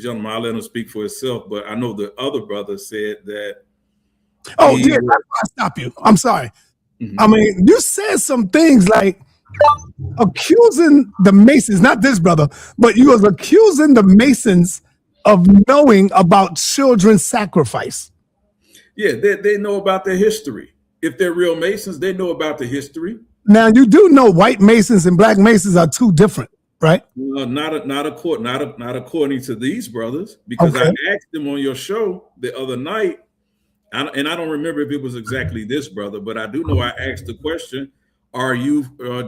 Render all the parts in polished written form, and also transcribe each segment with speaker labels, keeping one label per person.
Speaker 1: gentleman, I'll let him speak for himself. But I know the other brother said that
Speaker 2: Oh, yeah, that's why I stop you. I'm sorry. I mean, you said some things like accusing the Masons, not this brother, but you was accusing the Masons of knowing about children's sacrifice.
Speaker 1: Yeah, they know about their history. If they're real Masons, they know about the history.
Speaker 2: Now, you do know white Masons and black Masons are two different, right?
Speaker 1: Not according to these brothers, because I asked them on your show the other night, and I don't remember if it was exactly this brother, but I do know I asked the question: are you a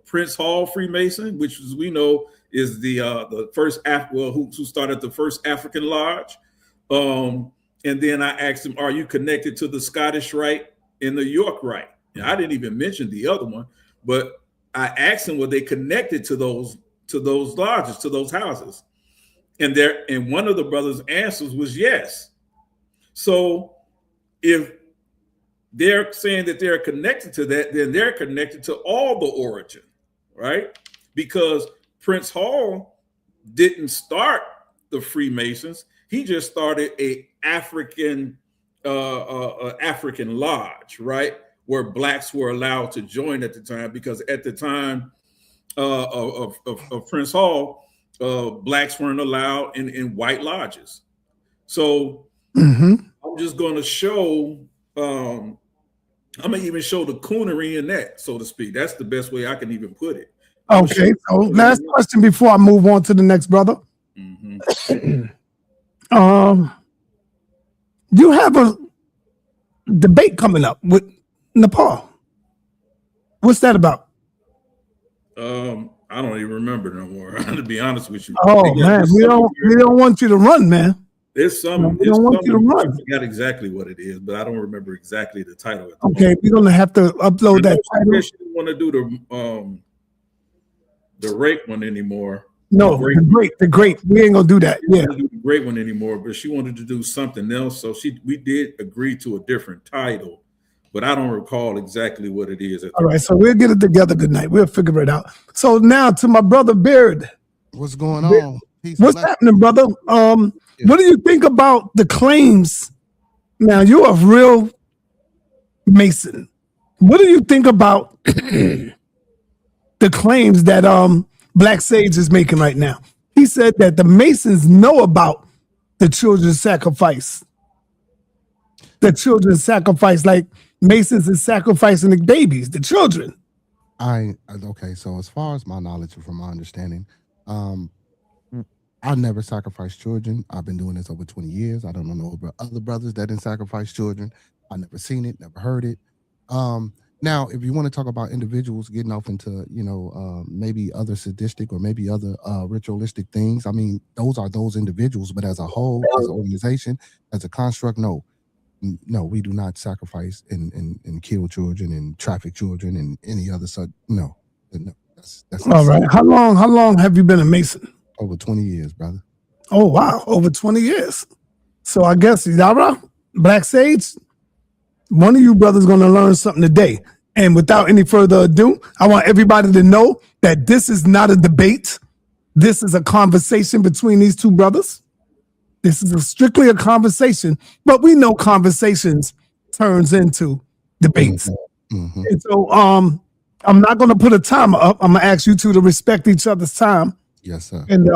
Speaker 1: Prince Hall Freemason, which as we know is the first who started the first African lodge? And then I asked him, are you connected to the Scottish Rite and the York Rite? And I didn't even mention the other one, but I asked him, were they connected to those lodges, to those houses? And one of the brothers' answers was yes. So if they're saying that they're connected to that, then they're connected to all the origin, right? Because Prince Hall didn't start the Freemasons. He just started a African lodge, right, where blacks were allowed to join at the time, because at the time of Prince Hall, blacks weren't allowed in white lodges. So I'm just going to show. I'm gonna even show the coonery in that, so to speak. That's the best way I can even put it.
Speaker 2: Okay. So last question before I move on to the next brother. You have a debate coming up with Nepal. What's that about?
Speaker 1: I don't even remember no more. To be honest with you.
Speaker 2: Oh man, we don't want you to run, man.
Speaker 1: There's some.
Speaker 2: We don't want you to run.
Speaker 1: I forgot exactly what it is, but I don't remember exactly the title.
Speaker 2: Okay, we're gonna have to upload that title.
Speaker 1: I guess you don't want to do the rape one anymore.
Speaker 2: No, the great. We ain't gonna do that. Yeah,
Speaker 1: do the great one anymore. But she wanted to do something else, so we did agree to a different title, but I don't recall exactly what it is.
Speaker 2: All right, so we'll get it together tonight. We'll figure it out. So now to my brother Beard.
Speaker 3: What's going on?
Speaker 2: What's happening, brother? What do you think about the claims? Now you're a real Mason. What do you think about the claims that Black Sage is making right now? He said that the Masons know about the children's sacrifice. The children's sacrifice, like Masons is sacrificing the babies, the children.
Speaker 3: Okay, so as far as my knowledge and from my understanding, I never sacrificed children. I've been doing this over 20 years. I don't know other brothers that didn't sacrifice children. I never seen it, never heard it. Now, if you want to talk about individuals getting off into, maybe other sadistic or maybe other ritualistic things, I mean, those are those individuals. But as a whole, as an organization, as a construct, no, we do not sacrifice and kill children and traffic children and any other such. No, that's
Speaker 2: all right. How long have you been a Mason?
Speaker 3: Over 20 years, brother.
Speaker 2: Oh, wow. Over 20 years. So I guess, Yara, Black Sage, one of you brothers going to learn something today. And without any further ado, I want everybody to know that this is not a debate. This is a conversation between these two brothers. This is strictly a conversation, but we know conversations turns into debates. And so I'm not going to put a timer up. I'm going to ask you two to respect each other's time.
Speaker 3: Yes, sir.
Speaker 2: And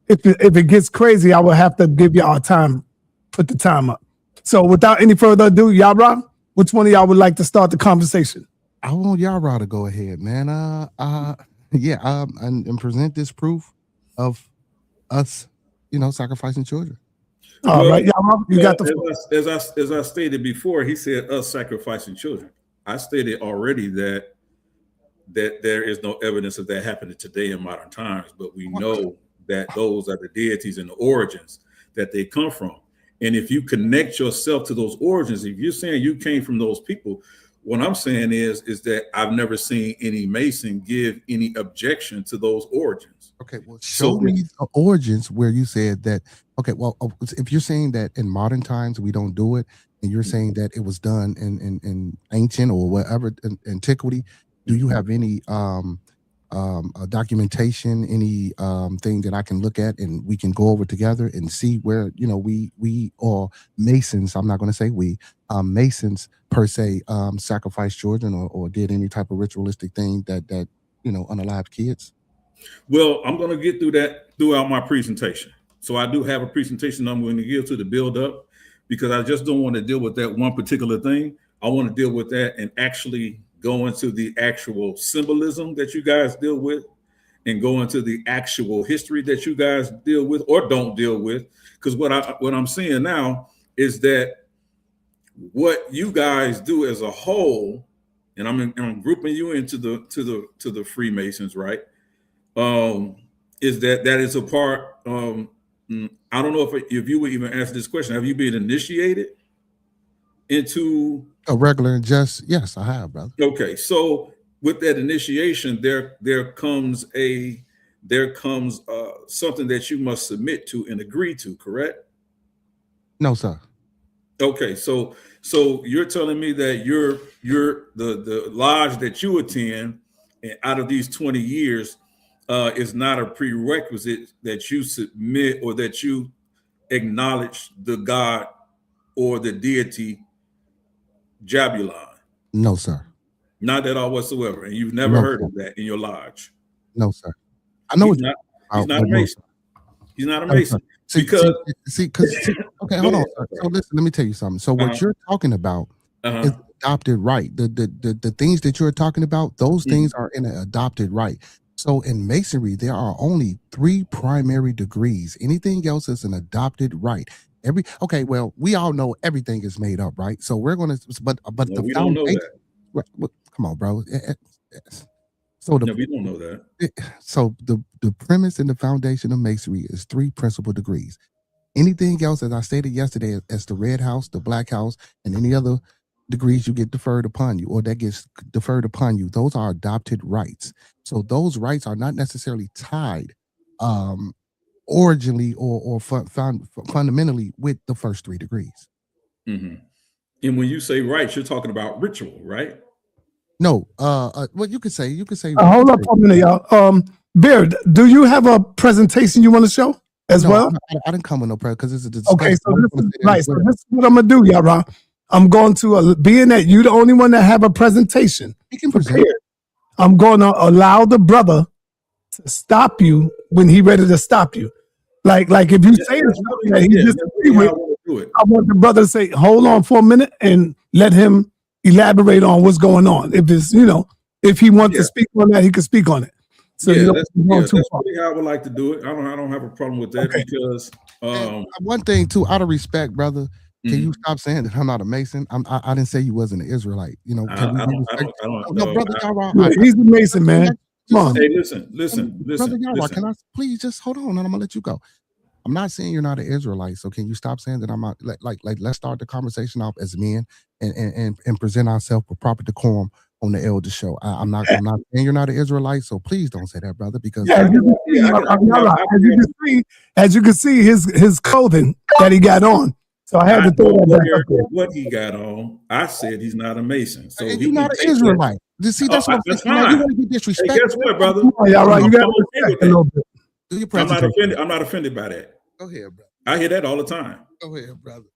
Speaker 2: if it gets crazy, I will have to give y'all time, put the time up. So without any further ado, Yara, which one of y'all would like to start the conversation?
Speaker 3: I want Yara to go ahead, man. And present this proof of us, sacrificing children.
Speaker 2: All right, Yara, you got the floor.
Speaker 1: As I stated before, he said us sacrificing children. I stated already that there is no evidence of that happening today in modern times, but we know that those are the deities and the origins that they come from. And if you connect yourself to those origins, if you're saying you came from those people, what I'm saying is that I've never seen any Mason give any objection to those origins.
Speaker 3: Okay, well, show me the origins where you said that. Okay, well, if you're saying that in modern times we don't do it, and you're saying that it was done in ancient or whatever antiquity, do you have any documentation, any thing that I can look at and we can go over together and see where, you know, we or Masons, I'm not going to say we, Masons per se, sacrifice children or did any type of ritualistic thing that you know, unalived kids?
Speaker 1: Well, I'm going to get through that throughout my presentation. So I do have a presentation I'm going to give to the build up, because I just don't want to deal with that one particular thing. I want to deal with that and actually go into the actual symbolism that you guys deal with, and go into the actual history that you guys deal with or don't deal with. Because what I'm seeing now is that what you guys do as a whole, and I'm grouping you into the Freemasons, right? Is that is a part. I don't know if you would even answer this question. Have you been initiated into
Speaker 3: A regular and just, yes, I have, brother.
Speaker 1: Okay, so with that initiation, there comes something that you must submit to and agree to, correct?
Speaker 3: No, sir.
Speaker 1: Okay, so you're telling me that you're the lodge that you attend, and out of these 20 years, is not a prerequisite that you submit or that you acknowledge the God or the deity Jabulon.
Speaker 3: No, sir.
Speaker 1: Not at all whatsoever. And you've never
Speaker 3: No,
Speaker 1: heard
Speaker 3: sir.
Speaker 1: of that in your lodge.
Speaker 3: No, sir. I know
Speaker 1: He's
Speaker 3: what
Speaker 1: not,
Speaker 3: you're
Speaker 1: he's not a
Speaker 3: about, but no,
Speaker 1: Mason. He's not a
Speaker 3: no, sir.
Speaker 1: Mason.
Speaker 3: See,
Speaker 1: Because
Speaker 3: okay, hold on, sir. So listen, let me tell you something. So what you're talking about is adopted right. The things that you're talking about, those things are in an adopted right. So in Masonry, there are only 3 primary degrees. Anything else is an adopted right. Okay, well, we all know everything is made up, right? So we're gonna, but
Speaker 1: no,
Speaker 3: the
Speaker 1: we don't know
Speaker 3: foundation.
Speaker 1: that.
Speaker 3: Come on, bro.
Speaker 1: No, we don't know that.
Speaker 3: So the premise and the foundation of Masonry is 3 principal degrees. Anything else, as I stated yesterday, as the red house, the black house, and any other degrees you get deferred upon you, or that gets deferred upon you, those are adopted rights. So those rights are not necessarily tied originally or fundamentally with the first 3 degrees.
Speaker 1: And when you say rights, you're talking about ritual, right?
Speaker 3: No, well, you could say.
Speaker 2: Hold up for a minute, y'all. Beard, do you have a presentation you want to show as well?
Speaker 3: I didn't come with no prayer because this is the discussion.
Speaker 2: Okay, so this is right. So this is what I'm gonna do, y'all. I'm going to being that you're the only one that have a presentation.
Speaker 3: You can present.
Speaker 2: I'm going to allow the brother to stop you when he ready to stop you. Like if you say something that he disagree with, I want the brother to say, "Hold on for a minute," and let him elaborate on what's going on. If it's, you know, if he wants to speak on that, he can speak on it. So
Speaker 1: that's really how I would like to do it. I don't have a problem with that because
Speaker 3: one thing too, out of respect, brother, can you stop saying that I'm not a Mason? I didn't say you wasn't an Israelite. You know,
Speaker 1: no,
Speaker 3: brother,
Speaker 2: he's a Mason, man. Come on.
Speaker 1: Hey, listen,
Speaker 3: brother Yara, can I please just hold on and I'm gonna let you go. I'm not saying you're not an Israelite, so can you stop saying that I'm not? Like let's start the conversation off as men and present ourselves with proper decorum on the Elder Show. I'm not saying you're not an Israelite, so please don't say that, brother. Because
Speaker 2: as you can see, his clothing that he got on. So I had to throw that back up there.
Speaker 1: What he got on, I said he's not a Mason. So
Speaker 3: you're not an Israelite. You see, that's what I'm saying. You want to be disrespectful.
Speaker 1: Hey, guess what, brother?
Speaker 2: Y'all right, you got to respect a little bit.
Speaker 1: I'm not offended. I'm not offended by that.
Speaker 3: Go ahead, brother.
Speaker 1: I hear that all the time.
Speaker 3: Go ahead, brother.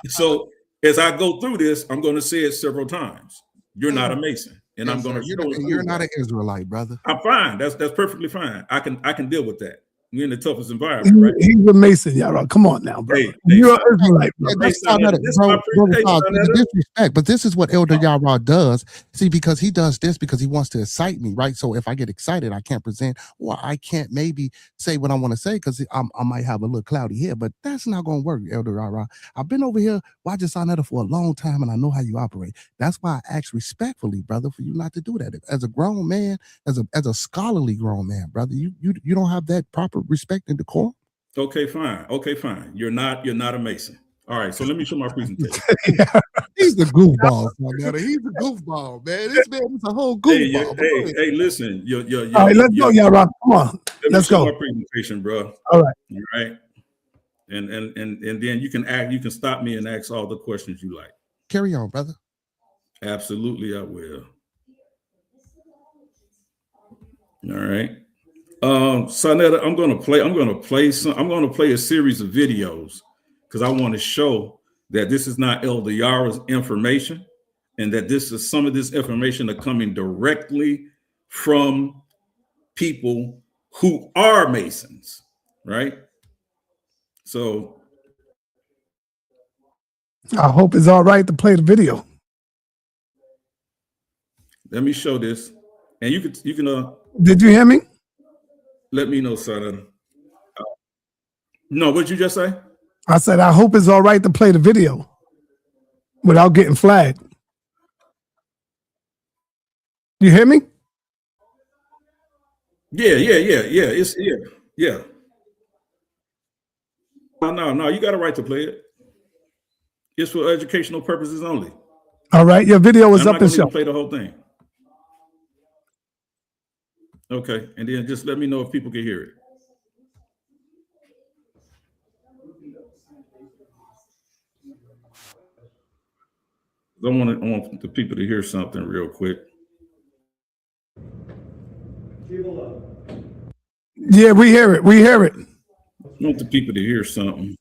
Speaker 1: So as I go through this, I'm going to say it several times. You're not a Mason, and I'm going to.
Speaker 3: You're not an Israelite, brother.
Speaker 1: I'm fine. That's perfectly fine. I can deal with that. We're in the toughest environment, right?
Speaker 2: He's a Mason, y'all. Come on now, bro. You're an Israelite, bro.
Speaker 3: Disrespect, but this is what Elder Yara does. See, because he does this because he wants to excite me, right? So if I get excited, I can't present, or I can't maybe say what I want to say because I might have a little cloudy hair, but that's not going to work, Elder Yara. I've been over here watching Sonetta for a long time, and I know how you operate. That's why I ask respectfully, brother, for you not to do that. As a grown man, as a scholarly grown man, brother, you don't have that proper respect and decorum.
Speaker 1: Okay, fine. You're not a Mason. All right, so let me show my presentation.
Speaker 3: He's the goofball, he's the goofball, man. This man is a whole goofball.
Speaker 1: Hey, listen.
Speaker 2: All right, let's go, y'all. Come on, let's go.
Speaker 1: My presentation, bro.
Speaker 2: All right.
Speaker 1: And then you can stop me and ask all the questions you like.
Speaker 3: Carry on, brother.
Speaker 1: Absolutely, I will. All right. Sonetta, I'm going to play a series of videos because I want to show that this is not Elder Yara's information and that this is some of this information are coming directly from people who are Masons, right? So
Speaker 2: I hope it's all right to play the video.
Speaker 1: let me show this. And you can
Speaker 2: Did you hear me?
Speaker 1: let me know, Sonetta. No, what'd you just say?
Speaker 2: I said, I hope it's all right to play the video without getting flagged. You hear me?
Speaker 1: Yeah. It's yeah. No, you got a right to play it. It's for educational purposes only.
Speaker 2: All right, your video is
Speaker 1: I'm
Speaker 2: up
Speaker 1: not
Speaker 2: and
Speaker 1: going to
Speaker 2: show.
Speaker 1: play the whole thing. Okay, and then just let me know if people can hear it. I want the people to hear something real quick.
Speaker 2: Yeah, we hear it. We hear it.
Speaker 1: I want the people to hear something.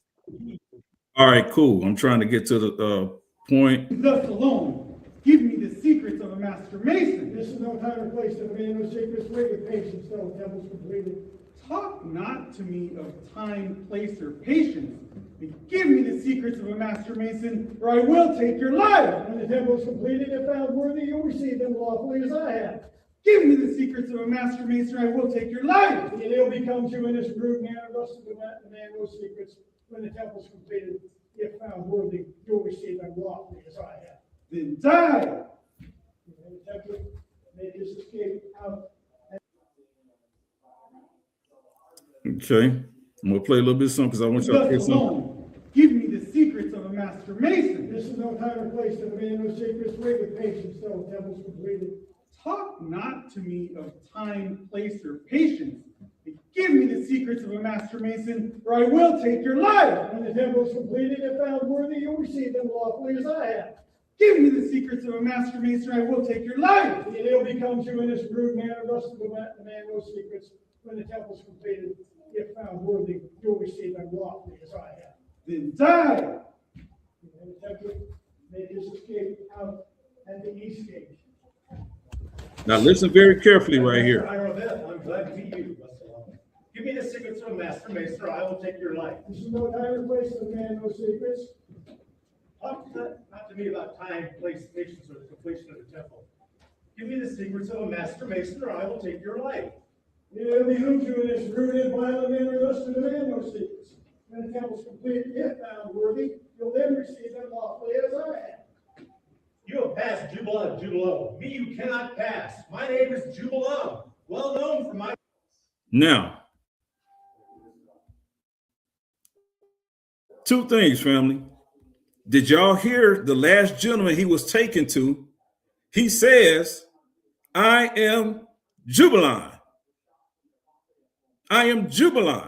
Speaker 1: All right, cool. I'm trying to get to the point.
Speaker 4: Thus alone, give me the secrets of a master mason. This is no time or place to demand no secrets. Wait with patience, though temples completed. Talk not to me of time, place, or patience, but give me the secrets of a master mason, or I will take your life. When the temple is completed, if found worthy, you'll receive them lawfully as I have. Give me the secrets of a master mason, or I will take your life. And ill becomes you in this rude manner, thus to the man no secrets. When the temple is completed, if found worthy, you'll receive them lawfully as I have. Then die. And the temple made his escape out.
Speaker 1: Okay, I'm gonna play a little bit of something because I want y'all to hear something.
Speaker 4: Give me the secrets of a master mason. This is no time or place to demand no secrets. Wait with patience till the temple's completed. Talk not to me of time, place, or patience, but give me the secrets of a master mason, or I will take your life. When the temple is completed, if found worthy, you'll receive them lawfully as I have. Give me the secrets of a master mason, or I will take your life. And ill becomes you in this rude manner, thus to the man no secrets. When the temple is completed, if found worthy, you'll receive them lawfully as I have. Then die. And the temple made his escape out at the east gate.
Speaker 1: Now listen very carefully right here.
Speaker 5: I'm glad to meet you. Give me the secrets of a master mason, or I will take your life.
Speaker 4: This is no time or place to demand no secrets.
Speaker 5: Talk not to me about time, place, patience, or the completion of the temple. Give me the secrets of a master mason, or I will take your life.
Speaker 4: It behooves you in this rude and violent manner thus to demand no secrets. When the temple is complete, if found worthy, you'll then receive them lawfully as I have.
Speaker 5: You have passed Jubilum. Me you cannot pass. My name is Jubilum, well known for my...
Speaker 1: Now, two things, family. Did y'all hear the last gentleman he was taken to? He says, I am Jubilum. I am Jubilum.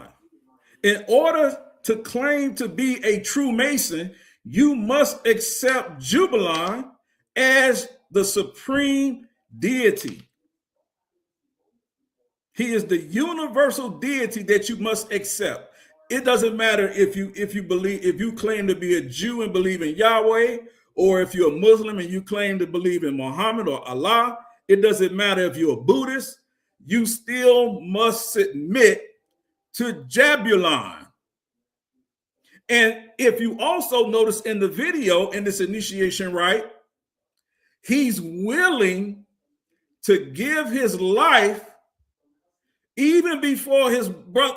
Speaker 1: In order to claim to be a true Mason, you must accept Jubilum as the supreme deity. He is the universal deity that you must accept. It doesn't matter if you claim to be a Jew and believe in Yahweh, or if you're a Muslim and you claim to believe in Muhammad or Allah. It doesn't matter if you're a Buddhist. You still must submit to Jabulon. And if you also notice in the video, in this initiation rite, he's willing to give his life even before his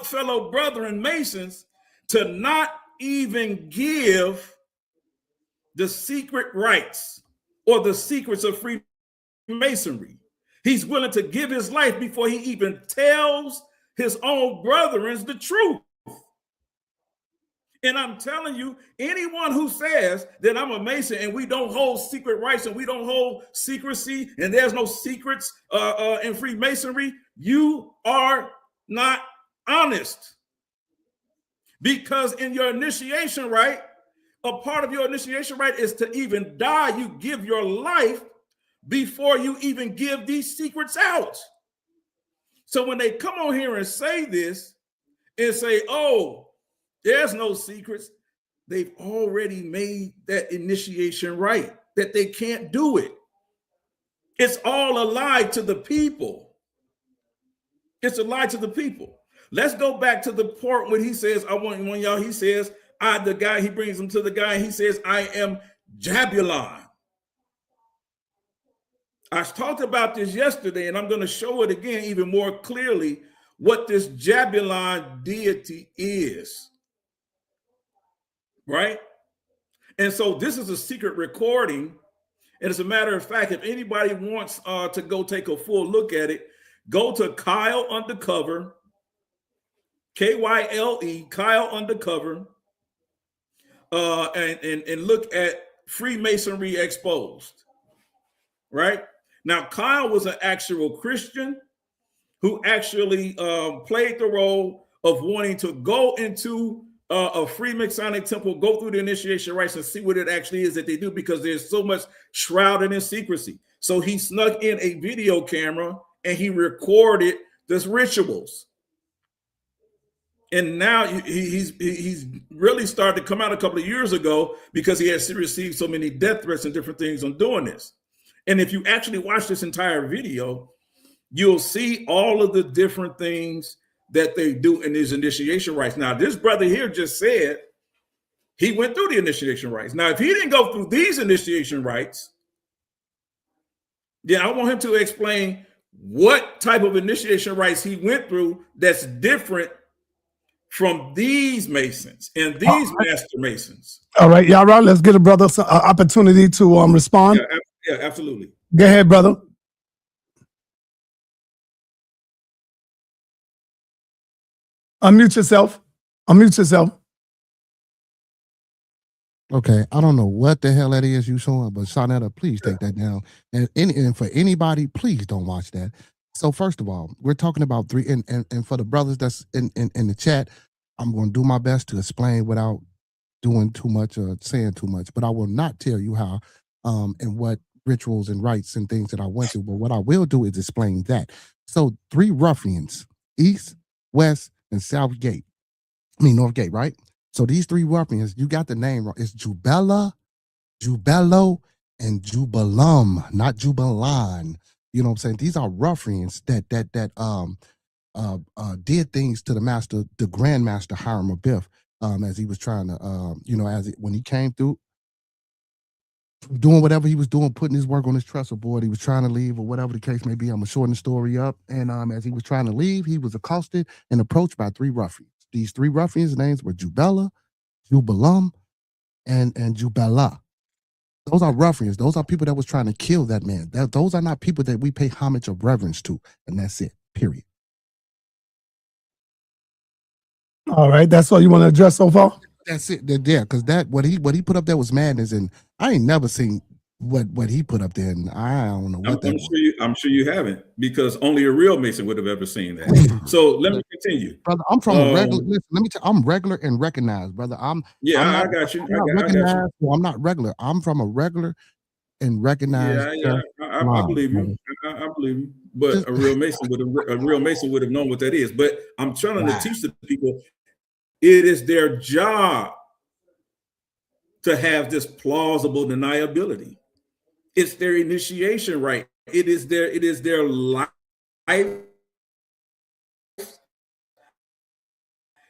Speaker 1: fellow brethren Masons to not even give the secret rites or the secrets of Freemasonry. He's willing to give his life before he even tells his own brethren the truth. And I'm telling you, anyone who says that I'm a Mason and we don't hold secret rites and we don't hold secrecy and there's no secrets in Freemasonry, you are not honest. Because in your initiation rite, a part of your initiation rite is to even die. You give your life before you even give these secrets out. So when they come on here and say this and say, oh, there's no secrets, they've already made that initiation right, that they can't do it. It's all a lie to the people. It's a lie to the people. Let's go back to the part when he says, I want one y'all, he says, the guy, he brings him to the guy, he says, I am Jabulon. I talked about this yesterday, and I'm going to show it again even more clearly what this Jabulon deity is. Right? And so this is a secret recording. And as a matter of fact, if anybody wants to go take a full look at it, go to Kyle Undercover, Kyle, Kyle Undercover, and look at Freemasonry Exposed. Right? Now, Kyle was an actual Christian who actually played the role of wanting to go into a Freemasonic temple, go through the initiation rites and see what it actually is that they do, because there's so much shrouded in secrecy. So he snuck in a video camera and he recorded this rituals. And now he's really started to come out a couple of years ago because he has received so many death threats and different things on doing this. And if you actually watch this entire video, you'll see all of the different things that they do in these initiation rites. Now, this brother here just said he went through the initiation rites. Now, if he didn't go through these initiation rites, then I want him to explain what type of initiation rites he went through that's different from these Masons and these Master Masons.
Speaker 2: All right, y'all right. Let's get a brother some opportunity to respond.
Speaker 1: Yeah, absolutely.
Speaker 2: Go ahead, brother. Unmute yourself. Unmute yourself.
Speaker 3: Okay, I don't know what the hell that is you showing, but Shawnetta, please take that down. And for anybody, please don't watch that. So first of all, we're talking about three, and for the brothers that's in the chat, I'm going to do my best to explain without doing too much or saying too much, but I will not tell you how and what rituals and rites and things that I went through. But what I will do is explain that. So 3 ruffians, East, West, and North Gate, right? So these 3 ruffians, you got the name wrong. It's Jubella, Jubello, and Jubalum, not Jubalan. You know what I'm saying? These are ruffians that did things to the master, the Grand Master Hiram Abiff, as he was trying to, when he came through, doing whatever he was doing, putting his work on his trestle board. He was trying to leave, or whatever the case may be. I'm gonna shorten the story up. And as he was trying to leave, he was accosted and approached by 3 ruffians. These 3 ruffians' names were Jubella, Jubalum, and Jubella. Those are ruffians. Those are people that was trying to kill that man. Those are not people that we pay homage or reverence to. And that's it. Period.
Speaker 2: All right, that's all you want to address so far?
Speaker 3: That's it. Yeah, because what he put up there was madness, and I ain't never seen what he put up there, and I don't know what that was.
Speaker 1: I'm sure you haven't, because only a real Mason would have ever seen that. So let me continue,
Speaker 3: brother. I'm from a regular. Listen, let me tell you, I'm regular and recognized, brother. I got you. I'm not regular. I'm from a regular and recognized.
Speaker 1: Yeah, I believe you. I believe you. But a real Mason would have known what that is. But I'm trying to teach the people. It is their job to have this plausible deniability. It's their initiation right. It is their life.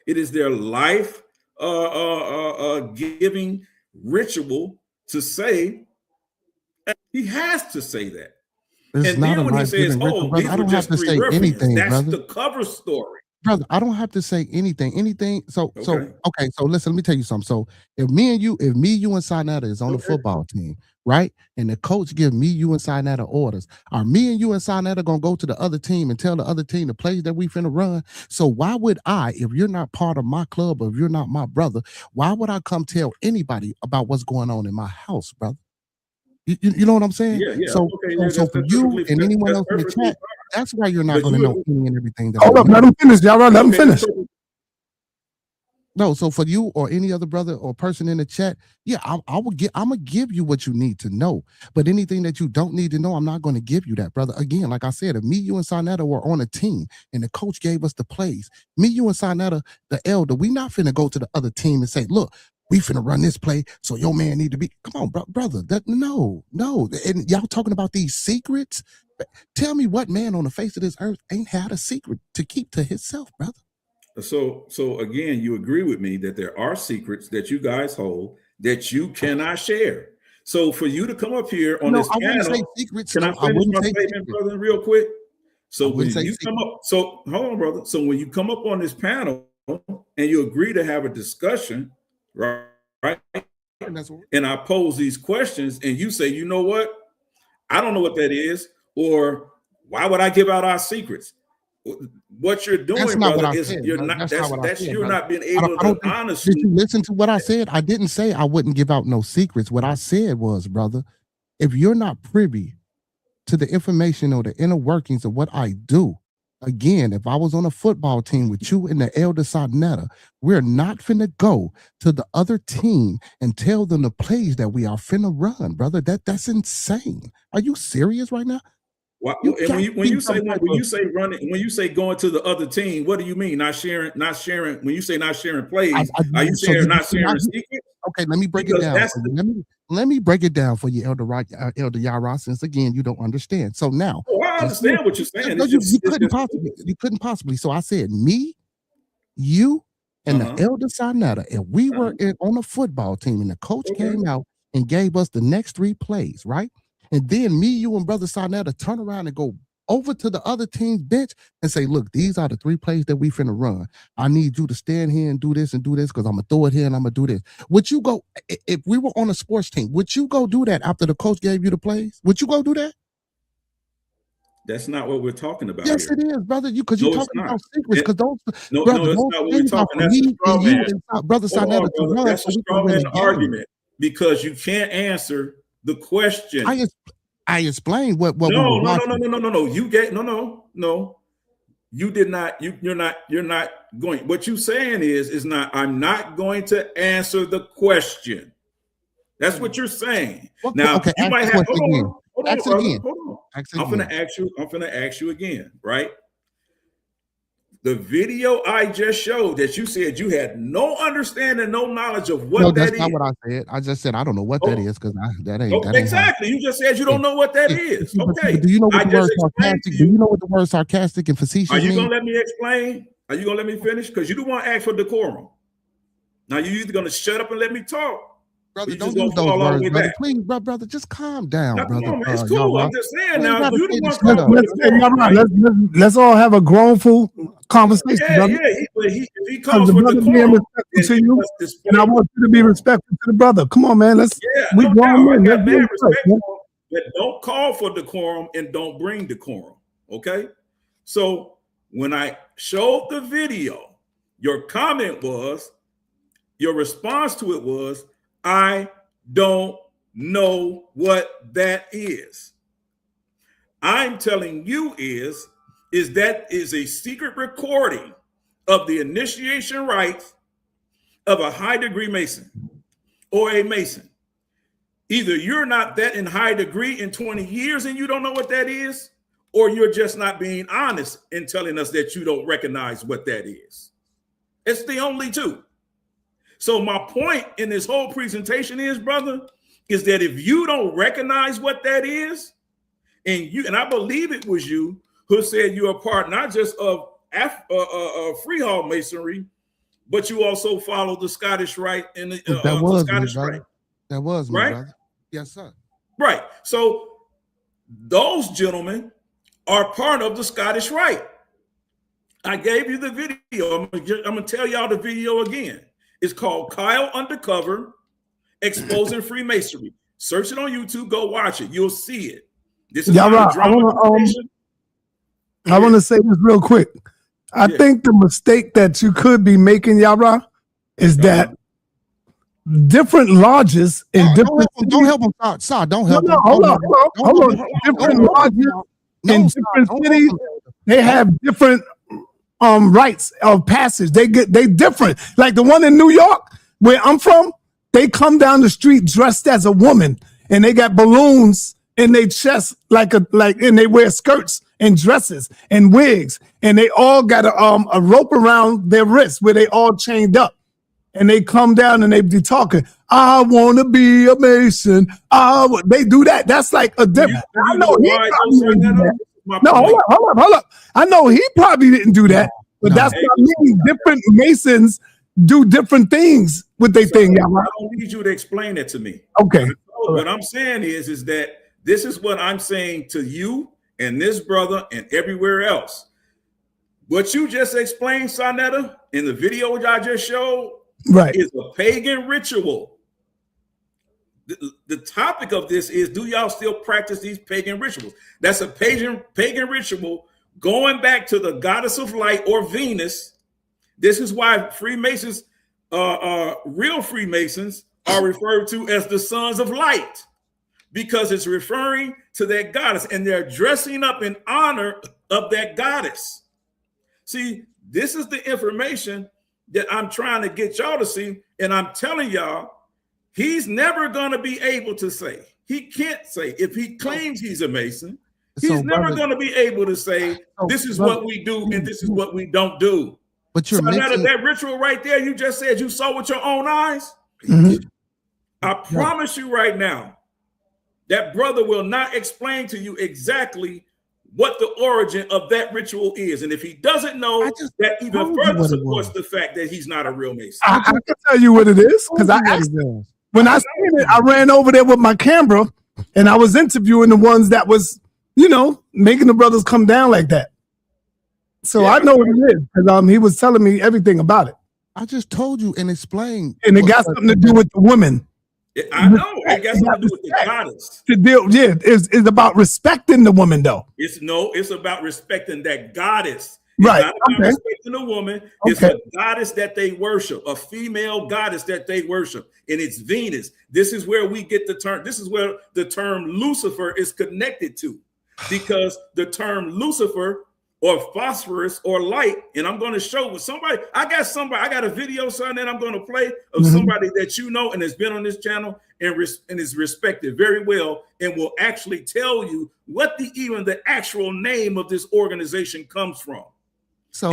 Speaker 1: It is their life giving ritual to say. He has to say that.
Speaker 3: It's
Speaker 1: and then when he says, "Oh, these
Speaker 3: I don't
Speaker 1: were just
Speaker 3: have to
Speaker 1: 3
Speaker 3: say anything,
Speaker 1: that's
Speaker 3: brother.
Speaker 1: the cover story."
Speaker 3: Brother, I don't have to say anything. So listen, let me tell you something. So if me, you, and Sinetta is on the football team, right? And the coach give me, you, and Sinetta orders, are me and you and Sinetta gonna go to the other team and tell the other team the plays that we finna run? So why would I, if you're not part of my club, or if you're not my brother, why would I come tell anybody about what's going on in my house, brother? You know what I'm saying?
Speaker 1: Yeah.
Speaker 3: So for you and anyone else in the chat, that's why you're not going to know any and everything.
Speaker 2: Hold up, let him finish, y'all. Let him finish.
Speaker 3: No, so for you or any other brother or person in the chat, yeah, I'm gonna give you what you need to know. But anything that you don't need to know, I'm not gonna give you that, brother. Again, like I said, if me, you, and Sinetta were on a team and the coach gave us the plays, me, you, and Sinetta, the elder, we not finna go to the other team and say, look, we finna run this play, so your man need to be. Come on, brother. No. And y'all talking about these secrets? Tell me what man on the face of this earth ain't had a secret to keep to himself, brother.
Speaker 1: So again, you agree with me that there are secrets that you guys hold that you cannot share. So for you to come up here on this panel,
Speaker 3: secrets,
Speaker 1: can I finish my statement, brother, real quick? So when you come up, so hold on, brother. So when you come up on this panel and you agree to have a discussion, right? And I pose these questions and you say, you know what? I don't know what that is, or why would I give out our secrets? What you're doing, brother, is you're not. That's you're not being able to honestly.
Speaker 3: Did you listen to what I said? I didn't say I wouldn't give out no secrets. What I said was, brother, if you're not privy to the information or the inner workings of what I do, again, if I was on a football team with you and the elder Sinetta, we're not finna go to the other team and tell them the plays that we are finna run, brother. That's insane. Are you serious right now?
Speaker 1: And when you say running, when you say going to the other team, what do you mean? Not sharing. When you say not sharing plays, are you sharing not sharing secrets?
Speaker 3: Okay, let me break it down. Let me break it down for you, Elder Yara, since again you don't understand. So now,
Speaker 1: I understand what you're saying.
Speaker 3: You couldn't possibly. So I said, me, you, and the elder Sinetta, and we were on a football team, and the coach came out and gave us the next 3 plays, right? And then me, you, and brother Sinetta turn around and go over to the other team's bench and say, look, these are the 3 plays that we finna run. I need you to stand here and do this because I'm gonna throw it here and I'm gonna do this. Would you go, if we were on a sports team, would you go do that after the coach gave you the plays? Would you go do that?
Speaker 1: That's not what we're talking about.
Speaker 3: Yes,
Speaker 1: here.
Speaker 3: It is, brother. Because you're talking about secrets. Because those,
Speaker 1: that's not what we're talking. That's a straw man.
Speaker 3: Brother Sinetta,
Speaker 1: that's a straw man argument because you can't answer the question.
Speaker 3: I explained what
Speaker 1: no,
Speaker 3: we were watching.
Speaker 1: No. You get no. You did not. You're not going. What you saying is not. I'm not going to answer the question. That's what you're saying. Now you might have. Hold on. I'm gonna ask you again, right? The video I just showed that you said you had no understanding, no knowledge of what that is.
Speaker 3: No, that's not what I said. I just said I don't know what that is because that ain't
Speaker 1: exactly. You just said you don't know what that is. Okay.
Speaker 3: Do you know what the word sarcastic? Do you know what the word sarcastic and facetious
Speaker 1: means? Are you gonna let me explain? Are you gonna let me finish? Because you don't want to ask for decorum. Now you're either gonna shut up and let me talk.
Speaker 3: Brother, don't use those words, brother. Please, brother, just calm down, brother.
Speaker 1: It's cool. I'm just saying now. You don't want
Speaker 2: let's all have a grownful conversation.
Speaker 1: Yeah. He calls for decorum.
Speaker 2: To you, and I want you to be respectful to the brother. Come on, man.
Speaker 1: I got mad respect for him, but don't call for decorum and don't bring decorum. Okay. So when I showed the video, your response to it was, I don't know what that is. I'm telling you is that is a secret recording of the initiation rites of a high degree Mason or a Mason. Either you're not that in high degree in 20 years and you don't know what that is, or you're just not being honest in telling us that you don't recognize what that is. It's the only two. So my point in this whole presentation is, brother, is that if you don't recognize what that is, and I believe it was you who said you're a part not just of Freehall Masonry, but you also follow the Scottish Rite and the Scottish Rite.
Speaker 3: That was me,
Speaker 1: right?
Speaker 3: Brother. Yes, sir.
Speaker 1: Right. So those gentlemen are part of the Scottish Rite. I gave you the video. I'm gonna tell y'all the video again. It's called Kyle Undercover, Exposing Freemasonry. Search it on YouTube. Go watch it. You'll see it. This is
Speaker 2: I want to say this real quick. I think the mistake that you could be making, Yara, is that different lodges in different
Speaker 3: don't help him. Sorry, don't help him.
Speaker 2: Hold on. Different lodges in different cities, they have different rites of passage. They different. Like the one in New York, where I'm from, they come down the street dressed as a woman, and they got balloons in their chest, and they wear skirts and dresses and wigs, and they all got a rope around their wrists where they all chained up. And they come down and they be talking, I want to be a Mason. They do that. That's like a different. I know he probably didn't do that. No, hold up. I know he probably didn't do that, but that's what I mean. Different Masons do different things with their thing.
Speaker 1: I don't need you to explain it to me.
Speaker 2: Okay.
Speaker 1: What I'm saying is that this is what I'm saying to you and this brother and everywhere else. What you just explained, Sonetta, in the video which I just showed,
Speaker 2: right,
Speaker 1: is a pagan ritual. The topic of this is, do y'all still practice these pagan rituals? That's a pagan ritual going back to the goddess of light, or Venus. This is why Freemasons, real Freemasons, are referred to as the sons of light, because it's referring to that goddess, and they're dressing up in honor of that goddess. See, this is the information that I'm trying to get y'all to see, and I'm telling y'all, he's never going to be able to say. He can't say. If he claims he's a Mason, he's never going to be able to say, this is what we do and this is what we don't do.
Speaker 3: But you're
Speaker 1: that ritual right there, you just said you saw with your own eyes. I promise you right now, that brother will not explain to you exactly what the origin of that ritual is. And if he doesn't know, that even further supports the fact that he's not a real Mason.
Speaker 2: I can tell you what it is, because I asked him. When I seen it, I ran over there with my camera, and I was interviewing the ones that was, making the brothers come down like that. So I know what it is, because he was telling me everything about it.
Speaker 3: I just told you and explained.
Speaker 2: And it got something to do with the women.
Speaker 1: I know it got something to do with the goddess.
Speaker 2: It's about respecting the woman, though.
Speaker 1: It's about respecting that goddess.
Speaker 2: It's not
Speaker 1: about respecting the woman. It's a goddess that they worship, a female goddess that they worship, and it's Venus. This is where we get the term. This is where the term Lucifer is connected to, because the term Lucifer, or phosphorus, or light, and I'm going to show with somebody. I got a video, son, that I'm going to play of somebody that and has been on this channel and is respected very well, and will actually tell you what the actual name of this organization comes from. So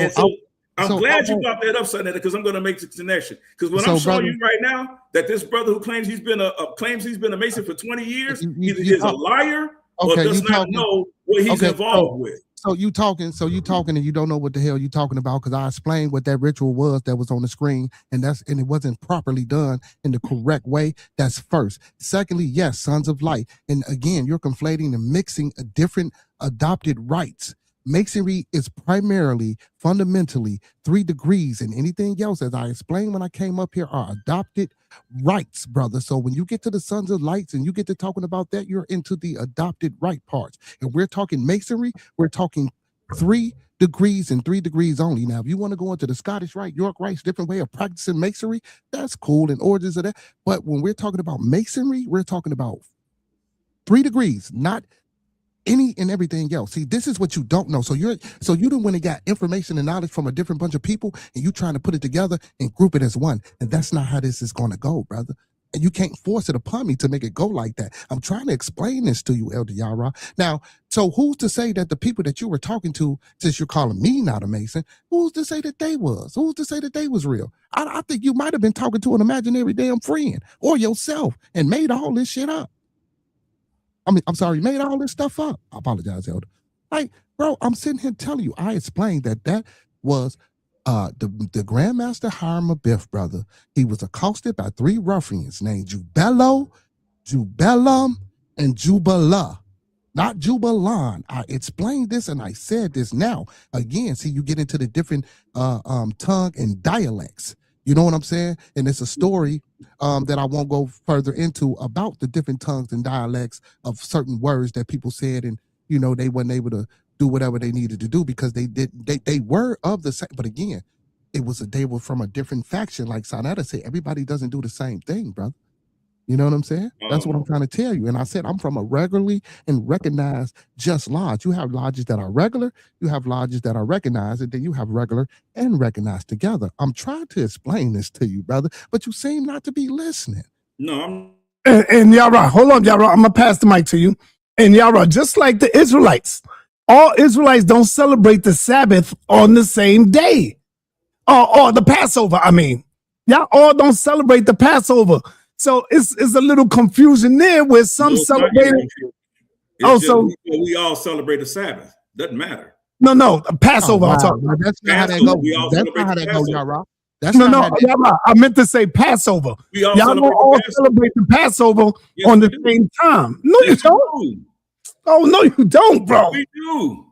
Speaker 1: I'm glad you brought that up, son, because I'm going to make the connection. Because when I'm showing you right now that this brother who claims he's been a Mason for 20 years, either is a liar or does not know what he's involved with.
Speaker 3: So you talking, and you don't know what the hell you talking about, because I explained what that ritual was that was on the screen, and it wasn't properly done in the correct way. That's first. Secondly, yes, sons of light. And again, you're conflating and mixing a different adopted rites. Masonry is fundamentally 3 degrees, and anything else, as I explained when I came up here, are adopted rights, brother. So when you get to the sons of lights and you get to talking about that, you're into the adopted right parts. And we're talking Masonry, we're talking 3 degrees and 3 degrees only. Now, if you want to go into the Scottish Rite, York Rite, different way of practicing Masonry, that's cool, and origins of that. But when we're talking about Masonry, we're talking about 3 degrees, not any and everything else. See, this is what you don't know. So you don't want to get information and knowledge from a different bunch of people, and you trying to put it together and group it as one. And that's not how this is going to go, brother. And you can't force it upon me to make it go like that. I'm trying to explain this to you, Elder Yara. Now, so who's to say that the people that you were talking to, since you're calling me not a Mason, who's to say that they was? Who's to say that they was real? I think you might have been talking to an imaginary damn friend or yourself and made all this shit up. I'm sorry, you made all this stuff up. I apologize, Elder. Like, bro, I'm sitting here telling you, I explained that was the Grandmaster Hiram Abiff, brother. He was accosted by 3 ruffians named Jubello, Jubellum, and Jubala. Not Jubalan. I explained this and I said this now. Again, see, you get into the different tongue and dialects. You know what I'm saying? And it's a story that I won't go further into about the different tongues and dialects of certain words that people said, and they wasn't able to do whatever they needed to do because they were of the same. But again, they were from a different faction. Like Sonetta said, everybody doesn't do the same thing, brother. You know what I'm saying? That's what I'm trying to tell you. And I said I'm from a regularly and recognized just lodge. You have lodges that are regular, you have lodges that are recognized, and then you have regular and recognized together. I'm trying to explain this to you, brother, but you seem not to be listening.
Speaker 1: No,
Speaker 2: And Yara, hold on, Yara. I'm gonna pass the mic to you. And Yara, just like the Israelites, all Israelites don't celebrate the Sabbath on the same day, or the Passover. I mean, y'all all don't celebrate the Passover. So it's a little confusion there where some celebrate it.
Speaker 1: Oh, so we all celebrate the Sabbath. Doesn't matter.
Speaker 2: No, Passover. I'm talking
Speaker 3: about. That's not how that goes. That's not how that goes, Yara. That's
Speaker 2: no, Yara. I meant to say Passover. Y'all don't all celebrate the Passover on the same time. No, you don't. Oh, no, you don't, bro.
Speaker 1: We do.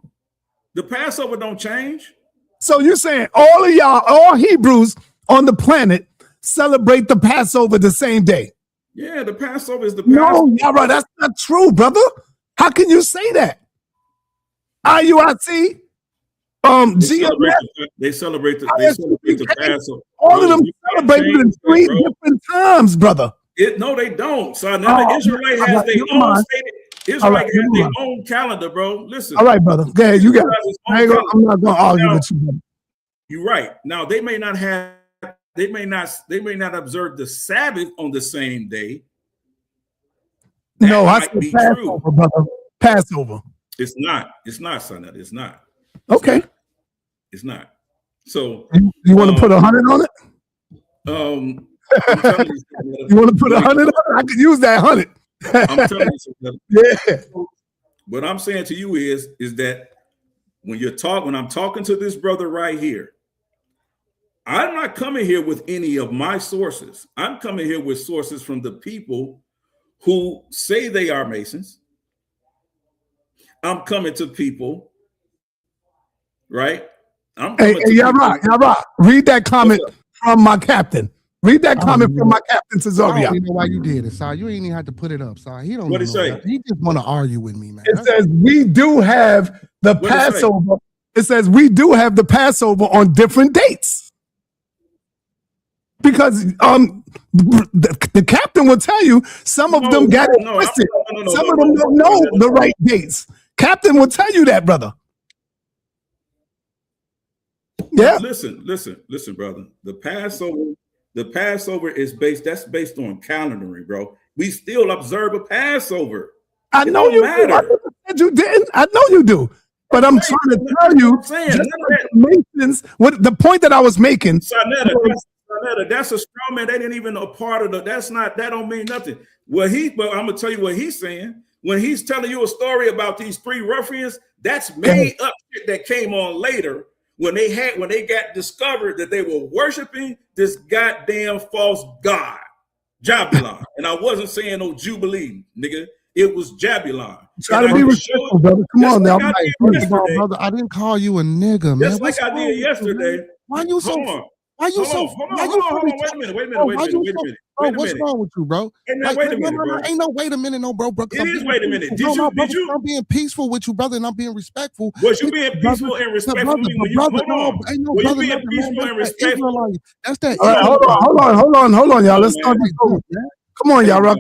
Speaker 1: The Passover don't change.
Speaker 2: So you're saying all of y'all, all Hebrews on the planet, celebrate the Passover the same day?
Speaker 1: Yeah, the Passover is the Passover.
Speaker 2: No, Yara, that's not true, brother. How can you say that? IUIC,
Speaker 1: they celebrate the Passover.
Speaker 2: All of them celebrate it in 3 different times, brother.
Speaker 1: No, they don't. So now the Israelite has their own stated. Israelite has their own calendar, bro. Listen.
Speaker 2: All right, brother. Go ahead. You got it. I'm not going to argue with you, brother.
Speaker 1: You're right. Now they may not observe the Sabbath on the same day.
Speaker 2: No, I said Passover, brother. Passover.
Speaker 1: It's not, son. It's not.
Speaker 2: Okay.
Speaker 1: It's not. So
Speaker 2: you want to put 100 on it? You want to put 100 on it? I could use that 100.
Speaker 1: I'm telling you something.
Speaker 2: Yeah.
Speaker 1: What I'm saying to you is that when I'm talking to this brother right here, I'm not coming here with any of my sources. I'm coming here with sources from the people who say they are Masons. I'm coming to people, right?
Speaker 2: Hey, Yara, read that comment from my captain. Read that comment from my captain, Cesaria.
Speaker 3: I don't even know why you did it, Si. You ain't even have to put it up, Si. He don't.
Speaker 1: What he say?
Speaker 3: He just want to argue with me, man.
Speaker 2: It says we do have the Passover. It says we do have the Passover on different dates. Because the captain will tell you some of them got it twisted. Some of them don't know the right dates. Captain will tell you that, brother. Yeah.
Speaker 1: Listen, brother. The Passover is based on calendaring, bro. We still observe a Passover.
Speaker 2: I know you do. I said you didn't. I know you do. But I'm trying to tell you, the point that I was making.
Speaker 1: That's a straw man. They didn't even a part of that don't mean nothing. But I'm gonna tell you what he's saying. When he's telling you a story about these 3 ruffians, that's made up shit that came on later when they got discovered that they were worshiping this goddamn false god, Jabulon. And I wasn't saying no Jubilee, nigga. It was Jabulon.
Speaker 2: Try to be respectful, brother. Come on now.
Speaker 3: Brother, I didn't call you a nigga, man.
Speaker 1: Just like I did yesterday.
Speaker 3: Why you so? Why you so?
Speaker 1: Wait a minute.
Speaker 3: Bro, what's wrong with you, bro?
Speaker 1: Wait a minute, bro.
Speaker 3: Ain't no wait a minute, no, bro.
Speaker 1: It is wait a minute. Did you?
Speaker 3: I'm being peaceful with you, brother, and I'm being respectful.
Speaker 1: Was you being peaceful and respectful? Were you being peaceful and respectful?
Speaker 3: That's that.
Speaker 2: Hold on, y'all. Let's start this over. Come on, Yara.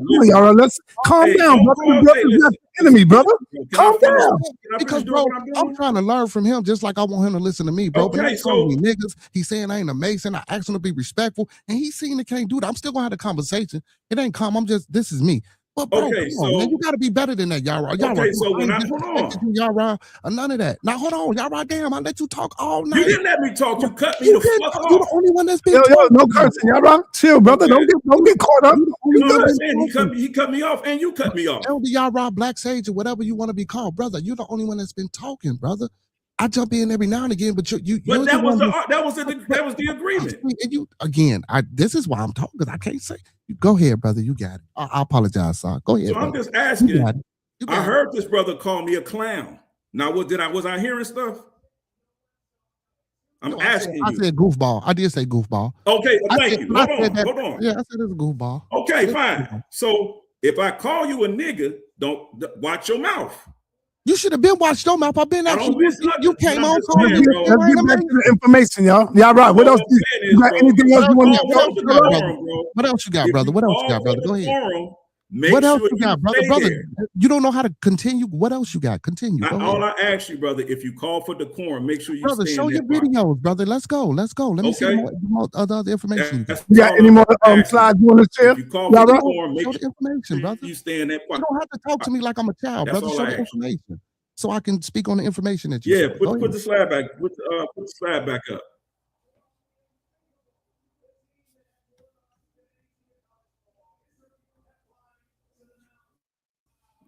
Speaker 2: Let's calm down, brother. Your brother's not the enemy, brother. Calm down.
Speaker 3: Because, bro, I'm trying to learn from him just like I want him to listen to me, bro.
Speaker 1: Okay,
Speaker 3: but he's calling me niggas. He's saying I ain't a Mason. I asked him to be respectful, and he's seen he can't do that. I'm still gonna have the conversation. It ain't calm. This is me. But bro, man, you gotta be better than that, Yara.
Speaker 1: Okay, so when hold on,
Speaker 3: Yara, none of that. Now hold on, Yara. Damn, I let you talk all night.
Speaker 1: You didn't let me talk. You cut me the fuck off.
Speaker 3: You're the only one that's been
Speaker 2: no cursing, Yara. Chill, brother. Okay. Don't get caught up.
Speaker 1: You know what I'm saying? He cut me off, and you cut me off.
Speaker 3: Elder Yara, Black Sage, or whatever you want to be called, brother. You're the only one that's been talking, brother. I jump in every now and again, but you.
Speaker 1: But that was the agreement.
Speaker 3: And you again. This is why I'm talking, because I can't say. Go ahead, brother. You got it. I apologize, son. Go ahead.
Speaker 1: So
Speaker 3: brother.
Speaker 1: I'm just asking. I heard this brother call me a clown. Now, was I hearing stuff? I'm asking you.
Speaker 3: I said goofball. I did say goofball.
Speaker 1: Okay, thank you. Hold on.
Speaker 3: Yeah, I said it's a goofball.
Speaker 1: Okay, fine. So if I call you a nigga, don't watch your mouth.
Speaker 3: You should have been watched your mouth. I've been
Speaker 1: I
Speaker 3: asking
Speaker 1: don't
Speaker 3: you.
Speaker 1: miss nothing.
Speaker 3: You came
Speaker 1: I'm
Speaker 3: on
Speaker 1: just
Speaker 3: calling
Speaker 1: saying,
Speaker 3: me.
Speaker 1: bro.
Speaker 2: Let's get back to the information, y'all. Yeah, right. What
Speaker 1: All
Speaker 2: else?
Speaker 1: I'm saying
Speaker 2: You
Speaker 1: is,
Speaker 2: got
Speaker 1: bro,
Speaker 2: anything else you want
Speaker 3: What else
Speaker 2: to
Speaker 3: you got, brother?
Speaker 1: bro.
Speaker 3: What else you got,
Speaker 1: If
Speaker 3: brother?
Speaker 1: you
Speaker 3: What else you
Speaker 1: call
Speaker 3: got, brother?
Speaker 1: for
Speaker 3: Go
Speaker 1: the
Speaker 3: ahead.
Speaker 1: quorum, make
Speaker 3: What else
Speaker 1: sure
Speaker 3: you got, brother?
Speaker 1: stay
Speaker 3: Brother,
Speaker 1: there.
Speaker 3: you don't know how to continue. What else you got? Continue. Go
Speaker 1: All
Speaker 3: ahead.
Speaker 1: I ask you, brother, if you call for decorum, make sure you
Speaker 3: Brother,
Speaker 1: stay
Speaker 3: show
Speaker 1: in
Speaker 3: your
Speaker 1: that box.
Speaker 3: videos, brother. Let's go. Let's go. Let me see
Speaker 1: Okay.
Speaker 3: the more other information you got.
Speaker 1: That's
Speaker 2: You got
Speaker 1: all
Speaker 2: any
Speaker 1: I'm
Speaker 2: more
Speaker 1: asking.
Speaker 2: slides you want to share?
Speaker 1: If you call
Speaker 2: Yeah,
Speaker 1: for
Speaker 2: right.
Speaker 1: decorum, make
Speaker 3: Show the information,
Speaker 1: sure
Speaker 3: brother.
Speaker 1: you stay in that
Speaker 3: You
Speaker 1: box.
Speaker 3: don't have to talk to me like I'm a child,
Speaker 1: That's
Speaker 3: brother.
Speaker 1: all
Speaker 3: Show
Speaker 1: I
Speaker 3: the
Speaker 1: ask you.
Speaker 3: information so I can speak on the information that you
Speaker 1: Yeah,
Speaker 3: showed.
Speaker 1: put the slide back. Put the slide back up.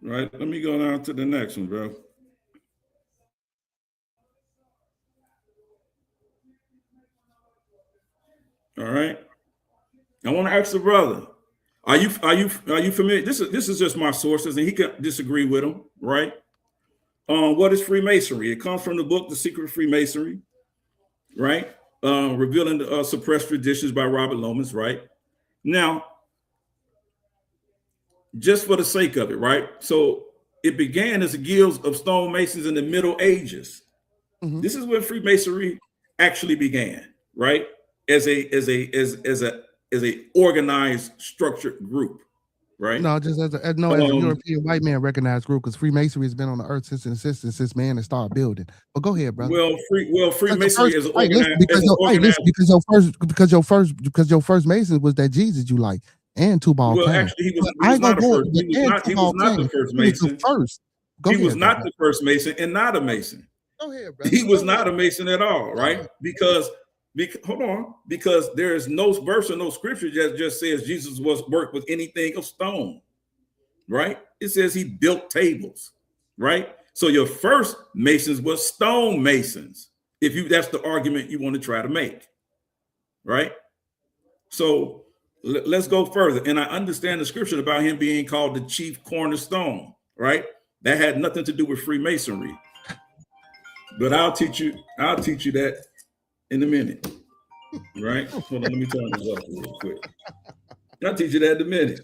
Speaker 1: Right. Let me go down to the next one, bro. All right. I want to ask the brother. Are you familiar? This is just my sources, and he can disagree with them, right? What is Freemasonry? It comes from the book The Secret Freemasonry, right? Revealing the suppressed traditions by Robert Lomas, right? Now, just for the sake of it, right? So it began as a guild of stonemasons in the Middle Ages.
Speaker 3: Mhm.
Speaker 1: This is when Freemasonry actually began, right? As a organized, structured group, right?
Speaker 3: No, just as a European white man recognized group, because Freemasonry has been on the earth since man has started building. But go ahead, brother.
Speaker 1: Freemasonry is organized
Speaker 3: because your first Masons was that Jesus you like and Tubal
Speaker 1: Well,
Speaker 3: Cain.
Speaker 1: actually, he was
Speaker 3: I ain't
Speaker 1: not
Speaker 3: gonna go.
Speaker 1: the first. He was not the first
Speaker 3: He was the
Speaker 1: Mason.
Speaker 3: first.
Speaker 1: He was not the first Mason and not a Mason.
Speaker 3: Go ahead, brother.
Speaker 1: He was not a Mason at all, right? Because hold on, because there is no verse or no scripture that just says Jesus was worked with anything of stone, right? It says he built tables, right? So your first Masons were stone masons, if that's the argument you want to try to make, right? So let's go further. And I understand the scripture about him being called the chief cornerstone, right? That had nothing to do with Freemasonry. But I'll teach you that in a minute. Right? Hold on, let me turn this off real quick. I'll teach you that in a minute.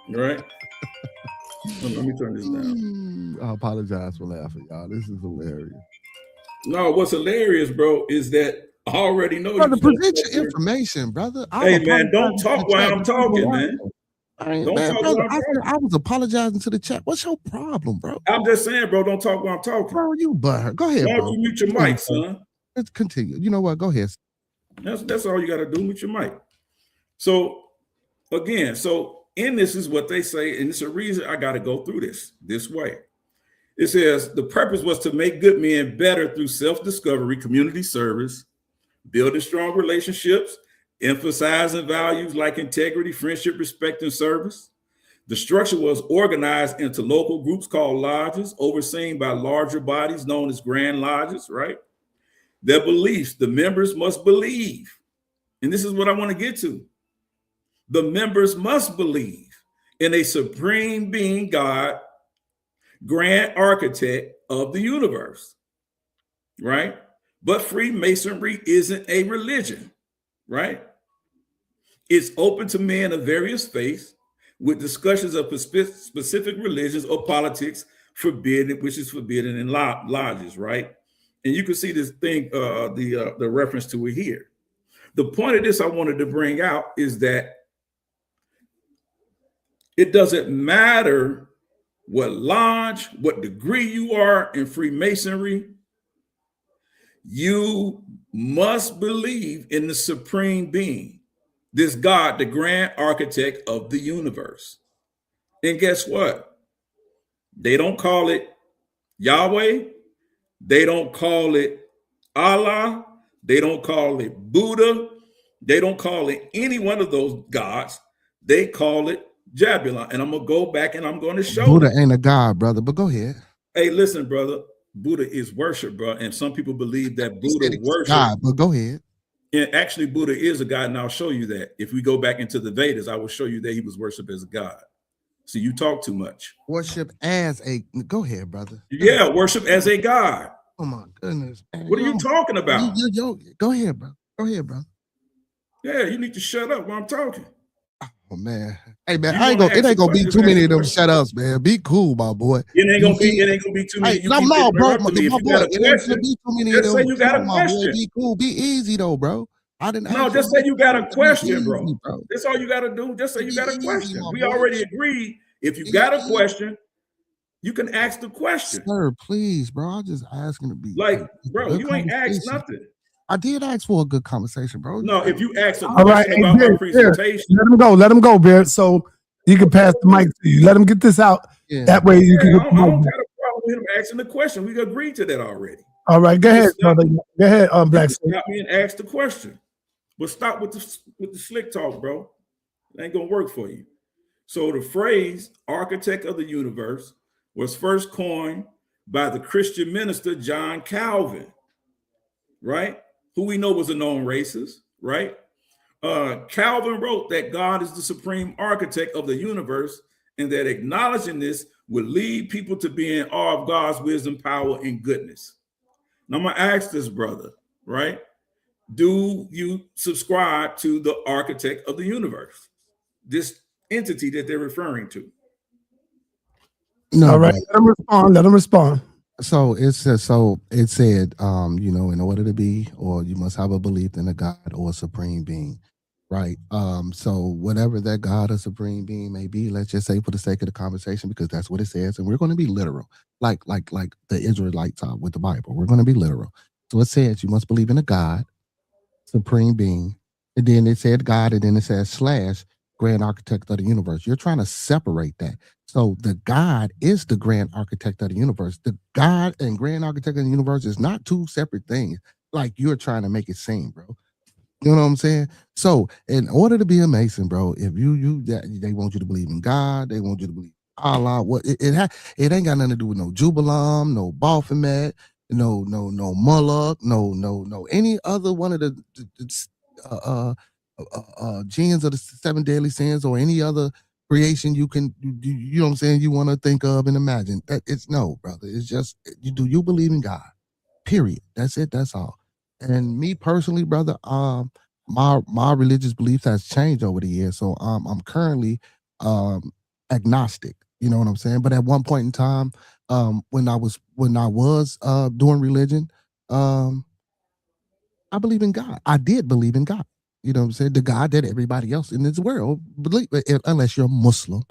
Speaker 1: Right? Let me turn this down.
Speaker 3: I apologize for laughing, y'all. This is hilarious.
Speaker 1: No, what's hilarious, bro, is that I already know
Speaker 3: brother,
Speaker 1: you.
Speaker 3: Present your information, brother.
Speaker 1: Hey, man, don't talk while I'm talking, man. Don't talk while I'm talking.
Speaker 3: I was apologizing to the chat. What's your problem, bro?
Speaker 1: I'm just saying, bro, don't talk while I'm talking.
Speaker 3: Bro, you butthurt. Go ahead,
Speaker 1: Why
Speaker 3: bro.
Speaker 1: don't you mute your mic, son?
Speaker 3: Let's continue. You know what? Go ahead.
Speaker 1: That's all you got to do, mute your mic. So, again, in this is what they say, and it's a reason I got to go through this way. It says the purpose was to make good men better through self-discovery, community service, building strong relationships, emphasizing values like integrity, friendship, respect, and service. The structure was organized into local groups called lodges, overseen by larger bodies known as grand lodges, right? Their beliefs, the members must believe. And this is what I want to get to. The members must believe in a supreme being, God, grand architect of the universe, right? But Freemasonry isn't a religion, right? It's open to men of various faiths with discussions of specific religions or politics which is forbidden in lodges, right? And you can see this thing, the reference to it here. The point of this I wanted to bring out is that it doesn't matter what lodge, what degree you are in Freemasonry, you must believe in the supreme being, this God, the grand architect of the universe. And guess what? They don't call it Yahweh. They don't call it Allah. They don't call it Buddha. They don't call it any one of those gods. They call it Jabulon. And I'm going to go back and I'm going to show
Speaker 3: Buddha
Speaker 1: them.
Speaker 3: ain't a god, brother, but go ahead.
Speaker 1: Hey, listen, brother. Buddha is worship, bro. And some people believe that Buddha worship.
Speaker 3: God, but go ahead.
Speaker 1: And actually, Buddha is a god, and I'll show you that. If we go back into the Vedas, I will show you that he was worshipped as a god. See, you talk too much.
Speaker 3: Worship as a, go ahead, brother.
Speaker 1: Yeah, worship as a god.
Speaker 3: Oh my goodness. Man.
Speaker 1: What are you talking about?
Speaker 3: Go ahead, bro. Go ahead, bro.
Speaker 1: Yeah, you need to shut up while I'm talking.
Speaker 3: Oh man. Hey man,
Speaker 1: You wanna
Speaker 3: it
Speaker 1: ask
Speaker 3: ain't
Speaker 1: a
Speaker 3: gonna be
Speaker 1: question,
Speaker 3: too many
Speaker 1: ask
Speaker 3: of
Speaker 1: a
Speaker 3: them
Speaker 1: question.
Speaker 3: shut ups, man. Be cool, my boy.
Speaker 1: It ain't
Speaker 3: You
Speaker 1: gonna be.
Speaker 3: feel-
Speaker 1: It ain't gonna be too many.
Speaker 3: Hey,
Speaker 1: You
Speaker 3: no,
Speaker 1: keep
Speaker 3: no, bro,
Speaker 1: interrupting me. If
Speaker 3: my
Speaker 1: you got
Speaker 3: boy,
Speaker 1: a
Speaker 3: it ain't gonna
Speaker 1: question,
Speaker 3: be too many of
Speaker 1: just say
Speaker 3: them.
Speaker 1: you
Speaker 3: Come
Speaker 1: got a
Speaker 3: on, my boy.
Speaker 1: question.
Speaker 3: Be cool. Be easy though, bro. I didn't
Speaker 1: No,
Speaker 3: ask you
Speaker 1: just say you got a
Speaker 3: to be
Speaker 1: question, bro.
Speaker 3: easy, bro.
Speaker 1: That's all you got to do. Just say you
Speaker 3: Be
Speaker 1: got a
Speaker 3: easy,
Speaker 1: question.
Speaker 3: my
Speaker 1: We
Speaker 3: boy.
Speaker 1: already agreed. If you
Speaker 3: Be
Speaker 1: got a
Speaker 3: easy.
Speaker 1: question, you can ask the question.
Speaker 3: Sir, please, bro. I'm just asking to be
Speaker 1: Like,
Speaker 3: it's a
Speaker 1: bro,
Speaker 3: good
Speaker 1: you ain't asked
Speaker 3: conversation.
Speaker 1: nothing.
Speaker 3: I did ask for a good conversation, bro.
Speaker 1: No, if you ask a
Speaker 2: All right,
Speaker 1: question
Speaker 2: hey,
Speaker 1: about my
Speaker 2: Beard,
Speaker 1: presentation,
Speaker 2: let him go, Beard. So he can pass the mic to you. Let him get this out.
Speaker 3: Yeah.
Speaker 2: That way you can
Speaker 1: yeah,
Speaker 2: get
Speaker 1: I
Speaker 2: the
Speaker 1: don't
Speaker 2: mic.
Speaker 1: got a problem with him asking the question. We agreed to that already.
Speaker 2: All right, go
Speaker 1: You can
Speaker 2: ahead,
Speaker 1: stop-
Speaker 2: brother. Go ahead,
Speaker 1: You
Speaker 2: Black
Speaker 1: can
Speaker 2: Sage.
Speaker 1: stop me and ask the question, but stop with the slick talk, bro. It ain't gonna work for you. So the phrase "architect of the universe" was first coined by the Christian minister John Calvin, right? Who we know was a known racist, right? Calvin wrote that God is the supreme architect of the universe, and that acknowledging this would lead people to be in awe of God's wisdom, power, and goodness. Now I'm gonna ask this brother, right? Do you subscribe to the architect of the universe? This entity that they're referring to.
Speaker 3: No,
Speaker 2: All right,
Speaker 3: brother.
Speaker 2: let him respond. Let him respond.
Speaker 3: So it said, in order to be, or you must have a belief in a God or a supreme being, right? So whatever that God or supreme being may be, let's just say for the sake of the conversation, because that's what it says, and we're going to be literal, like the Israelites are with the Bible. We're going to be literal. So it says you must believe in a God, supreme being, and then it said God, and then it says slash grand architect of the universe. You're trying to separate that. So the God is the grand architect of the universe. The God and grand architect of the universe is not two separate things, like you're trying to make it seem, bro. You know what I'm saying? So in order to be a Mason, bro, if they want you to believe in God, they want you to believe Allah. What it ain't got nothing to do with no Jubilam, no Baphomet, no Moloch, no any other one of the uh, genes of the seven deadly sins or any other creation you know what I'm saying, you want to think of and imagine. That it's no, brother. It's just you believe in God. Period. That's it. That's all. And me personally, brother, my religious beliefs has changed over the years. So I'm currently agnostic. You know what I'm saying? But at one point in time, when I was doing religion, I believe in God. I did believe in God. You know what I'm saying? The God that everybody else in this world believe, unless you're Muslim.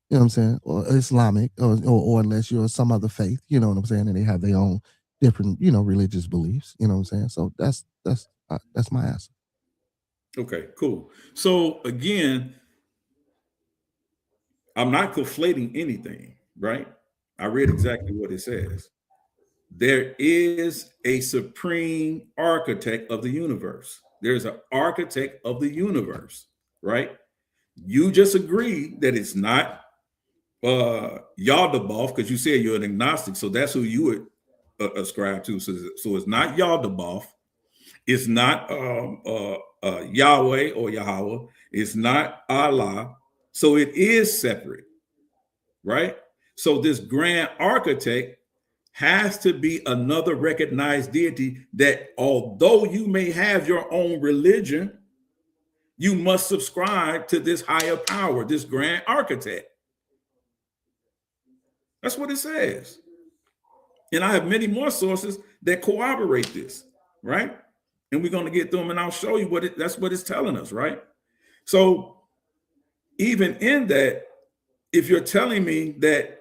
Speaker 3: You know what I'm saying? Or Islamic, or unless you're some other faith, you know what I'm saying? And they have their own different, religious beliefs. You know what I'm saying? So that's my answer.
Speaker 1: Okay, cool. So again, I'm not conflating anything, right? I read exactly what it says. There is a supreme architect of the universe. There's an architect of the universe, right? You just agreed that it's not Yaldabaoth because you said you're an agnostic, so that's who you would ascribe to. So it's not Yaldabaoth. It's not Yahweh or Yahweh. It's not Allah. So it is separate, right? So this grand architect has to be another recognized deity that, although you may have your own religion, you must subscribe to this higher power, this grand architect. That's what it says. And I have many more sources that corroborate this, right? And we're going to get through them, and I'll show you that's what it's telling us, right? So even in that, if you're telling me that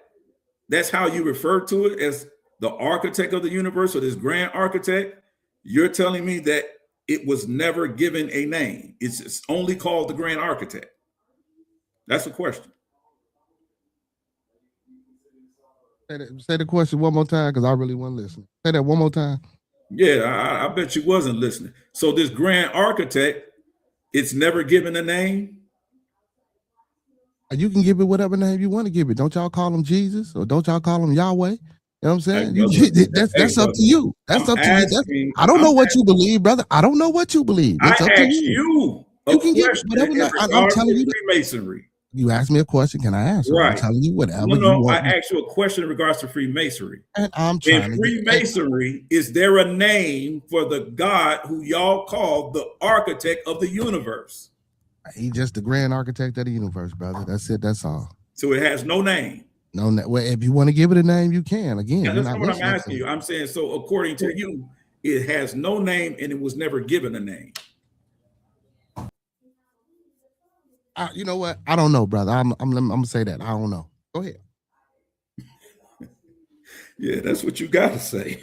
Speaker 1: that's how you refer to it, as the architect of the universe or this grand architect, you're telling me that it was never given a name. It's only called the grand architect. That's the question.
Speaker 3: Say the question one more time because I really want to listen. Say that one more time.
Speaker 1: Yeah, I bet you wasn't listening. So this grand architect, it's never given a name.
Speaker 3: You can give it whatever name you want to give it. Don't y'all call him Jesus or don't y'all call him Yahweh? You know what I'm saying? That's up to you. That's up to you. I don't know what you believe, brother. I don't know what you believe. It's up to
Speaker 1: asked you a
Speaker 3: You can give
Speaker 1: question
Speaker 3: whatever.
Speaker 1: in
Speaker 3: I'm
Speaker 1: regards
Speaker 3: telling
Speaker 1: to
Speaker 3: you.
Speaker 1: Freemasonry.
Speaker 3: You asked me a question. Can I answer? I'm
Speaker 1: Right.
Speaker 3: telling you whatever you
Speaker 1: No, I
Speaker 3: want.
Speaker 1: asked you a question in regards to Freemasonry.
Speaker 3: And I'm
Speaker 1: In
Speaker 3: trying to
Speaker 1: Freemasonry, is there a name for the God who y'all call the architect of the universe?
Speaker 3: He just the grand architect of the universe, brother. That's it. That's all.
Speaker 1: So it has no name.
Speaker 3: No, well, if you want to give it a name, you can. Again,
Speaker 1: Yeah,
Speaker 3: you're
Speaker 1: that's
Speaker 3: not
Speaker 1: not what I'm
Speaker 3: listening
Speaker 1: asking
Speaker 3: to
Speaker 1: you.
Speaker 3: me.
Speaker 1: I'm saying, so according to you, it has no name and it was never given a name.
Speaker 3: You know what? I don't know, brother. I'm gonna say that. I don't know. Go ahead.
Speaker 1: Yeah, that's what you got to say.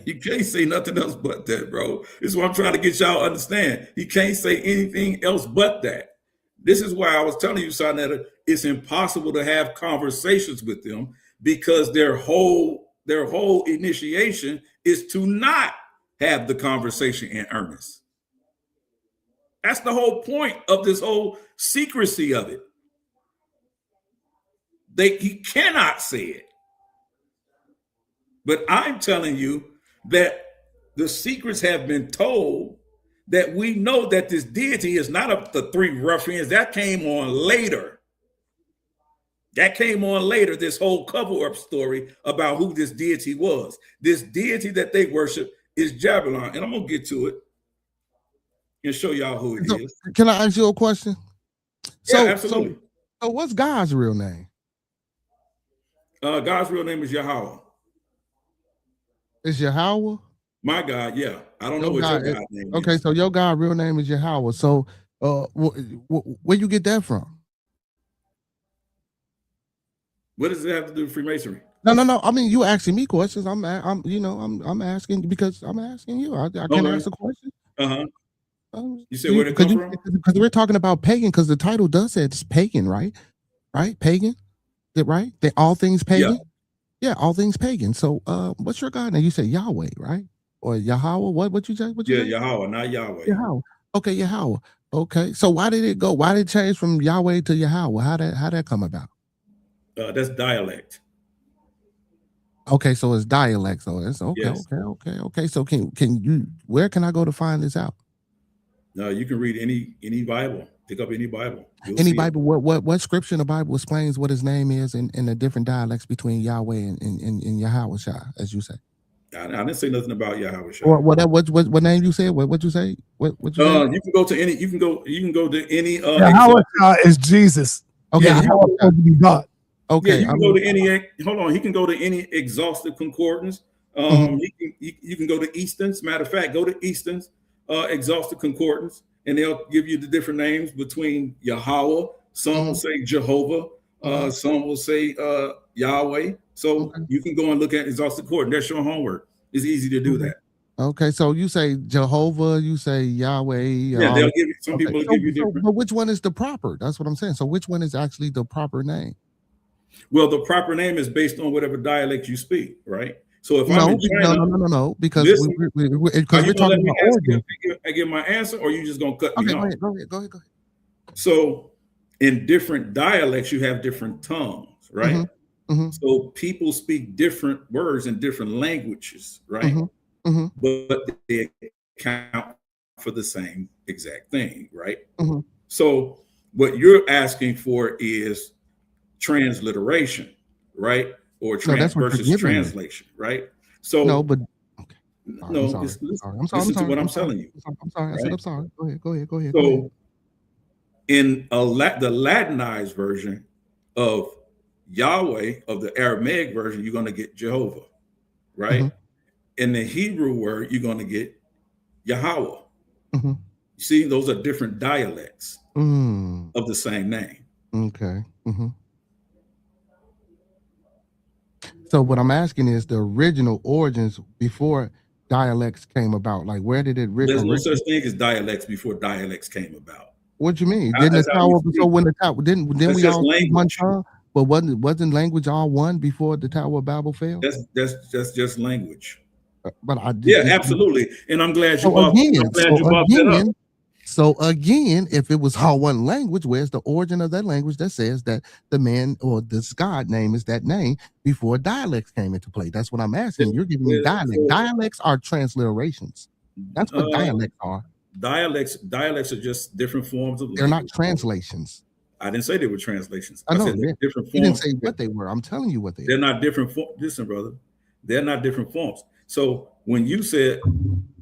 Speaker 1: You can't say nothing else but that, bro. This is what I'm trying to get y'all to understand. He can't say anything else but that. This is why I was telling you, Sarnetta, it's impossible to have conversations with them because their whole initiation is to not have the conversation in earnest. That's the whole point of this whole secrecy of it. He cannot say it. But I'm telling you that the secrets have been told, that we know that this deity is not of the three ruffians. That came on later. This whole cover-up story about who this deity was. This deity that they worship is Jabulon. And I'm going to get to it and show y'all who it is.
Speaker 3: Can I ask you a question?
Speaker 1: Yeah, absolutely.
Speaker 3: So what's God's real name?
Speaker 1: God's real name is Yahweh.
Speaker 3: Is Yahweh?
Speaker 1: My God, yeah. I don't know what your God's name is.
Speaker 3: Okay, so your God real name is Yahweh. So where you get that from?
Speaker 1: What does it have to do with Freemasonry?
Speaker 3: No. I mean, you asking me questions. I'm asking because I'm asking you. I can ask a question.
Speaker 1: You said where it come from?
Speaker 3: Because we're talking about pagan. Because the title does say it's pagan, right? Right, pagan. Is it right? They all things pagan. Yeah, all things pagan. So, what's your God name? You say Yahweh, right? Or Yahweh? What you say?
Speaker 1: Yahweh, not Yahweh.
Speaker 3: Yahweh. Okay, Yahweh. Okay. So why did it go? Why did it change from Yahweh to Yahweh? How that come about?
Speaker 1: That's dialect.
Speaker 3: Okay, so it's dialect. So it's okay.
Speaker 1: Yes.
Speaker 3: Okay. So can you? Where can I go to find this out?
Speaker 1: You can read any Bible. Pick up any Bible.
Speaker 3: Any Bible. What scripture in the Bible explains what his name is in the different dialects between Yahweh and Yahweh Shah, as you say?
Speaker 1: I didn't say nothing about Yahweh Shah.
Speaker 3: What name you said? What you say? What you say?
Speaker 1: You can go to any. You can go to any.
Speaker 2: Yahweh Shah is Jesus.
Speaker 3: Okay.
Speaker 2: Yahweh supposed to be God.
Speaker 3: Okay.
Speaker 1: Yeah, you can go to any. Hold on. He can go to any exhaustive concordance. You can go to Easton's. Matter of fact, go to Easton's exhaustive concordance, and they'll give you the different names between Yahweh. Some will say Jehovah. Some will say Yahweh. So you can go and look at exhaustive concordance. That's your homework. It's easy to do that.
Speaker 3: Okay, so you say Jehovah, you say Yahweh.
Speaker 1: Yeah, they'll give you. Some people will give you different.
Speaker 3: But which one is the proper? That's what I'm saying. So which one is actually the proper name?
Speaker 1: Well, the proper name is based on whatever dialect you speak, right? So if
Speaker 3: no,
Speaker 1: I'm in China,
Speaker 3: no, because we're talking about origin.
Speaker 1: I give my answer, or you just gonna cut me off?
Speaker 3: Go ahead.
Speaker 1: So, in different dialects, you have different tongues, right? So people speak different words in different languages, right? But they account for the same exact thing, right? So what you're asking for is transliteration, right? Or versus translation, right? So
Speaker 3: no, but okay.
Speaker 1: Listen to what I'm telling you.
Speaker 3: I'm sorry. I said I'm sorry. Go ahead.
Speaker 1: So in the Latinized version of Yahweh, of the Aramaic version, you're going to get Jehovah, right? In the Hebrew word, you're going to get Yahweh. You see, those are different dialects of the same name.
Speaker 3: Okay. So what I'm asking is the original origins before dialects came about. Like, where did it?
Speaker 1: There's no such thing as dialects before dialects came about.
Speaker 3: What do you mean? Didn't the tower? So when the tower didn't we all speak one tongue? But wasn't language all one before the Tower of Babel fell?
Speaker 1: That's just language.
Speaker 3: But
Speaker 1: absolutely. And I'm glad you brought that up.
Speaker 3: So again, if it was all one language, where's the origin of that language that says that the man or this God name is that name before dialects came into play? That's what I'm asking. You're giving me dialect. Dialects are transliterations. That's what dialects are.
Speaker 1: Dialects are just different forms of language.
Speaker 3: They're not translations.
Speaker 1: I didn't say they were translations.
Speaker 3: I know.
Speaker 1: said they're different forms.
Speaker 3: You didn't say what they were. I'm telling you what they are.
Speaker 1: They're not different forms. Listen, brother. They're not different forms. So when you said,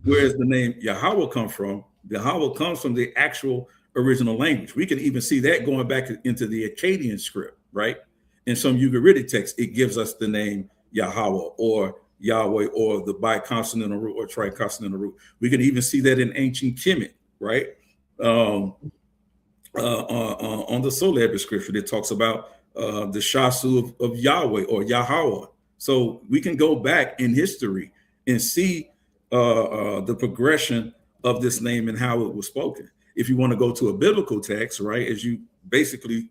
Speaker 1: where's the name Yahweh come from? Yahweh comes from the actual original language. We can even see that going back into the Akkadian script, right? In some Ugaritic texts, it gives us the name Yahweh or Yahweh or the biconsonantal root or triconsonantal root. We can even see that in ancient Kemet, right? On the Soleb scripture, it talks about the Shasu of Yahweh or Yahweh. So we can go back in history and see the progression of this name and how it was spoken. If you want to go to a biblical text, right, as you basically,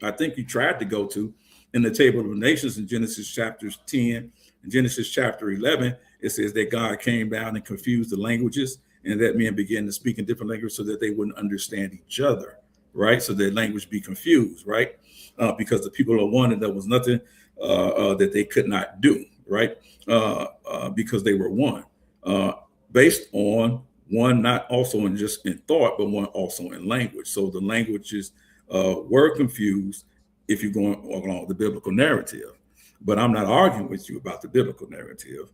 Speaker 1: I think you tried to go to in the Table of Nations in Genesis chapters 10 and Genesis chapter 11, it says that God came down and confused the languages, and that men began to speak in different languages so that they wouldn't understand each other, right? So their language be confused, right? Because the people are one and there was nothing that they could not do, right? Because they were one, based on one, not also in just in thought, but one also in language. So the languages were confused if you're going along the biblical narrative. But I'm not arguing with you about the biblical narrative.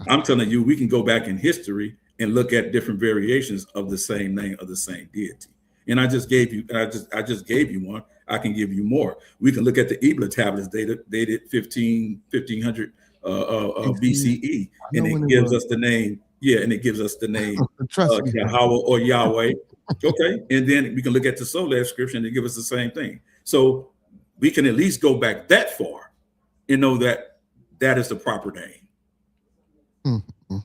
Speaker 1: I'm telling you, we can go back in history and look at different variations of the same name of the same deity. And I just gave you, I just gave you one. I can give you more. We can look at the Ebla tablets dated 1500 BCE, and it gives us the name. Yeah, and it gives us the name Yahweh or Yahweh. Okay, and then we can look at the Soleb scripture and it gives us the same thing. So we can at least go back that far and know that that is the proper name.
Speaker 3: Mm-hmm.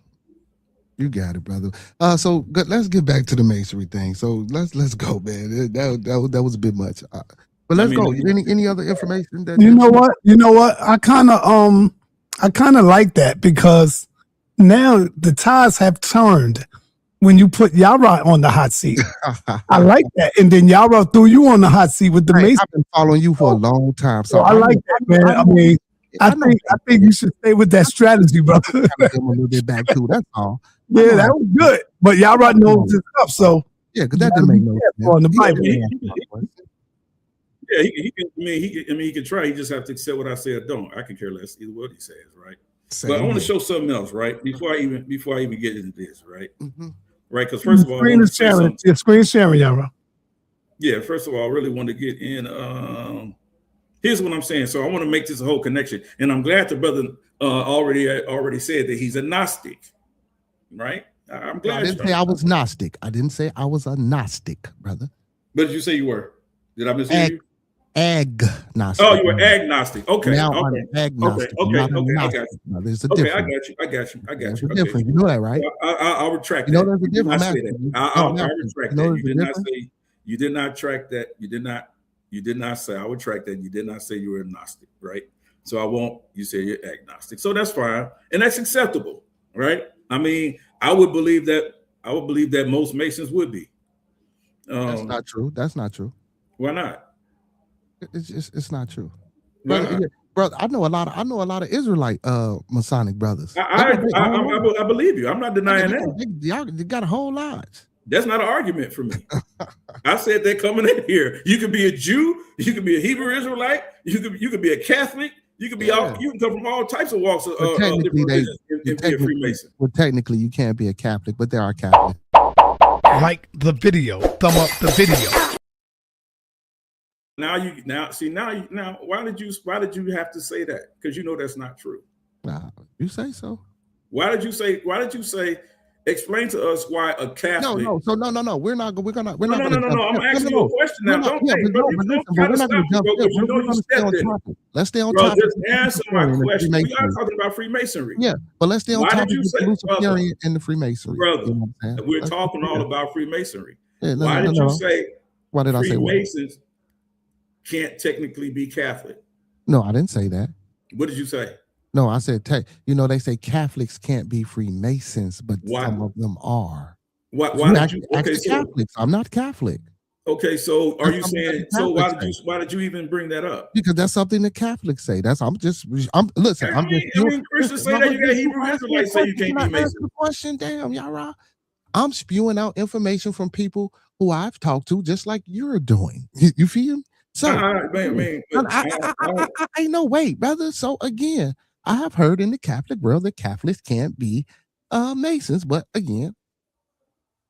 Speaker 3: You got it, brother. So good, let's get back to the masonry thing. So let's go, man. That was a bit much. But let's go. Any other information that
Speaker 2: you know what? I kind of like that because now the tides have turned when you put Yara on the hot seat. I like that. And then Yara threw you on the hot seat with the mason.
Speaker 3: I've been following you for a long time. So
Speaker 2: I like that, man. I think you should stay with that strategy, brother.
Speaker 3: A little bit back too. That's all.
Speaker 2: Yeah, that was good. But Yara knows his stuff, so
Speaker 3: yeah, because that didn't make no sense.
Speaker 2: On the Bible.
Speaker 1: Yeah, he can try. He just have to accept what I say or don't. I can care less either what he says, right? But I want to show something else, right? Before I even get into this, right? Mm-hmm. Right, because first of all,
Speaker 2: screen sharing, Yara.
Speaker 1: Yeah, first of all, I really want to get in. Here's what I'm saying. So I want to make this a whole connection, and I'm glad the brother already said that he's a Gnostic, right? I'm glad.
Speaker 3: I didn't say I was Gnostic. I didn't say I was a Gnostic, brother.
Speaker 1: What did you say you were? Did I mishear you?
Speaker 3: Agnostic.
Speaker 1: Oh, you were agnostic. Okay.
Speaker 3: Now I'm agnostic.
Speaker 1: Okay. I got you.
Speaker 3: There's a difference.
Speaker 1: I got you.
Speaker 3: There's a difference. You know that, right?
Speaker 1: I'll retract
Speaker 3: that. You know there's a difference.
Speaker 1: I'll retract that. You did not track that. You did not say. I would track that. You did not say you were agnostic, right? So I won't. You say you're agnostic. So that's fine, and that's acceptable, right? I mean, I would believe that most Masons would be.
Speaker 3: That's not true. That's not true.
Speaker 1: Why not?
Speaker 3: It's not true, brother. I know a lot of Israelite Masonic brothers.
Speaker 1: I believe you. I'm not denying that.
Speaker 3: Y'all got a whole lot.
Speaker 1: That's not an argument for me. I said they're coming in here. You could be a Jew, you could be a Hebrew Israelite, you could be a Catholic, you could be you can come from all types of walks of different religions and be a Freemason.
Speaker 3: Well, technically you can't be a Catholic, but there are Catholics.
Speaker 2: Like the video, thumb up the video.
Speaker 1: Now why did you have to say that? Because you know that's not true.
Speaker 3: You say so.
Speaker 1: Why did you say explain to us why a Catholic?
Speaker 3: No. We're not. No.
Speaker 1: I'm asking you a question now.
Speaker 3: Let's stay on topic.
Speaker 1: Just answer my question. We are talking about Freemasonry.
Speaker 3: Yeah, but let's stay on topic with the Luciferian and the Freemasonry.
Speaker 1: Brother, we're talking all about Freemasonry. Why did you say?
Speaker 3: Why did I say
Speaker 1: Freemasons can't technically be Catholic?
Speaker 3: No, I didn't say that.
Speaker 1: What did you say?
Speaker 3: No, I said, they say Catholics can't be Freemasons, but some of them are.
Speaker 1: Why
Speaker 3: Catholics? I'm not Catholic.
Speaker 1: Okay, so are you saying? So why did you even bring that up?
Speaker 3: Because that's something the Catholics say.
Speaker 1: Christians say that. You got Hebrew Israelites say you can't be Mason.
Speaker 3: The question, damn, Yara. I'm spewing out information from people who I've talked to, just like you're doing. You feel me? So, ain't no way, brother. So again, I have heard in the Catholic world that Catholics can't be Masons, but again,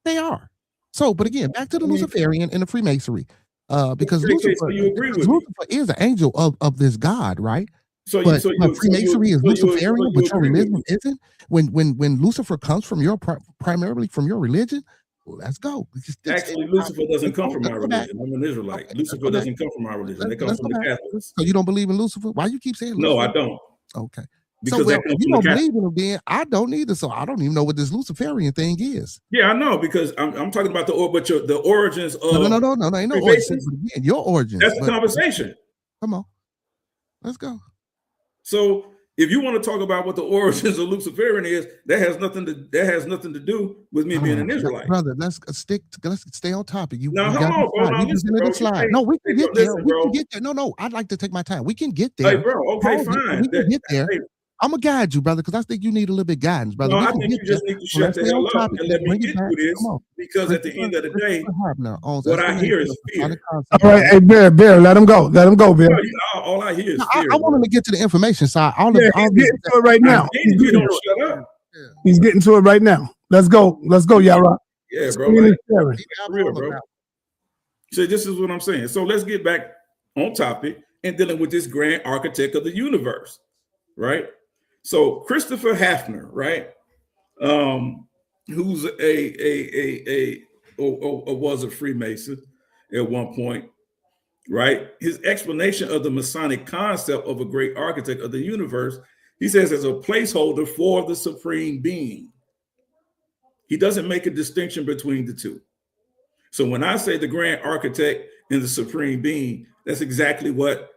Speaker 3: they are. So, but again, back to the Luciferian and the Freemasonry, because
Speaker 1: Okay,
Speaker 3: Lucifer,
Speaker 1: so you agree with me.
Speaker 3: Lucifer is an angel of this God, right?
Speaker 1: So
Speaker 3: But
Speaker 1: you
Speaker 3: Freemasonry is Luciferian, but your
Speaker 1: agree with
Speaker 3: religion
Speaker 1: me.
Speaker 3: isn't. When Lucifer comes from your primarily from your religion, well, let's go.
Speaker 1: Actually, Lucifer doesn't come from my
Speaker 3: let's go back.
Speaker 1: religion. I'm an Israelite.
Speaker 3: Okay,
Speaker 1: Lucifer doesn't come from my religion. They come
Speaker 3: Let's
Speaker 1: from
Speaker 3: go
Speaker 1: the
Speaker 3: back.
Speaker 1: Catholics.
Speaker 3: So you don't believe in Lucifer? Why you keep saying Lucifer?
Speaker 1: No, I don't.
Speaker 3: Okay.
Speaker 1: Because
Speaker 3: So well,
Speaker 1: they come
Speaker 3: if you
Speaker 1: from
Speaker 3: don't
Speaker 1: the
Speaker 3: believe in him, then I don't either. So I don't even know what this Luciferian thing is.
Speaker 1: Yeah, I know, because I'm talking about the origins of
Speaker 3: No, ain't no origins.
Speaker 1: Freemasons.
Speaker 3: But again, your origins.
Speaker 1: That's the conversation.
Speaker 3: Come on, let's go.
Speaker 1: So if you want to talk about what the origins of Luciferian is, that has nothing to do with me being an Israelite.
Speaker 3: Brother, let's stay on topic.
Speaker 1: Now, hold on, bro. Now, listen, bro.
Speaker 3: Slide. No, we can get there. We can get there. No, I'd like to take my time. We can get there.
Speaker 1: Hey, bro. Okay, fine.
Speaker 3: We can get there.
Speaker 1: Hey,
Speaker 3: I'm gonna guide you, brother, because I think you need a little bit of guidance, brother.
Speaker 1: No, I think you just need to shut the hell up and let me get through this, because at the end of the day, what I hear is fear.
Speaker 2: All right, hey, Bear, let him go. Let him go, Bear.
Speaker 1: All I hear is fear.
Speaker 3: I want him to get to the information side.
Speaker 2: He's getting to it right now.
Speaker 1: You don't shut up.
Speaker 2: He's getting to it right now. Let's go, Yara.
Speaker 1: Yeah, bro. Real, bro. So this is what I'm saying. So let's get back on topic and dealing with this grand architect of the universe, right? So Christopher Hafner, right? Who's was a Freemason at one point, right? His explanation of the Masonic concept of a great architect of the universe, he says, as a placeholder for the supreme being. He doesn't make a distinction between the two. So when I say the grand architect and the supreme being, that's exactly what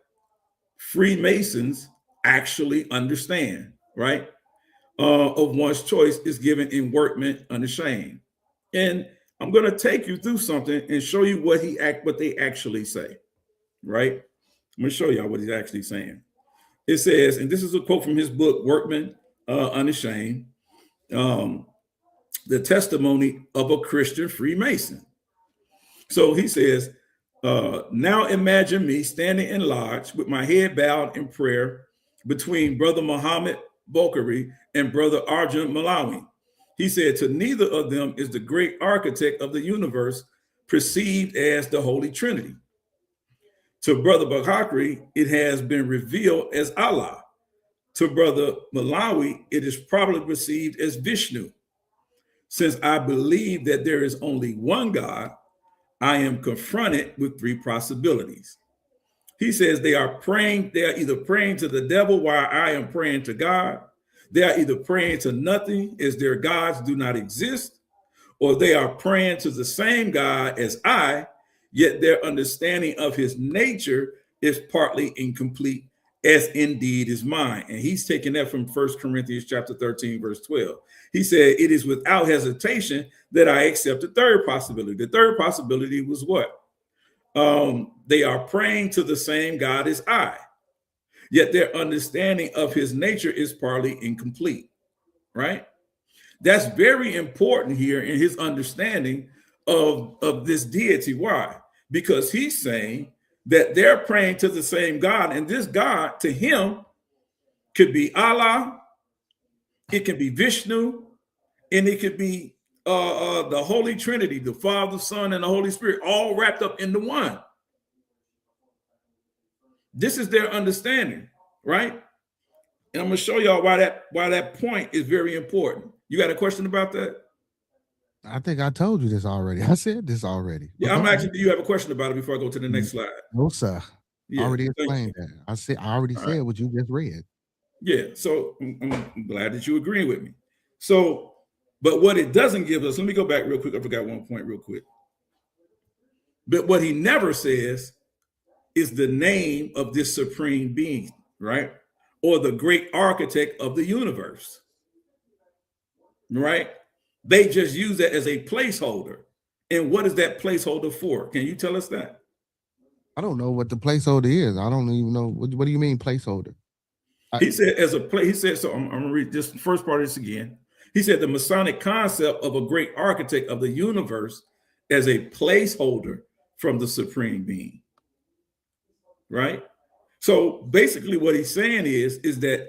Speaker 1: Freemasons actually understand, right? Of one's choice is given in Workman Unashamed. And I'm going to take you through something and show you what they actually say, right? I'm going to show y'all what he's actually saying. It says, and this is a quote from his book, Workman Unashamed, the testimony of a Christian Freemason. So he says, now imagine me standing in lodge with my head bowed in prayer between Brother Muhammad Bokhari and Brother Arjun Malawi. He said, to neither of them is the great architect of the universe perceived as the Holy Trinity. To Brother Bokhari, it has been revealed as Allah. To Brother Malawi, it is probably perceived as Vishnu. Since I believe that there is only one God, I am confronted with three possibilities. He says they are either praying to the devil while I am praying to God. They are either praying to nothing as their gods do not exist, or they are praying to the same God as I, yet their understanding of his nature is partly incomplete, as indeed is mine. And he's taking that from 1 Corinthians chapter 13, verse 12. He said, it is without hesitation that I accept the third possibility. The third possibility was what? They are praying to the same God as I, yet their understanding of his nature is partly incomplete, right? That's very important here in his understanding of this deity. Why? Because he's saying that they're praying to the same God, and this God to him could be Allah, it can be Vishnu, and it could be the Holy Trinity, the Father, Son, and the Holy Spirit, all wrapped up into one. This is their understanding, right? And I'm going to show y'all why that point is very important. You got a question about that?
Speaker 3: I think I told you this already. I said this already.
Speaker 1: Yeah, I'm actually, do you have a question about it before I go to the next slide?
Speaker 3: No, sir.
Speaker 1: Yeah,
Speaker 3: I already explained that. I already said what you just read.
Speaker 1: Yeah, so I'm glad that you agree with me. So, but what it doesn't give us, let me go back real quick. I forgot one point real quick. But what he never says is the name of this supreme being, right? Or the great architect of the universe, right? They just use that as a placeholder. And what is that placeholder for? Can you tell us that?
Speaker 3: I don't know what the placeholder is. I don't even know. What do you mean placeholder?
Speaker 1: He said he said, so I'm going to read this first part of this again. He said the Masonic concept of a great architect of the universe as a placeholder from the supreme being, right? So basically what he's saying is that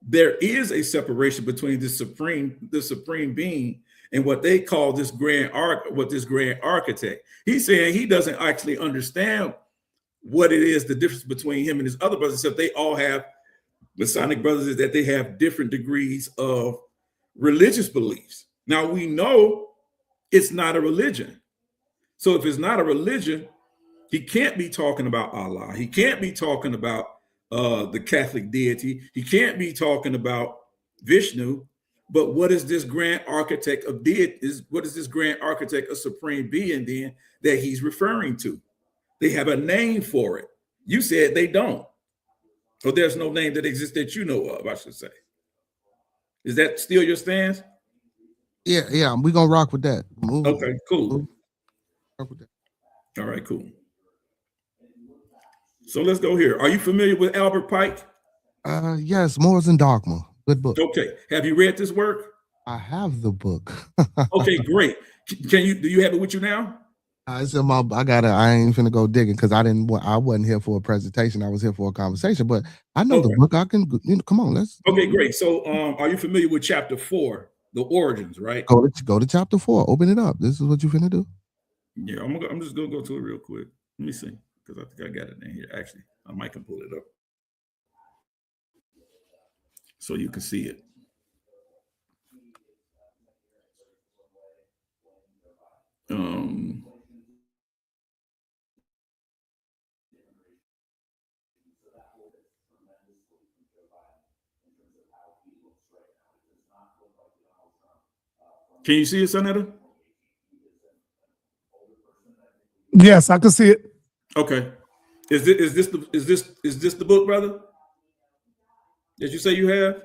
Speaker 1: there is a separation between the supreme being and what they call this grand architect. He's saying he doesn't actually understand what it is, the difference between him and his other brothers, except they all have Masonic brothers, is that they have different degrees of religious beliefs. Now we know it's not a religion. So if it's not a religion, he can't be talking about Allah. He can't be talking about the Catholic deity. He can't be talking about Vishnu. But what is this grand architect of deity? What is this grand architect of supreme being then that he's referring to? They have a name for it. You said they don't. Or there's no name that exists that you know of, I should say. Is that still your stance?
Speaker 3: Yeah, we're gonna rock with that.
Speaker 1: Okay, cool.
Speaker 3: Rock with that.
Speaker 1: All right, cool. So let's go here. Are you familiar with Albert Pike?
Speaker 3: Yes, Morals and Dogma. Good book.
Speaker 1: Okay. Have you read this work?
Speaker 3: I have the book.
Speaker 1: Okay, great. Do you have it with you now?
Speaker 3: It's in my. I ain't finna go digging because I wasn't here for a presentation. I was here for a conversation. But I know the book. I can. Come on. Let's.
Speaker 1: Okay, great. So, are you familiar with chapter 4, the origins? Right.
Speaker 3: Go to chapter 4. Open it up. This is what you finna do.
Speaker 1: Yeah, I'm just gonna go to it real quick. Let me see, because I think I got it in here. Actually, I might can pull it up so you can see it. Can you see it, Senator?
Speaker 2: Yes, I can see it.
Speaker 1: Okay. Is this the book, brother? Did you say you have?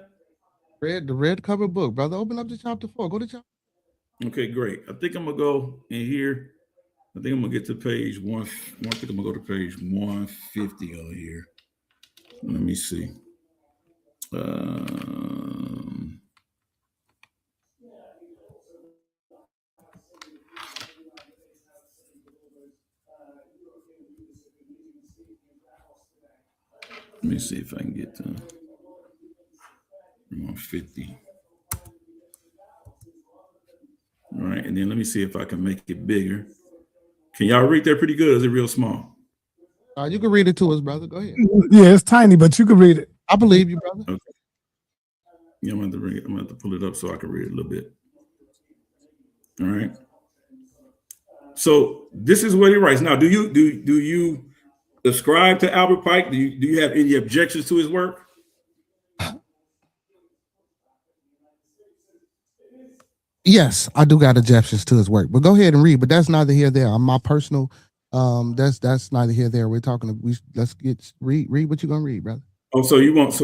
Speaker 3: The red cover book, brother. Open up to chapter 4. Go to chapter.
Speaker 1: Okay, great. I think I'm gonna go in here. I think I'm gonna get to page 1. I think I'm gonna go to page 150 on here. Let me see. Let me see if I can get to 150. All right, and then let me see if I can make it bigger. Can y'all read that pretty good? Or is it real small?
Speaker 3: You can read it to us, brother. Go ahead.
Speaker 2: Yeah, it's tiny, but you can read it.
Speaker 3: I believe you, brother.
Speaker 1: Okay. Yeah, I'm gonna have to pull it up so I can read it a little bit. All right. So this is what he writes. Now, do you ascribe to Albert Pike? Do you have any objections to his work?
Speaker 3: Yes, I do got objections to his work, but go ahead and read. But that's neither here nor there. I'm my personal. That's neither here nor there. We're talking. Let's read what you're gonna read, brother.
Speaker 1: Oh, so you won't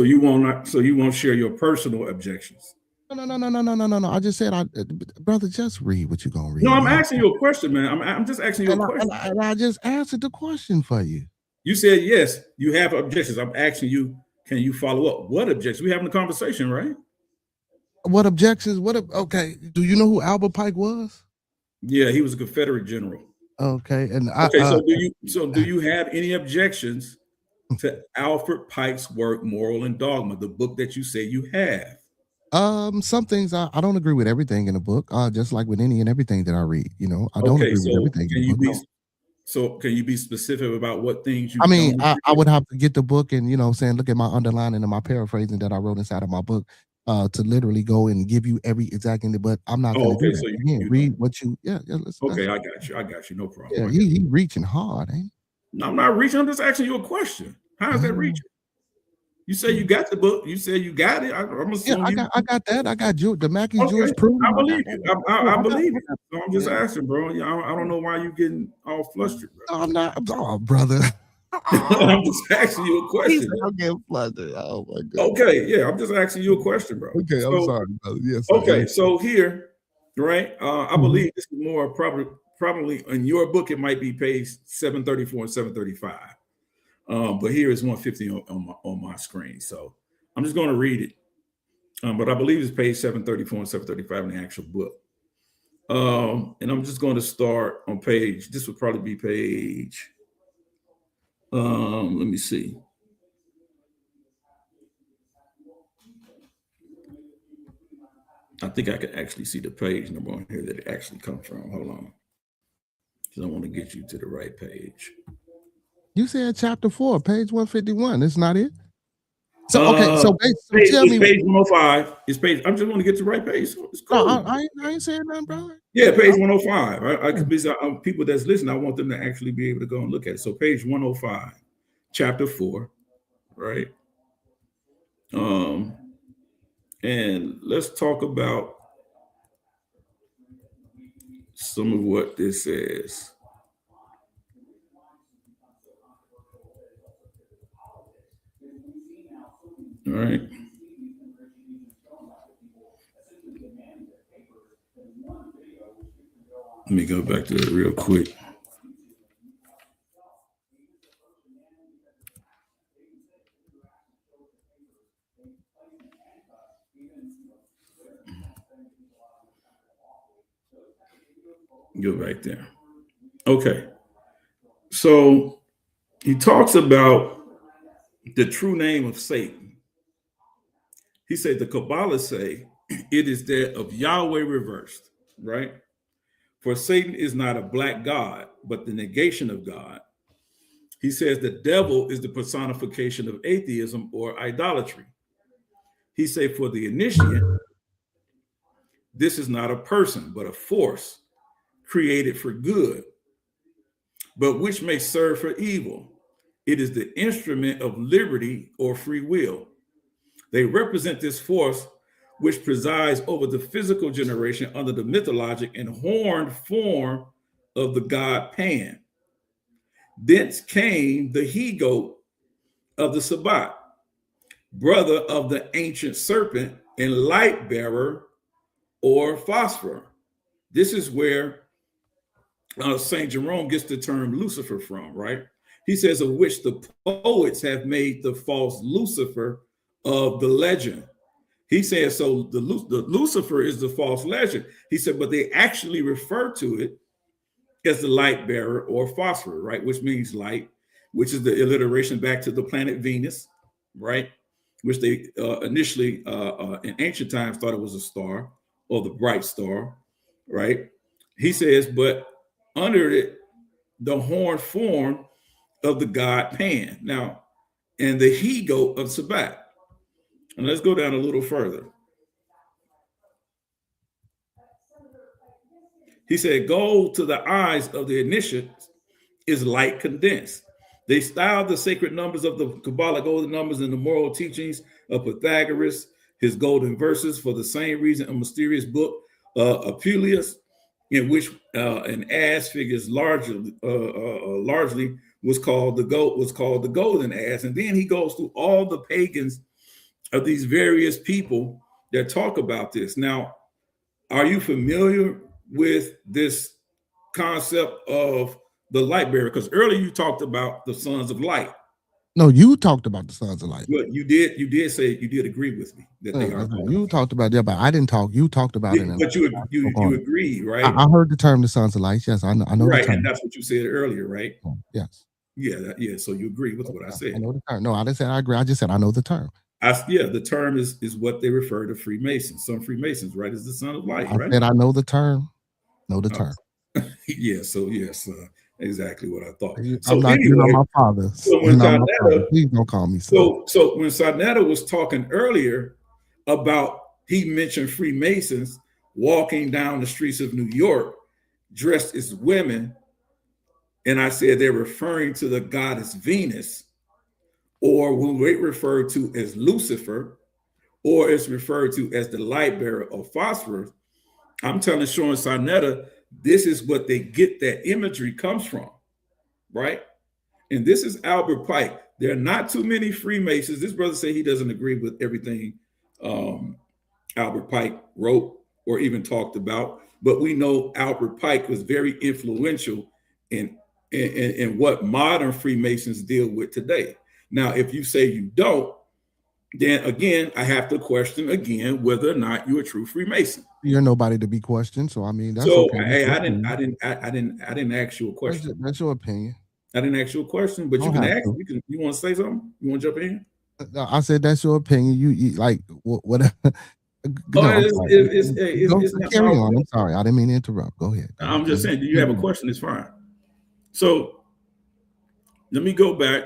Speaker 1: share your personal objections.
Speaker 3: No. I just said, brother, just read what you're gonna read.
Speaker 1: No, I'm asking you a question, man. I'm just asking you a question.
Speaker 3: And I just answered the question for you.
Speaker 1: You said yes, you have objections. I'm asking you, can you follow up? What objections? We're having a conversation, right?
Speaker 3: What objections? Okay. Do you know who Albert Pike was?
Speaker 1: Yeah, he was a Confederate general.
Speaker 3: Okay,
Speaker 1: so do you have any objections to Alfred Pike's work, Moral and Dogma, the book that you say you have?
Speaker 3: Some things I don't agree with everything in the book. Just like with any and everything that I read, I don't agree with everything.
Speaker 1: So can you be specific about what things you?
Speaker 3: I mean, I would have to get the book and look at my underlining and my paraphrasing that I wrote inside of my book. To literally go and give you every exact thing, but I'm not going to do that. So you read what you,
Speaker 1: okay, I got you. No problem.
Speaker 3: Yeah, he reaching hard, ain't he?
Speaker 1: No, I'm not reaching. I'm just asking you a question. How is that reaching? You say you got the book. You say you got it. I'm assuming
Speaker 3: I got that. I got the Mackey's Jewish proof.
Speaker 1: I believe you. I believe it. So I'm just asking, bro. I don't know why you getting all flustered, bro.
Speaker 3: No, I'm not. Oh, brother.
Speaker 1: I'm just asking you a question.
Speaker 3: I'm getting flustered. Oh my God.
Speaker 1: Okay, yeah, I'm just asking you a question, bro.
Speaker 3: Okay, I'm sorry, brother. Yes.
Speaker 1: Okay, so here, right? I believe this is more probably in your book. It might be page 734 and 735, but here is 150 on my screen. So I'm just going to read it. But I believe it's page 734 and 735 in the actual book. And I'm just going to start on page. This would probably be page. Let me see. I think I can actually see the page number on here that it actually comes from. Hold on. Because I want to get you to the right page.
Speaker 3: You said chapter 4, page 151. It's not it? So okay, so tell me
Speaker 1: page 105. It's page. I'm just want to get to the right page. So it's cool.
Speaker 3: No, I ain't saying nothing, brother.
Speaker 1: Yeah, page 105. I could be people that's listening. I want them to actually be able to go and look at it. So page 105, chapter 4, right? And let's talk about some of what this says. All right. Let me go back to it real quick. Go right there. Okay. So he talks about the true name of Satan. He said the Kabbalah say it is that of Yahweh reversed, right? For Satan is not a black god, but the negation of God. He says the devil is the personification of atheism or idolatry. He said for the initiate, this is not a person, but a force created for good, but which may serve for evil. It is the instrument of liberty or free will. They represent this force which presides over the physical generation under the mythologic and horned form of the god Pan. Thence came the he-goat of the Sabbath, brother of the ancient serpent and light bearer or phosphor. This is where St. Jerome gets the term Lucifer from, right? He says, of which the poets have made the false Lucifer of the legend. He says, so the Lucifer is the false legend. He said, but they actually refer to it as the light bearer or phosphor, right? Which means light, which is the alliteration back to the planet Venus, right? Which they initially in ancient times thought it was a star or the bright star, right? He says, but under it, the horned form of the god Pan. Now, and the he-goat of Sabbath. And let's go down a little further. He said, gold to the eyes of the initiates is light condensed. They styled the sacred numbers of the Kabbalah golden numbers in the moral teachings of Pythagoras, his golden verses, for the same reason a mysterious book, Apuleius, in which an ass figures largely was called the golden ass. And then he goes through all the pagans of these various people that talk about this. Now, are you familiar with this concept of the light bearer? Because earlier you talked about the sons of light.
Speaker 3: No, you talked about the sons of light.
Speaker 1: Well, you did say you did agree with me that they are.
Speaker 3: You talked about that, but I didn't talk. You talked about it.
Speaker 1: But you agreed, right?
Speaker 3: I heard the term the sons of light. Yes, I know
Speaker 1: right,
Speaker 3: the term.
Speaker 1: And that's what you said earlier, right?
Speaker 3: Yes.
Speaker 1: Yeah. So you agree with what I said.
Speaker 3: I know the term. No, I didn't say I agree. I just said I know the term.
Speaker 1: The term is what they refer to Freemasons. Some Freemasons, right, is the son of light, right?
Speaker 3: I said I know the term. Know the term.
Speaker 1: Yes, exactly what I thought.
Speaker 3: I'm not, anyway, you're not my father.
Speaker 1: So when
Speaker 3: Sarnetta, please don't call me son.
Speaker 1: So when Sarnetta was talking earlier about, he mentioned Freemasons walking down the streets of New York dressed as women, and I said they're referring to the goddess Venus, or who they refer to as Lucifer, or it's referred to as the light bearer of phosphorus. I'm telling Sean Sarnetta, this is what they get that imagery comes from, right? And this is Albert Pike. There are not too many Freemasons. This brother said he doesn't agree with everything Albert Pike wrote or even talked about, but we know Albert Pike was very influential in what modern Freemasons deal with today. Now, if you say you don't, then again, I have to question again whether or not you're a true Freemason.
Speaker 3: You're nobody to be questioned, so I mean that's
Speaker 1: so.
Speaker 3: Okay.
Speaker 1: Hey, I didn't ask you a question.
Speaker 3: That's your opinion.
Speaker 1: I didn't ask you a question, but you can ask. You want to say something? You want to jump in?
Speaker 3: I said that's your opinion. You like whatever. No, I'm sorry.
Speaker 1: It's not
Speaker 3: Carry
Speaker 1: my
Speaker 3: on. I'm sorry. I didn't mean to interrupt. Go ahead.
Speaker 1: I'm just saying, do you have a question? It's fine. So let me go back.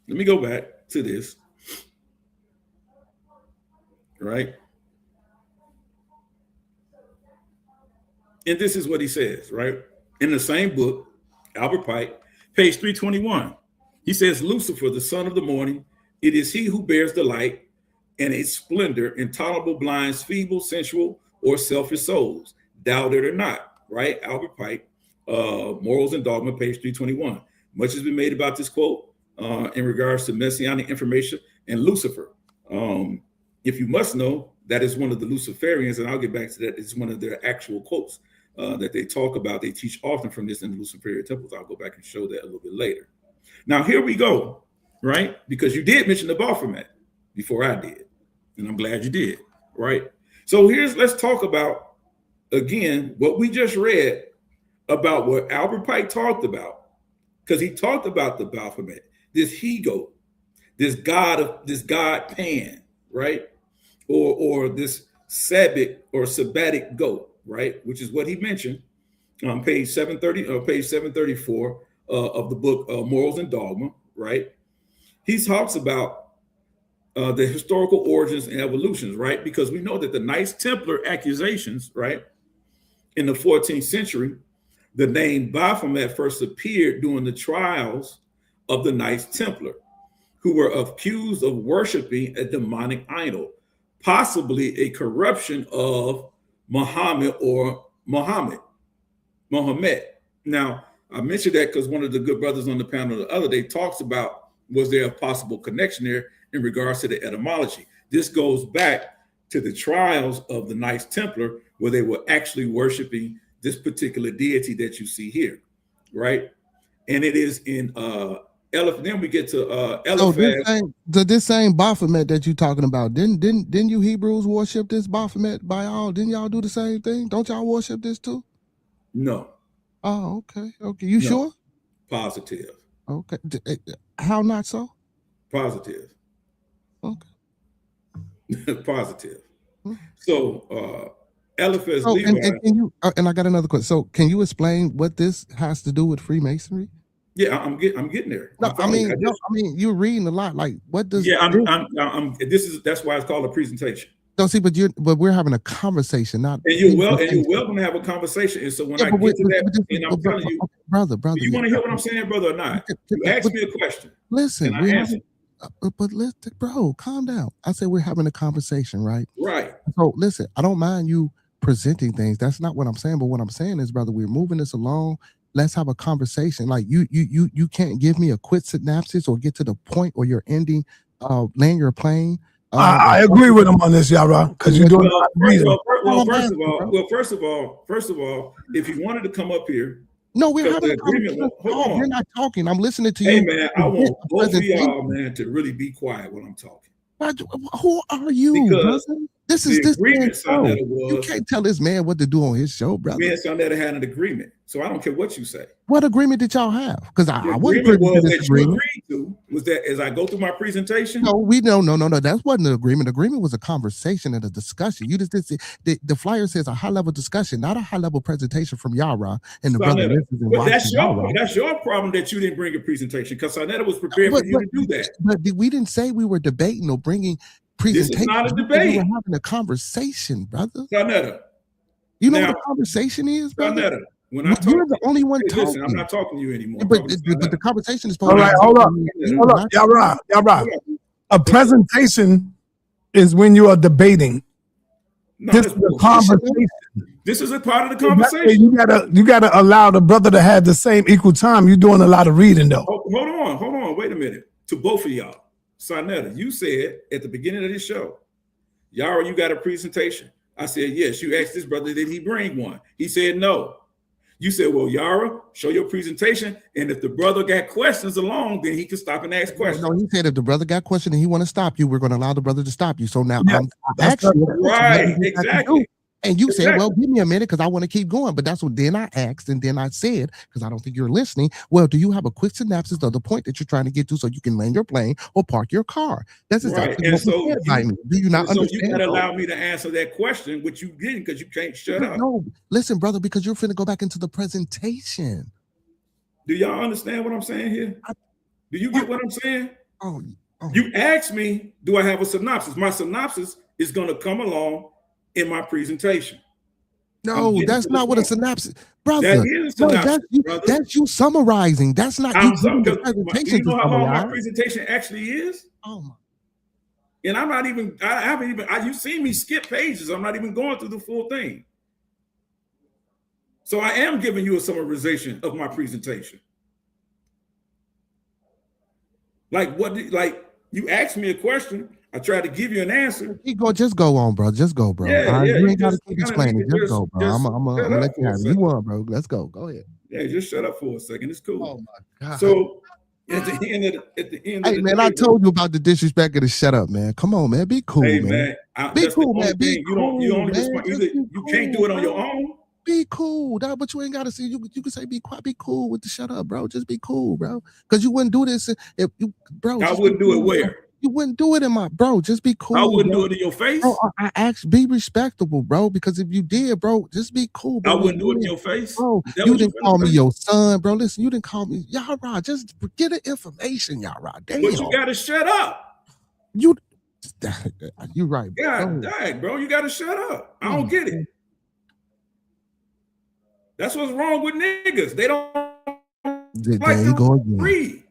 Speaker 1: Let me go back to this. Right? And this is what he says, right? In the same book, Albert Pike, page 321. He says, Lucifer, the son of the morning, it is he who bears the light, and its splendor intolerable blinds feeble, sensual, or selfish souls. Doubt it or not, right? Albert Pike, Morals and Dogma, page 321. Much has been made about this quote in regards to messianic information and Lucifer. If you must know, that is one of the Luciferians, and I'll get back to that. It's one of their actual quotes that they talk about. They teach often from this in the Luciferian temples. I'll go back and show that a little bit later. Now, here we go, right? Because you did mention the Baphomet before I did, and I'm glad you did, right? So let's talk about, again, what we just read about what Albert Pike talked about, because he talked about the Baphomet, this he-goat, this god Pan, right? Or this sabbatic goat, right? Which is what he mentioned on page 730 or page 734 of the book Morals and Dogma, right? He talks about the historical origins and evolutions, right? Because we know that the Knights Templar accusations, right, in the 14th century, the name Baphomet first appeared during the trials of the Knights Templar, who were accused of worshiping a demonic idol, possibly a corruption of Muhammad or Mohammed. Now, I mentioned that because one of the good brothers on the panel the other day talks about, was there a possible connection there in regards to the etymology? This goes back to the trials of the Knights Templar, where they were actually worshiping this particular deity that you see here, right? And it is in then we get to Eliphaz.
Speaker 3: So this same Baphomet that you're talking about, didn't you Hebrews worship this Baphomet by all? Didn't y'all do the same thing? Don't y'all worship this too?
Speaker 1: No.
Speaker 3: Oh, okay. You sure?
Speaker 1: Positive.
Speaker 3: Okay. How not so?
Speaker 1: Positive.
Speaker 3: Okay.
Speaker 1: Positive. So Eliphaz
Speaker 3: Levi. And I got another question. So can you explain what this has to do with Freemasonry?
Speaker 1: Yeah, I'm getting there.
Speaker 3: No, I mean, you're reading a lot. Like, what does?
Speaker 1: Yeah, that's why it's called a presentation.
Speaker 3: No, see, but we're having a conversation, not.
Speaker 1: And you're welcome to have a conversation. And so when I get to that, and I'm telling you,
Speaker 3: brother,
Speaker 1: you want to hear what I'm saying, brother, or not? You ask me a question.
Speaker 3: Listen, but listen, bro, calm down. I said we're having a conversation, right?
Speaker 1: Right.
Speaker 3: So listen, I don't mind you presenting things. That's not what I'm saying. But what I'm saying is, brother, we're moving this along. Let's have a conversation. Like you can't give me a quick synopsis or get to the point or you're ending, land your plane.
Speaker 2: I agree with him on this, Yara, because you're doing.
Speaker 1: First of all, if you wanted to come up here,
Speaker 3: no, we're having a conversation. You're not talking. I'm listening to you.
Speaker 1: Hey man, I want both of y'all, man, to really be quiet when I'm talking.
Speaker 3: Who are you, brother? This is this man's show. You can't tell this man what to do on his show, brother.
Speaker 1: Me and Sonetta had an agreement, so I don't care what you say.
Speaker 3: What agreement did y'all have? Because I wasn't
Speaker 1: privy to this agreement. Was that as I go through my presentation?
Speaker 3: No, no. That wasn't an agreement. Agreement was a conversation and a discussion. You just the flyer says a high level discussion, not a high level presentation from Yara and the brother.
Speaker 1: That's your problem that you didn't bring a presentation because Sonetta was prepared for you to do that.
Speaker 3: But we didn't say we were debating or bringing. This is
Speaker 1: not a debate.
Speaker 3: We're having a conversation, brother.
Speaker 1: Sonetta.
Speaker 3: You know what the conversation is, brother?
Speaker 1: Sonetta.
Speaker 3: You're the only one talking.
Speaker 1: Listen, I'm not talking to you anymore.
Speaker 3: But the conversation is supposed
Speaker 2: to be. All right, hold up. Y'all. A presentation is when you are debating.
Speaker 1: No,
Speaker 2: this is a conversation.
Speaker 1: This is a part of the conversation.
Speaker 2: You gotta allow the brother to have the same equal time. You're doing a lot of reading, though.
Speaker 1: Hold on. Wait a minute. To both of y'all. Sonetta, you said at the beginning of this show, Yara, you got a presentation. I said, yes. You asked this brother, did he bring one? He said, no. You said, well, Yara, show your presentation. And if the brother got questions along, then he can stop and ask questions.
Speaker 3: No, he said if the brother got questions and he want to stop you, we're going to allow the brother to stop you. So now I'm
Speaker 1: right, exactly.
Speaker 3: And you said,
Speaker 1: Exactly.
Speaker 3: well, give me a minute because I want to keep going. But that's what then I asked, and then I said, because I don't think you're listening, well, do you have a quick synopsis of the point that you're trying to get to so you can land your plane or park your car? That's
Speaker 1: Right.
Speaker 3: exactly
Speaker 1: And
Speaker 3: what
Speaker 1: so
Speaker 3: was said by me. Do you not
Speaker 1: so you
Speaker 3: understand?
Speaker 1: gotta
Speaker 3: though?
Speaker 1: allow me to answer that question, which you didn't because you can't shut up.
Speaker 3: No, listen, brother, because you're finna go back into the presentation.
Speaker 1: Do y'all understand what I'm saying here? Do you get what I'm saying?
Speaker 3: Oh,
Speaker 1: You asked me, do I have a synopsis? My synopsis is going to come along in my presentation.
Speaker 3: no, that's not what a synopsis, brother.
Speaker 1: That is a synopsis, brother.
Speaker 3: That's you summarizing. That's not you giving the
Speaker 1: Do
Speaker 3: presentation
Speaker 1: you know
Speaker 3: to
Speaker 1: how long my
Speaker 3: summarize.
Speaker 1: presentation actually is?
Speaker 3: Oh my.
Speaker 1: And I'm not even, I haven't even, you've seen me skip pages. I'm not even going through the full thing. So I am giving you a summarization of my presentation. Like you asked me a question, I tried to give you an answer.
Speaker 3: Just go on, bro. Just go, bro.
Speaker 1: Yeah,
Speaker 3: you ain't
Speaker 1: you
Speaker 3: gotta keep explaining. Just go, bro. I'm gonna let you have it. You want, bro. Let's go. Go ahead.
Speaker 1: Yeah, just shut up for a second. It's cool.
Speaker 3: Oh my God.
Speaker 1: So at the end of the
Speaker 3: Hey man,
Speaker 1: day,
Speaker 3: I told you about the disrespect of the shut up, man. Come on, man. Be cool,
Speaker 1: hey,
Speaker 3: man.
Speaker 1: Be
Speaker 3: Be cool, man. Be cool.
Speaker 1: You only
Speaker 3: man.
Speaker 1: respond. Either you can't do it on your own.
Speaker 3: Be cool, dog, but you ain't gotta say you can say be quiet, be cool with the shut up, bro. Just be cool, bro. Because you wouldn't do this if you, bro.
Speaker 1: I wouldn't do it where?
Speaker 3: You wouldn't do it in my bro. Just be cool.
Speaker 1: I wouldn't
Speaker 3: bro.
Speaker 1: do it in your face.
Speaker 3: Bro, I asked, be respectable, bro. Because if you did, bro, just be cool. Bro.
Speaker 1: I wouldn't do it in your face.
Speaker 3: Bro, you didn't call me your son, bro. Listen, you didn't call me y'all Rod. Just get the information, y'all Rod. Damn.
Speaker 1: But you gotta shut up.
Speaker 3: You right, bro.
Speaker 1: God dang, bro. You gotta shut up. I don't get it. That's what's wrong with niggas. They don't
Speaker 3: There you go again.
Speaker 1: read.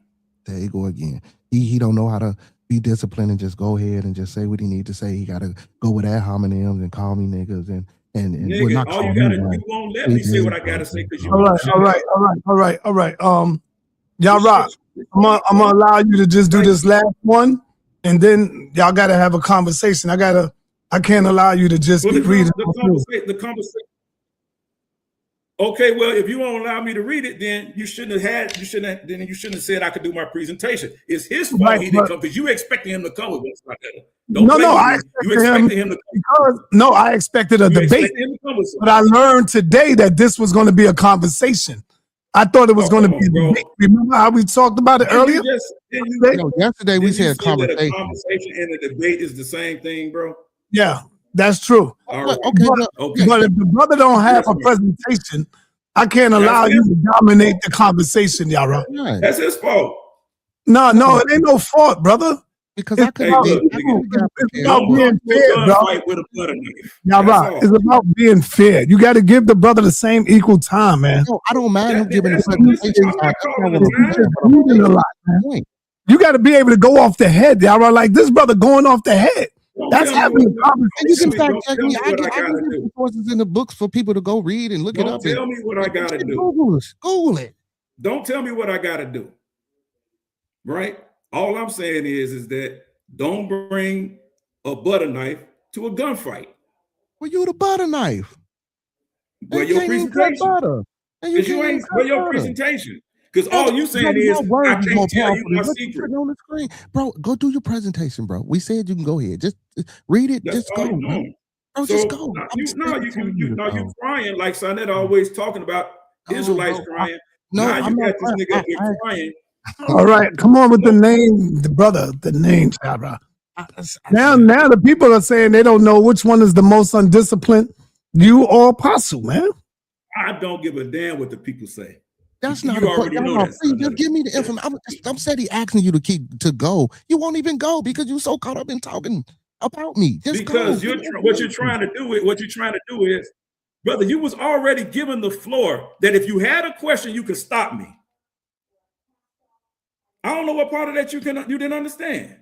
Speaker 3: There you go again. He don't know how to be disciplined and just go ahead and just say what he need to say. He gotta go with ad hominems and call me niggas and
Speaker 1: Nigga,
Speaker 3: not
Speaker 1: all
Speaker 3: call
Speaker 1: you
Speaker 3: me.
Speaker 1: you won't let me say what I gotta say because you
Speaker 2: All right. Y'all rock. I'm gonna allow you to just do this last one, and then y'all gotta have a conversation. I can't allow you to just be reading.
Speaker 1: The conversation. Okay, well, if you won't allow me to read it, then you shouldn't have said I could do my presentation. It's his fault
Speaker 2: Right,
Speaker 1: he didn't
Speaker 2: but-
Speaker 1: come because you expected him to come with us like that.
Speaker 2: I expected a debate, but I learned today that this was going to be a conversation. I thought it was going to be a debate. Remember how we talked about it earlier?
Speaker 3: Yesterday we said
Speaker 1: conversation. A conversation and a debate is the same thing, bro.
Speaker 2: Yeah, that's true.
Speaker 1: Right.
Speaker 2: But if the brother don't have a presentation, I can't allow you to dominate the conversation, Yara.
Speaker 1: That's his fault.
Speaker 2: No, it ain't no fault, brother.
Speaker 3: Because I couldn't
Speaker 2: it's about being fair, bro.
Speaker 1: With a butter knife.
Speaker 2: Yara, it's about being fair. You got to give the brother the same equal time, man.
Speaker 3: No, I don't mind him giving a presentation.
Speaker 2: You got to be able to go off the head, Yara. Like this brother going off the head. That's having a conversation.
Speaker 3: You can start checking me. I give resources in the books for people to go read and look it up.
Speaker 1: Tell me what I gotta do.
Speaker 3: Google it.
Speaker 1: Don't tell me what I gotta do. Right? All I'm saying is that don't bring a butter knife to a gunfight.
Speaker 3: Well, you the butter knife.
Speaker 1: Where your presentation? Where your presentation? Because all you saying is I can't tell you my secret.
Speaker 3: On the screen. Bro, go do your presentation, bro. We said you can go ahead. Just read it.
Speaker 1: That's
Speaker 3: just go. Bro, just go.
Speaker 1: You crying like Sonetta always talking about Israelites crying. Now you got this nigga up here crying.
Speaker 2: All right, come on with the name, the name, Sarah. Now the people are saying they don't know which one is the most undisciplined, you or Apostle, man.
Speaker 1: I don't give a damn what the people say.
Speaker 3: That's not a point. Just give me the information. I'm steady asking you to go. You won't even go because you're so caught up in talking about me. Just
Speaker 1: because
Speaker 3: go.
Speaker 1: What you're trying to do is, brother, you was already given the floor that if you had a question, you could stop me. I don't know what part of that you didn't understand.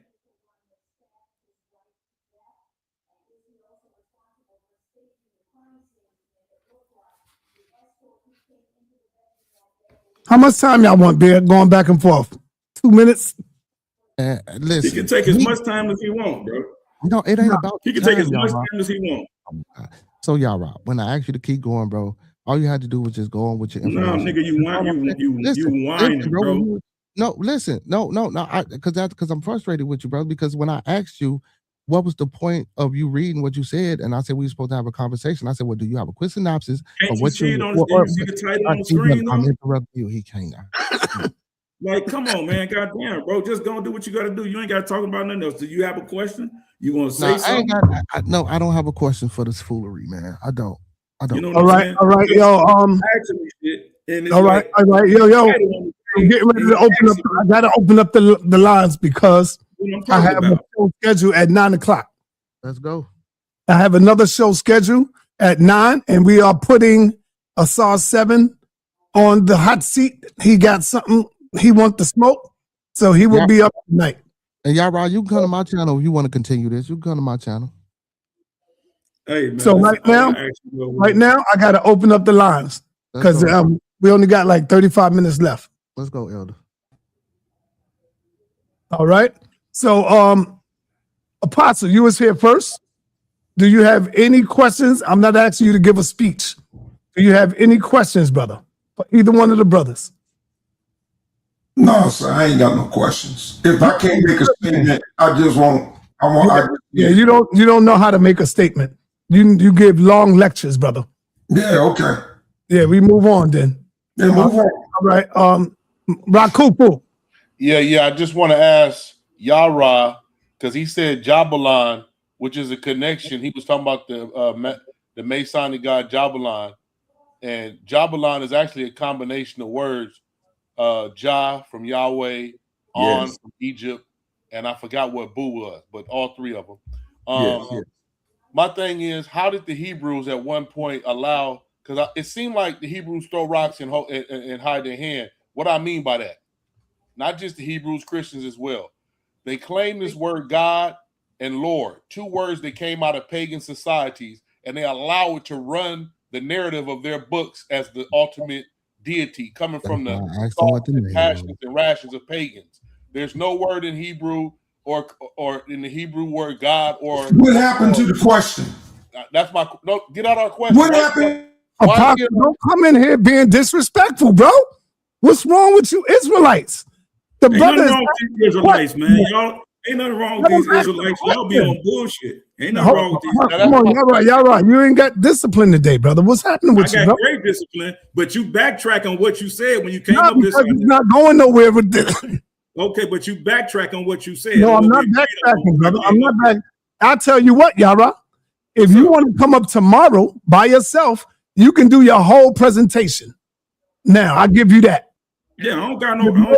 Speaker 2: How much time y'all want, Beard? Going back and forth. 2 minutes?
Speaker 3: Listen.
Speaker 1: He can take as much time as he wants, bro.
Speaker 3: No, it ain't about
Speaker 1: he can take as much time as he wants.
Speaker 3: So y'all, Rob, when I asked you to keep going, bro, all you had to do was just go on with your information.
Speaker 1: No, nigga, you whining, bro.
Speaker 3: No, listen, no, because I'm frustrated with you, bro. Because when I asked you, what was the point of you reading what you said? And I said, we were supposed to have a conversation. I said, well, do you have a quick synopsis
Speaker 1: Can't
Speaker 3: of
Speaker 1: you
Speaker 3: what
Speaker 1: see it on?
Speaker 3: or-
Speaker 1: Do you see the title on the screen?
Speaker 3: I'm
Speaker 1: Though?
Speaker 3: interrupting you. He can't.
Speaker 1: Like, come on, man, goddamn, bro, just go do what you got to do. You ain't got to talk about nothing else. Do you have a question? You want to say
Speaker 3: No,
Speaker 1: something?
Speaker 3: no, I don't have a question for this foolery, man. I don't.
Speaker 1: You know what
Speaker 2: All
Speaker 1: I'm
Speaker 2: right,
Speaker 1: saying?
Speaker 2: all right, yo.
Speaker 1: Actually, shit, and it's
Speaker 2: All right,
Speaker 1: like,
Speaker 2: all right, yo.
Speaker 1: title on the
Speaker 2: I'm
Speaker 1: page,
Speaker 2: getting ready
Speaker 1: and
Speaker 2: to
Speaker 1: he
Speaker 2: open up.
Speaker 1: asks you
Speaker 2: I gotta open up the lines because
Speaker 1: what I'm
Speaker 2: I
Speaker 1: talking
Speaker 2: have a
Speaker 1: about.
Speaker 2: show scheduled at 9:00.
Speaker 3: Let's go.
Speaker 2: I have another show scheduled at 9, and we are putting a Saw 7 on the hot seat. He got something he wants to smoke, so he will be up tonight.
Speaker 3: And y'all, Rod, you can come to my channel if you want to continue this. You can come to my channel.
Speaker 1: Hey, man,
Speaker 2: So
Speaker 1: listen,
Speaker 2: right now, I got to open up the lines
Speaker 3: Let's
Speaker 2: because
Speaker 3: go.
Speaker 2: we only got like 35 minutes left.
Speaker 3: Let's go, Elder.
Speaker 2: All right. So, Apostle, you was here first. Do you have any questions? I'm not asking you to give a speech. Do you have any questions, brother? For either one of the brothers?
Speaker 6: No, sir, I ain't got no questions. If I can't make a statement, I just won't.
Speaker 2: Yeah, you don't know how to make a statement. You give long lectures, brother.
Speaker 6: Yeah, okay.
Speaker 2: Yeah, we move on then.
Speaker 6: Yeah, move on.
Speaker 2: All right. Rakufu.
Speaker 7: Yeah. I just want to ask Yara, because he said Jabalan, which is a connection. He was talking about the Masonic god Jabalan. And Jabalan is actually a combination of words. Jah from Yahweh, On
Speaker 1: Yes.
Speaker 7: from Egypt, and I forgot what Bu was, but all three of them.
Speaker 1: Yes.
Speaker 7: My thing is, how did the Hebrews at one point allow? Because it seemed like the Hebrews throw rocks and hide their hand. What I mean by that, not just the Hebrews, Christians as well. They claim this word God and Lord, two words that came out of pagan societies, and they allow it to run the narrative of their books as the ultimate deity coming from the thoughts and passions and rations of pagans. There's no word in Hebrew or in the Hebrew word God or
Speaker 6: What happened to the question?
Speaker 7: That's my no. Get out our question.
Speaker 6: What happened?
Speaker 2: Apostle, don't come in here being disrespectful, bro. What's wrong with you Israelites? The
Speaker 1: Ain't
Speaker 2: brothers.
Speaker 1: nothing wrong with these Israelites, man. Y'all ain't nothing wrong with these Israelites. Y'all be on bullshit. Ain't nothing wrong with these.
Speaker 2: Come on, y'all right. You ain't got discipline today, brother. What's happening with you,
Speaker 1: I
Speaker 2: bro?
Speaker 1: got great discipline, but you backtrack on what you said when you came
Speaker 2: Not
Speaker 1: up this.
Speaker 2: because it's not going nowhere with this.
Speaker 1: Okay, but you backtrack on what you said.
Speaker 2: No, I'm not backtracking, brother. I'm not back. I'll tell you what, Yara. If you want to come up tomorrow by yourself, you can do your whole presentation. Now, I'll give you that.
Speaker 1: Yeah, I don't got no problem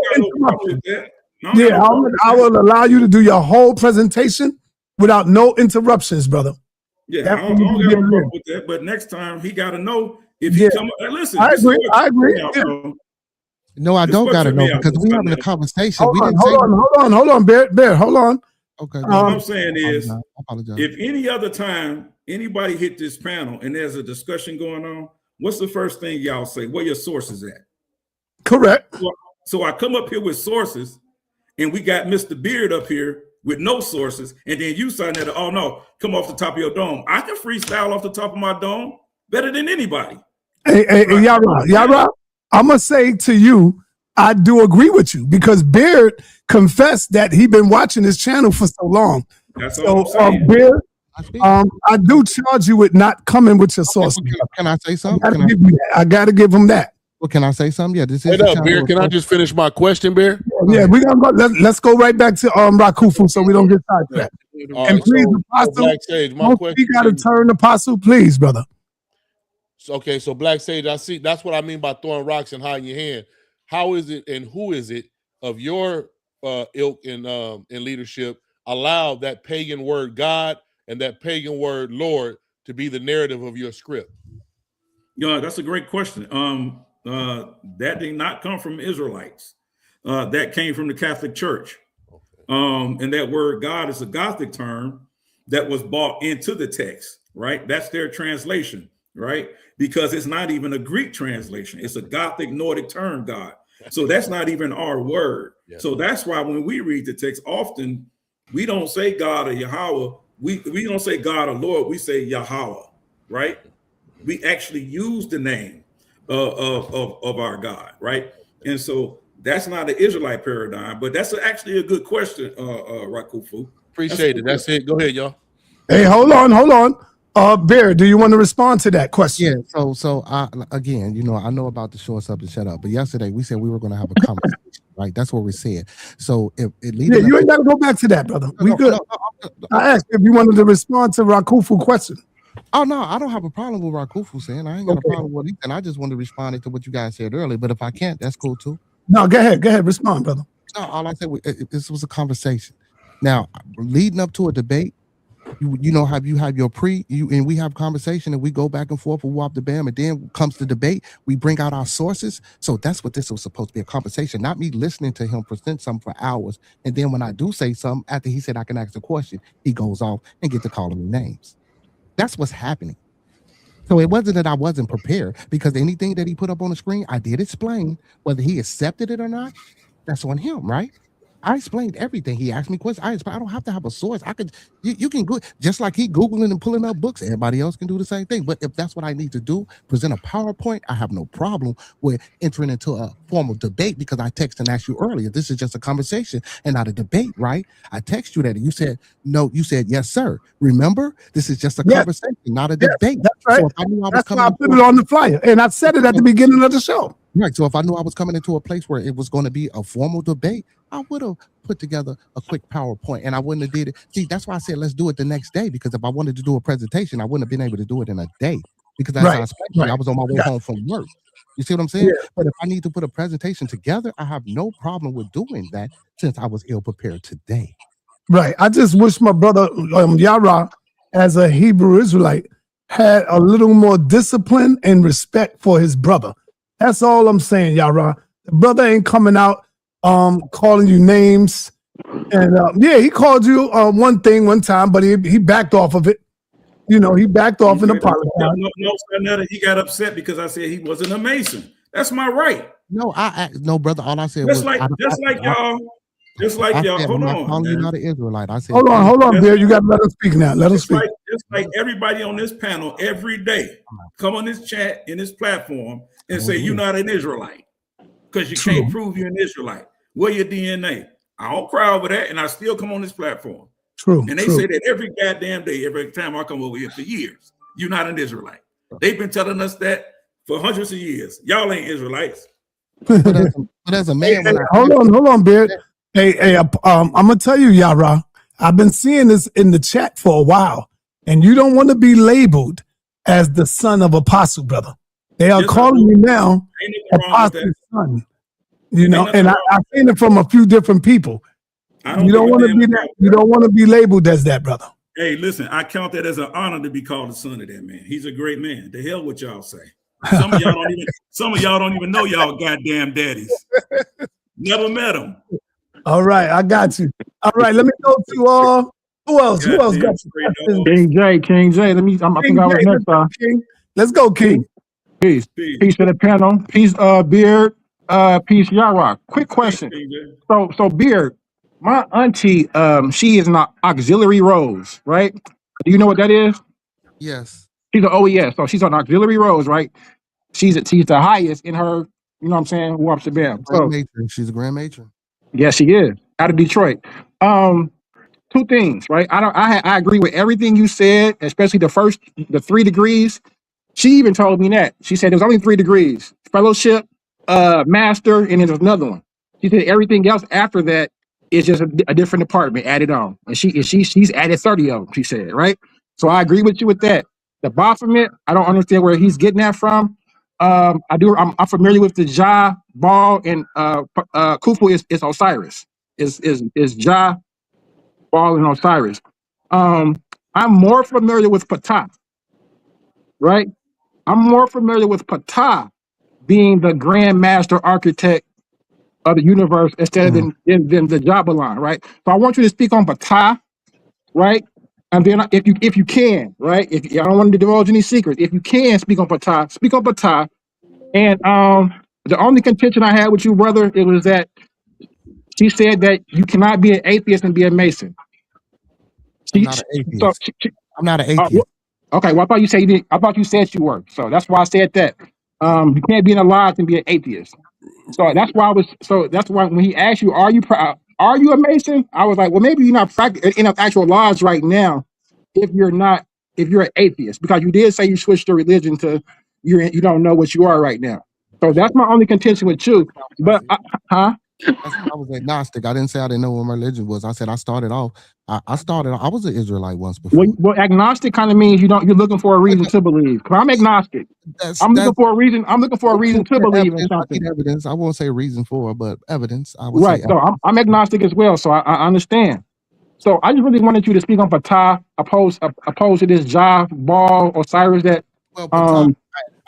Speaker 1: with that.
Speaker 2: Yeah, I will allow you to do your whole presentation without no interruptions, brother.
Speaker 1: Yeah, I don't got no problem with that. But next time, he got to know if he come up. Listen,
Speaker 2: I agree.
Speaker 3: No, I don't got to know because we having a conversation.
Speaker 2: Hold on, Bear, hold on.
Speaker 3: Okay.
Speaker 1: What I'm saying is, if any other time anybody hit this panel and there's a discussion going on, what's the first thing y'all say? Where your sources at?
Speaker 2: Correct.
Speaker 1: So I come up here with sources, and we got Mr. Beard up here with no sources, and then you sign that, oh no, come off the top of your dome. I can freestyle off the top of my dome better than anybody.
Speaker 2: Hey, Yara, I'm going to say to you, I do agree with you because Beard confessed that he been watching this channel for so long.
Speaker 1: That's all I'm saying.
Speaker 2: Beard, I do charge you with not coming with your source.
Speaker 3: Can I say something?
Speaker 2: I got to give him that.
Speaker 3: Well, can I say something? Yeah, this is.
Speaker 7: Wait up, Bear. Can I just finish my question, Bear?
Speaker 2: Yeah, we gonna go. Let's go right back to Rakufu so we don't get sidetracked. And please, Apostle,
Speaker 7: Black Sage, my question.
Speaker 2: You got to turn Apostle, please, brother.
Speaker 7: Okay, so Black Sage, I see. That's what I mean by throwing rocks and hiding your hand. How is it and who is it of your ilk in leadership allow that pagan word God and that pagan word Lord to be the narrative of your script?
Speaker 1: Yeah, that's a great question. That did not come from Israelites. That came from the Catholic Church. And that word God is a Gothic term that was brought into the text, right? That's their translation, right? Because it's not even a Greek translation. It's a Gothic Nordic term, God. So that's not even our word. Yeah. So that's why when we read the text, often we don't say God or Yahweh. We don't say God or Lord. We say Yahweh, right? We actually use the name of our God, right? And so that's not the Israelite paradigm, but that's actually a good question, Rakufu.
Speaker 7: Appreciate it. That's it. Go ahead, y'all.
Speaker 2: Hey, hold on. Beard, do you want to respond to that question?
Speaker 3: Yeah. So I, again, you know, I know about the short up and shut up, but yesterday we said we were going to have a conversation, right? That's what we said. So if it leads,
Speaker 2: Yeah, you ain't got to go back to that, brother. We good. I asked if you wanted to respond to Rakufu question.
Speaker 3: Oh no, I don't have a problem with Rakufu saying. I ain't got a problem with it, and I just want to respond to what you guys said earlier. But if I can't, that's cool too.
Speaker 2: No, go ahead, respond, brother.
Speaker 3: No, all I said this was a conversation. Now, leading up to a debate, you know how you have your and we have conversation and we go back and forth and walk the bam, and then comes the debate, we bring out our sources. So that's what this was supposed to be, a conversation, not me listening to him present something for hours. And then when I do say something, after he said I can ask a question, he goes off and get to calling me names. That's what's happening. So it wasn't that I wasn't prepared, because anything that he put up on the screen, I did explain. Whether he accepted it or not, that's on him, right? I explained everything. He asked me questions. I explained. I don't have to have a source. I could. You can go just like he Googling and pulling up books. Everybody else can do the same thing. But if that's what I need to do, present a PowerPoint, I have no problem with entering into a formal debate, because I texted and asked you earlier. This is just a conversation and not a debate, right? I text you that and you said no. You said yes, sir. Remember, this is just a conversation, not a debate.
Speaker 2: That's right. So if I knew I was that's why I put it on the flyer, and I said it at the beginning of the show.
Speaker 3: Right. So if I knew I was coming into a place where it was going to be a formal debate, I would have put together a quick PowerPoint, and I wouldn't have did it. See, that's why I said let's do it the next day, because if I wanted to do a presentation, I wouldn't have been able to do it in a day, because that's how I was on my way home from work. You see what I'm saying? Yeah. But if I need to put a presentation together, I have no problem with doing that, since I was ill prepared today.
Speaker 2: Right. I just wish my brother Yara, as a Hebrew Israelite, had a little more discipline and respect for his brother. That's all I'm saying, Yara. The brother ain't coming out calling you names. And yeah, he called you one thing one time, but he backed off of it. You know, he backed off and apologized.
Speaker 1: No, he got upset because I said he wasn't a Mason. That's my right.
Speaker 3: No, no, brother. All I said
Speaker 1: just was like y'all. Hold on.
Speaker 3: Calling you not an Israelite. I said,
Speaker 2: hold on, Beard. You got to let him speak now. Let him speak.
Speaker 1: Just like everybody on this panel every day, come on this chat in this platform and say you're not an Israelite because you can't prove you're an Israelite. Where your DNA? I don't cry over that, and I still come on this platform.
Speaker 2: True.
Speaker 1: And they say that every goddamn day, every time I come over here for years. You're not an Israelite. They've been telling us that for hundreds of years. Y'all ain't Israelites.
Speaker 3: But as a man,
Speaker 2: hold on, Beard. Hey, I'm gonna tell you, Yara. I've been seeing this in the chat for a while, and you don't want to be labeled as the son of Apostle, brother. They are calling you now Apostle's son. You know, and I've seen it from a few different people. You don't want to be that. You don't want to be labeled as that, brother.
Speaker 1: Hey, listen, I count that as an honor to be called the son of that man. He's a great man. The hell what y'all say. Some of y'all don't even know y'all goddamn daddies. Never met them.
Speaker 2: All right, I got you. All right, let me go to who else? Who else got you?
Speaker 8: King J. I think I was next.
Speaker 2: King. Let's go, King.
Speaker 8: Peace to the panel. Peace, Beard. Peace, Yara. Quick question. So Beard, my auntie, she is an auxiliary rose, right? Do you know what that is?
Speaker 3: Yes.
Speaker 8: She's an OES, so she's an auxiliary rose, right? She's the highest in her, you know what I'm saying? Warp Shabam. So
Speaker 3: she's a grand matron.
Speaker 8: Yes, she is out of Detroit. Two things, right? I agree with everything you said, especially the 3 degrees. She even told me that. She said there's only 3 degrees: fellowship, master, and then there's another one. She said everything else after that is just a different department added on, and she's added 30 of them. She said, right? So I agree with you with that. The Baphomet, I don't understand where he's getting that from. I'm familiar with the Jah, Baal, and Khufu is Osiris. Is Jah, Baal, and Osiris. I'm more familiar with Ptah, right? I'm more familiar with Ptah being the grand master architect of the universe instead than the Jabalan, right? So I want you to speak on Ptah, right? And then if you can, right? If I don't want to divulge any secrets, if you can speak on Ptah, speak on Ptah. And the only contention I had with you, brother, it was that she said that you cannot be an atheist and be a Mason.
Speaker 3: I'm not an atheist. I'm not an atheist.
Speaker 8: Okay, well, I thought you said you did. I thought you said you were. So that's why I said that. You can't be in a lodge and be an atheist. So that's why when he asked you, are you proud? are you a Mason? I was like, well, maybe you're not in an actual lodge right now if you're an atheist, because you did say you switched your religion to you don't know what you are right now. So that's my only contention with you. But
Speaker 3: I said I was agnostic. I didn't say I didn't know what my religion was. I said I started off. I was an Israelite once before.
Speaker 8: Well, agnostic kind of means you're looking for a reason to believe. 'Cause I'm agnostic. I'm looking for a reason. I'm looking for a reason to believe in
Speaker 3: evidence. I
Speaker 8: something.
Speaker 3: need evidence. I won't say reason for, but evidence. I would
Speaker 8: Right.
Speaker 3: say
Speaker 8: So I'm agnostic as well. So I understand. So I just really wanted you to speak on Patah opposed to this Ja, Ball, Osiris that
Speaker 3: well, Patah,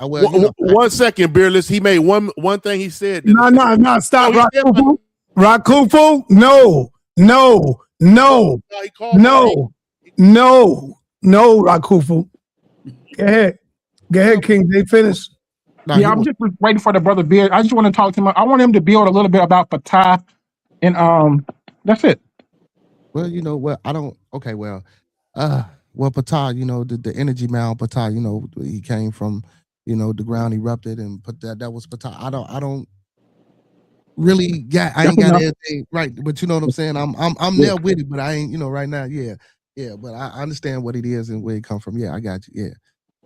Speaker 3: well, you know,
Speaker 9: 1 second, Beerless. He made one thing he said.
Speaker 2: No, stop,
Speaker 7: Oh, he
Speaker 2: Rakufu. Rakufu, no,
Speaker 7: he called
Speaker 2: Rakufu. Go ahead, King. They finished.
Speaker 8: yeah, I'm just waiting for the brother Beard. I just want to talk to him. I want him to build a little bit about Patah, and that's it.
Speaker 3: Well, you know, well, I don't. Okay, well, Patah, you know, the energy mound Patah, you know, he came from, you know, the ground erupted and put that was Patah. I don't really got. I ain't got anything right, but you know what I'm saying. I'm there with it, but I ain't, you know, right now. Yeah. But I understand what it is and where it come from. Yeah, I got you. Yeah.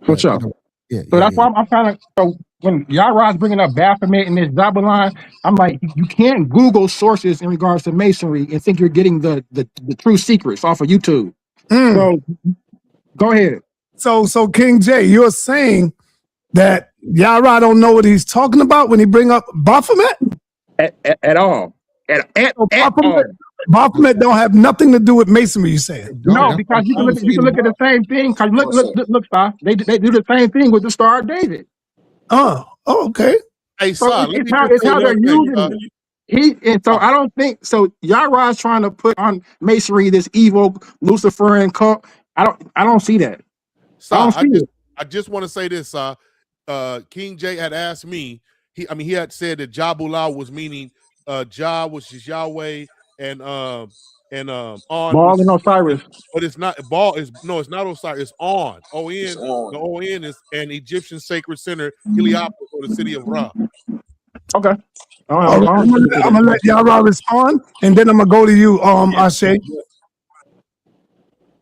Speaker 8: For sure.
Speaker 3: You know, yeah.
Speaker 8: So that's why I'm kind of. So when Yara's bringing up Baphomet and this Zabulon, I'm like, you can't Google sources in regards to Masonry and think you're getting the true secrets off of YouTube. So go ahead.
Speaker 2: So King J, you're saying that Yara don't know what he's talking about when he bring up Baphomet?
Speaker 8: At all. At all.
Speaker 2: Baphomet don't have nothing to do with Masonry, you saying?
Speaker 8: No, because you can look at the same thing. Cause look, Star. They do the same thing with the Star of David.
Speaker 2: Oh, okay.
Speaker 9: Hey,
Speaker 8: So
Speaker 9: son,
Speaker 8: it's how they're using it. So I don't think so. Yara's trying to put on Masonry this evil Luciferian cult. I don't see that.
Speaker 7: I just want to say this. King J had asked me. He had said that Jabullah was meaning Jah, which is Yahweh, and On
Speaker 8: Ball and Osiris.
Speaker 7: But it's not. Ball is it's not Osiris. It's On. On. The On is an Egyptian sacred center, Heliopolis, or the city of Ra.
Speaker 8: Okay.
Speaker 2: I'm gonna let Yara respond, and then I'm gonna go to you, Ashe.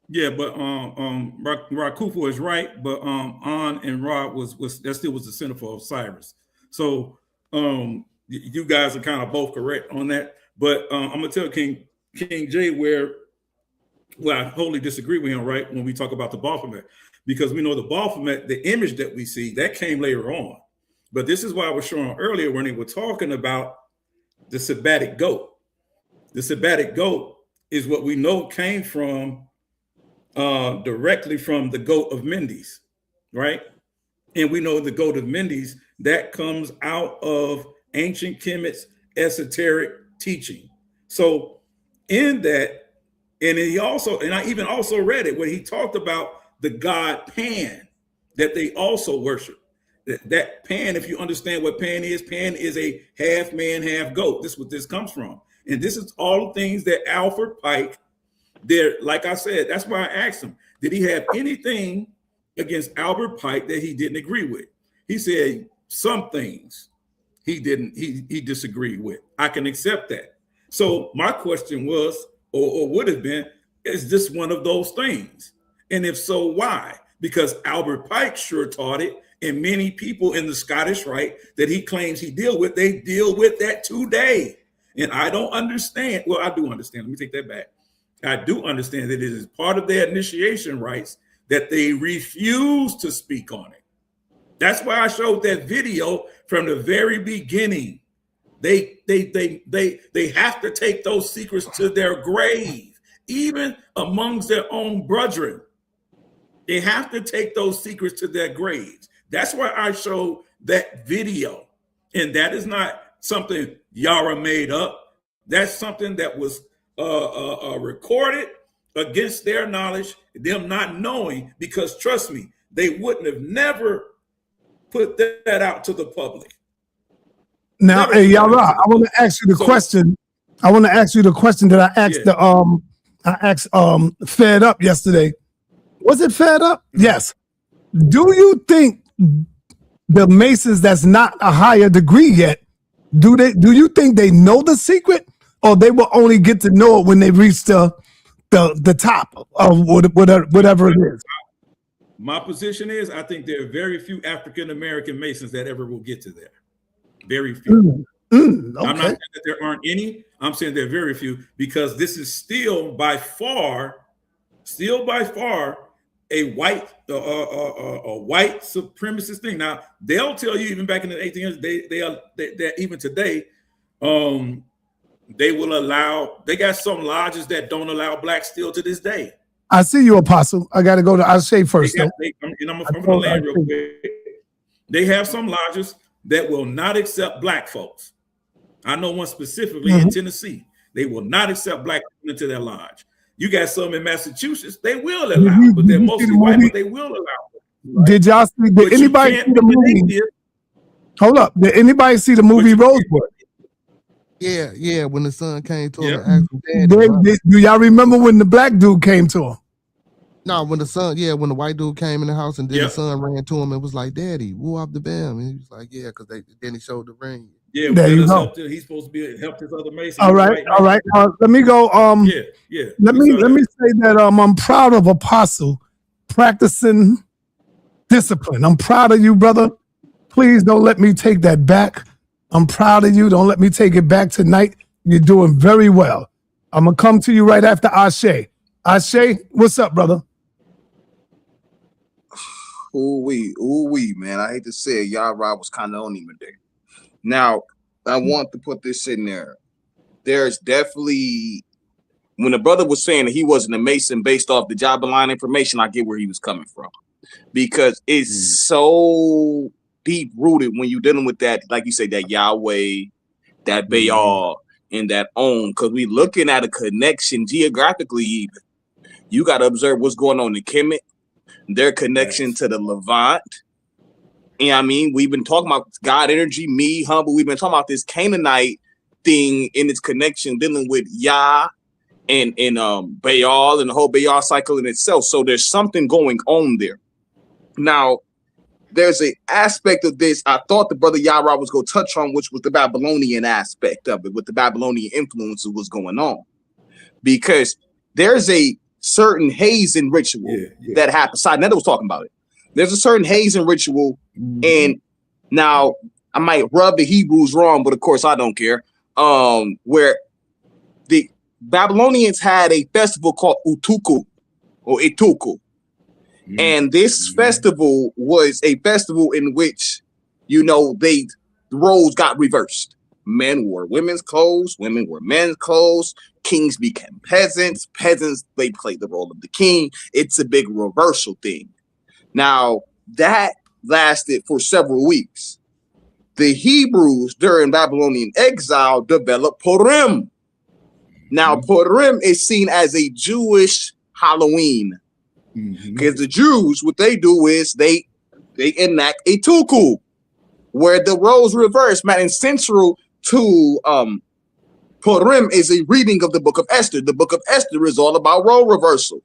Speaker 1: Yeah, but Rakufu is right, but On and Ra was that still was the center for Osiris. So you guys are kind of both correct on that. But I'm gonna tell King J where I wholly disagree with him, right? When we talk about the Baphomet, because we know the Baphomet, the image that we see, that came later on. But this is why I was showing earlier when they were talking about the Sabbatic goat. The Sabbatic goat is what we know came from directly from the goat of Mendes, right? And we know the goat of Mendes, that comes out of ancient Kemet's esoteric teaching. So in that, and I even also read it where he talked about the god Pan that they also worship. That Pan, if you understand what Pan is a half man, half goat. This is what this comes from. And this is all the things that Alfred Pike there, like I said, that's why I asked him, did he have anything against Albert Pike that he didn't agree with? He said some things he disagreed with. I can accept that. So my question was, or would have been, is this one of those things? And if so, why? Because Albert Pike sure taught it, and many people in the Scottish Rite that he claims he they deal with that today. And I don't understand. Well, I do understand. Let me take that back. I do understand that it is part of their initiation rites that they refuse to speak on it. That's why I showed that video from the very beginning. They have to take those secrets to their grave, even amongst their own brethren. They have to take those secrets to their graves. That's why I showed that video. And that is not something Yara made up. That's something that was recorded against their knowledge, them not knowing, because trust me, they wouldn't have never put that out to the public.
Speaker 2: Now, hey, Yara, I want to ask you the question. I want to ask you the question that I asked Fed Up yesterday. Was it Fed Up? Yes. Do you think the Masons that's not a higher degree yet, do you think they know the secret? or they will only get to know it when they reach the top of whatever it is?
Speaker 1: My position is, I think there are very few African American Masons that ever will get to there. Very few.
Speaker 2: Okay.
Speaker 1: I'm not saying that there aren't any. I'm saying there are very few, because this is still by far a white supremacist thing. Now they'll tell you, even back in the 1800s, they even today, they will allow. They got some lodges that don't allow blacks still to this day.
Speaker 2: I see you, Apostle. I got to go to Ashe first.
Speaker 1: I'm going to land real quick. They have some lodges that will not accept black folks. I know one specifically in Tennessee. They will not accept black people into their lodge. You got some in Massachusetts. They will allow, but they're mostly white, but they will allow. Right?
Speaker 2: Did y'all see? Did anybody see the movie? Hold up. Did anybody see the movie Rosewood?
Speaker 3: Yeah. When the son came to him and asked him, Daddy,
Speaker 2: do y'all remember when the black dude came to him?
Speaker 3: No, when the white dude came in the house and then the son ran to him and was like, Daddy, woo up the bam. And he was like, yeah, because then he showed the ring.
Speaker 1: Yeah,
Speaker 2: there you go.
Speaker 1: He's supposed to help his other Mason.
Speaker 2: All right. Let me go. Let me say that I'm proud of Apostle practicing discipline. I'm proud of you, brother. Please don't let me take that back. I'm proud of you. Don't let me take it back tonight. You're doing very well. I'm gonna come to you right after Ashe. Ashe, what's up, brother?
Speaker 10: Ooh-wee, man. I hate to say it. Y'all Rob was kind of on him today. Now, I want to put this in there. There's definitely, when the brother was saying that he wasn't a Mason based off the job line information, I get where he was coming from. Because it's so deep rooted when you're dealing with that, like you say, that Yahweh, that Baal, and that Om. Because we looking at a connection geographically even. You got to observe what's going on in Kemet, their connection to the Levant. And I mean, we've been talking about God energy, me, humble. We've been talking about this Canaanite thing in its connection, dealing with Yah and Baal and the whole Baal cycle in itself. So there's something going on there. Now, there's an aspect of this I thought the brother Yara was going to touch on, which was the Babylonian aspect of it, with the Babylonian influence of what's going on. Because there's a certain hazing ritual that happens. Netta was talking about it. There's a certain hazing ritual, and now I might rub the Hebrews wrong, but of course I don't care. Where the Babylonians had a festival called Utuku or Ituku. And this festival was a festival in which, the roles got reversed. Men wore women's clothes, women wore men's clothes, kings became peasants, they played the role of the king. It's a big reversal thing. Now, that lasted for several weeks. The Hebrews during Babylonian exile developed Purim. Now, Purim is seen as a Jewish Halloween. Because the Jews, what they do is they enact a tuku, where the roles reverse, man. And central to Purim is a reading of the book of Esther. The book of Esther is all about role reversal.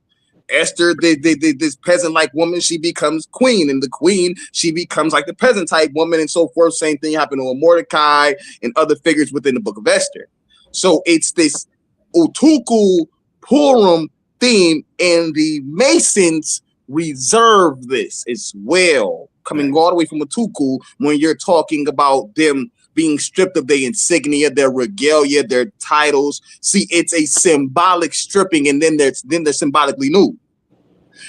Speaker 10: Esther, this peasant-like woman, she becomes queen, and the queen, she becomes like the peasant-type woman, and so forth. Same thing happened to Mordecai and other figures within the book of Esther. So it's this Utuku Purim theme, and the Masons reserve this as well, coming all the way from Utuku when you're talking about them being stripped of their insignia, their regalia, their titles. See, it's a symbolic stripping, and then they're symbolically nude.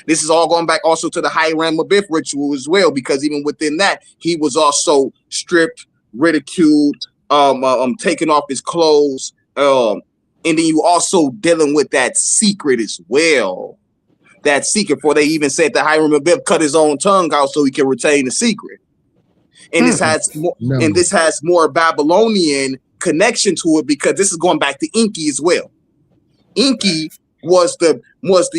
Speaker 10: This is all going back also to the Hiram Abiff ritual as well, because even within that, he was also stripped, ridiculed, taking off his clothes, and then you also dealing with that secret as well. That secret, for they even said that Hiram Abiff cut his own tongue out so he can retain the secret. And this has more Babylonian connection to it, because this is going back to Enki as well. Enki was the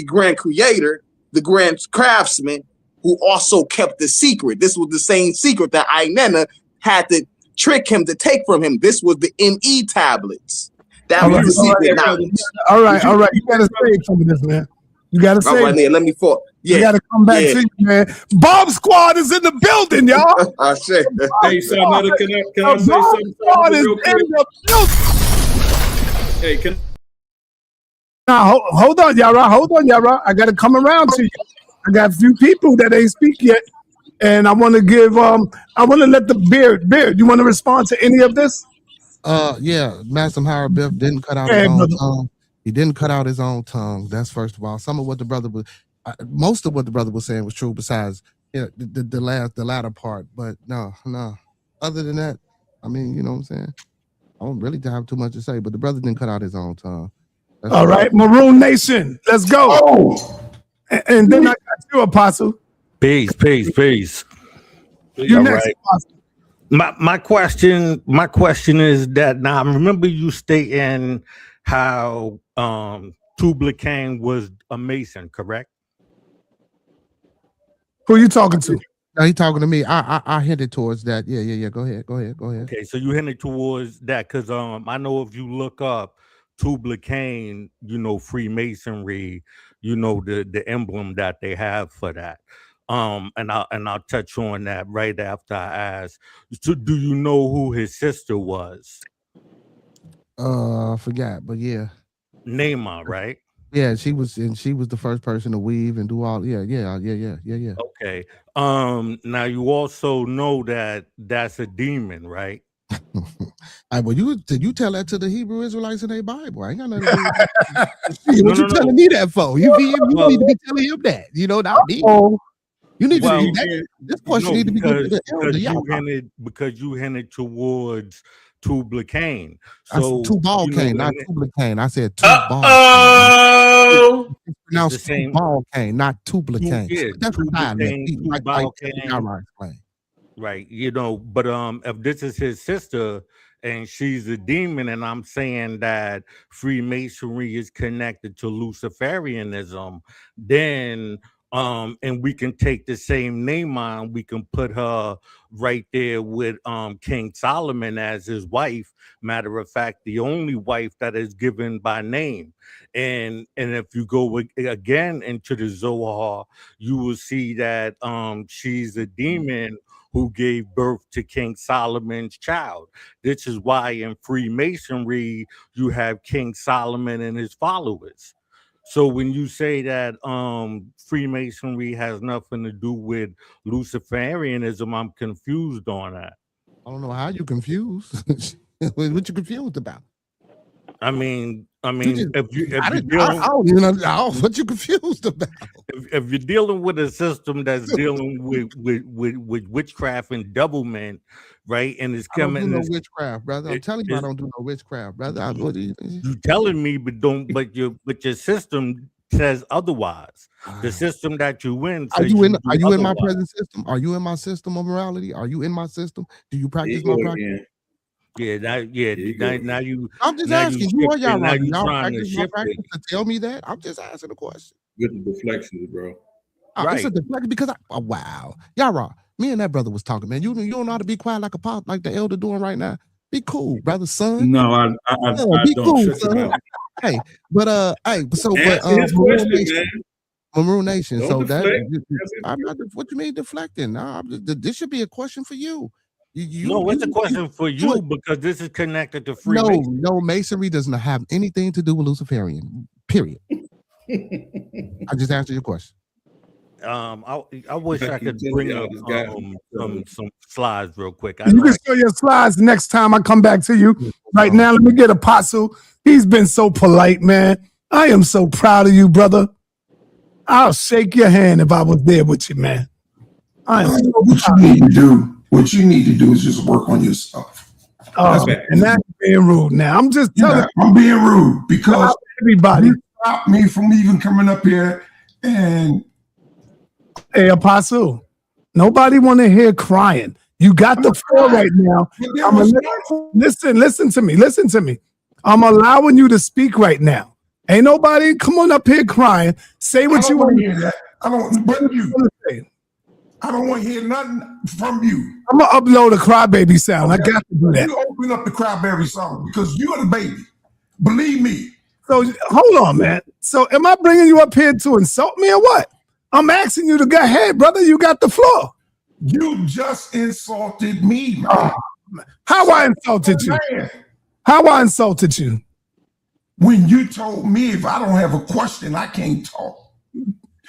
Speaker 10: grand creator, the grand craftsman, who also kept the secret. This was the same secret that Ainena had to trick him to take from him. This was the ME tablets. That was the secret knowledge.
Speaker 2: All right. You gotta say some of this, man. You gotta say.
Speaker 10: All right, let me fall. Yeah,
Speaker 2: you gotta come back to you, man. Bomb Squad is in the building, y'all.
Speaker 10: I say.
Speaker 1: Hey, son, can I say something?
Speaker 2: Bomb Squad is in the building.
Speaker 1: Hey, can
Speaker 2: Now, hold on, Yara. Hold on, Yara. I got to come around to you. I got a few people that ain't speak yet, and I want to give. I want to let the Beard. You want to respond to any of this?
Speaker 3: Yeah, Master Howard Biff didn't cut out his own tongue. He didn't cut out his own tongue. That's first of all. Some of what the brother was, most of what the brother was saying was true. Besides, the latter part. But no. Other than that, I mean, you know what I'm saying. I don't really have too much to say. But the brother didn't cut out his own tongue. That's
Speaker 2: all right, Maroon Nation, let's go.
Speaker 6: Oh.
Speaker 2: And then I got you, Apostle.
Speaker 11: Peace.
Speaker 2: You next, Apostle.
Speaker 11: My question is that now I remember you stating how Tubal Cain was a Mason, correct?
Speaker 2: Who are you talking to?
Speaker 3: No, he talking to me. I hinted towards that. Yeah. Go ahead.
Speaker 11: Okay, so you hinted towards that because I know if you look up Tubal Cain, Freemasonry, the emblem that they have for that. And I'll touch on that right after I ask. So do you know who his sister was?
Speaker 3: I forgot, but yeah.
Speaker 11: Naima, right?
Speaker 3: Yeah, she was the first person to weave and do all. Yeah.
Speaker 11: Okay. Now you also know that that's a demon, right?
Speaker 3: Well, did you tell that to the Hebrew Israelites in their Bible? I ain't got nothing to do with that. What you telling me that for? You need to be telling him that. Not me. You need to be that. This question need to be given to the elder.
Speaker 11: Because you hinted towards Tubal Cain. So
Speaker 3: Tubal Cain, not Tubal Cain. I said Tubal. Oh, it's pronounced Tubal Cain, not Tubal Cain.
Speaker 11: Yeah,
Speaker 3: that's
Speaker 11: Tubal Cain. Right, but if this is his sister and she's a demon, and I'm saying that Freemasonry is connected to Luciferianism, then and we can take the same name on, we can put her right there with King Solomon as his wife. Matter of fact, the only wife that is given by name. And if you go again into the Zohar, you will see that she's a demon who gave birth to King Solomon's child. This is why in Freemasonry, you have King Solomon and his followers. So when you say that Freemasonry has nothing to do with Luciferianism, I'm confused on that.
Speaker 3: I don't know how you confused. What you confused about?
Speaker 11: I mean,
Speaker 3: I don't even know what you confused about.
Speaker 11: If you're dealing with a system that's dealing with witchcraft and doublement, right? And it's coming.
Speaker 3: I don't do no witchcraft, brother. I'm telling you, I don't do no witchcraft, brother.
Speaker 11: You telling me, but your system says otherwise. The system that you in.
Speaker 3: Are you in my present system? Are you in my system of morality? Are you in my system? Do you practice my practice?
Speaker 11: Now you.
Speaker 3: I'm just asking you. Y'all practice my practice to tell me that? I'm just asking a question.
Speaker 1: With the deflections, bro.
Speaker 3: Right. It's a deflection because wow, y'all, me and that brother was talking, man. You don't know how to be quiet like the elder doing right now. Be cool, brother, son.
Speaker 1: No, I
Speaker 3: be
Speaker 1: don't.
Speaker 3: Cool, son. Hey, so Maroon Nation.
Speaker 1: Don't
Speaker 3: so
Speaker 1: deflect.
Speaker 3: What you mean deflecting? This should be a question for you.
Speaker 11: It's a question for you because this is connected to Freemasonry.
Speaker 3: No, Masonry doesn't have anything to do with Luciferian. Period. I just answered your question.
Speaker 11: I wish I could bring up some slides real quick.
Speaker 2: You can show your slides next time I come back to you. Right now, let me get Apostle. He's been so polite, man. I am so proud of you, brother. I'll shake your hand if I was there with you, man.
Speaker 6: What you need to do is just work on yourself.
Speaker 2: And that's being rude now. I'm just telling you.
Speaker 6: I'm being rude because
Speaker 2: everybody
Speaker 6: stopped me from even coming up here and
Speaker 2: hey, Apostle, nobody want to hear crying. You got the floor right now. Listen to me. I'm allowing you to speak right now. Ain't nobody come on up here crying. Say what you want to
Speaker 6: hear. That. I don't want you. I don't want to hear nothing from you.
Speaker 2: I'm gonna upload a crybaby sound. Okay. I got to do that.
Speaker 6: You open up the crybaby song because you're the baby. Believe me.
Speaker 2: So hold on, man. So am I bringing you up here to insult me or what? I'm asking you to go ahead, brother. You got the floor.
Speaker 6: You just insulted me, man.
Speaker 2: How I insulted you? How I insulted you?
Speaker 6: when you told me if I don't have a question, I can't talk.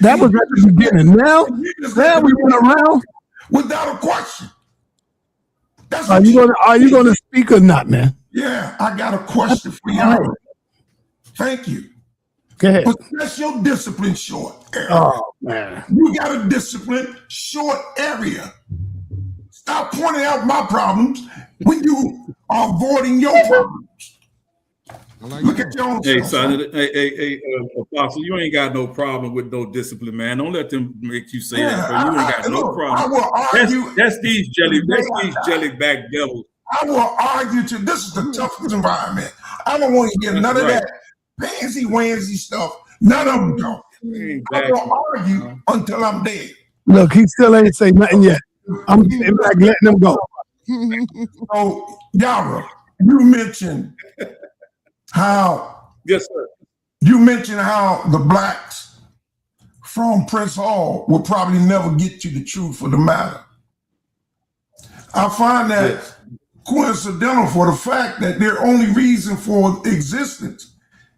Speaker 2: That was at the beginning. Now we went around
Speaker 6: without a question. That's
Speaker 2: Are you gonna speak or not, man?
Speaker 6: Yeah, I got a question for y'all. Thank you.
Speaker 2: Go ahead.
Speaker 6: But that's your discipline short area.
Speaker 2: Oh man.
Speaker 6: You got a discipline short area. Stop pointing out my problems when you are avoiding your problems. Look at your own
Speaker 1: Hey,
Speaker 6: self.
Speaker 1: son, hey, Apostle, you ain't got no problem with no discipline, man. Don't let them make you say that. Bro. You ain't got no problem.
Speaker 6: I will argue.
Speaker 1: That's these jellyback devils.
Speaker 6: I will argue to this is the toughest environment. I don't want to hear none of that fancy wansy stuff. None of them don't. I will argue until I'm dead.
Speaker 2: Look, he still ain't say nothing yet. I'm sitting back letting him go.
Speaker 6: So, Yara, you mentioned how you mentioned how the blacks from Prince Hall will probably never get to the truth of the matter. I find that coincidental for the fact that their only reason for existence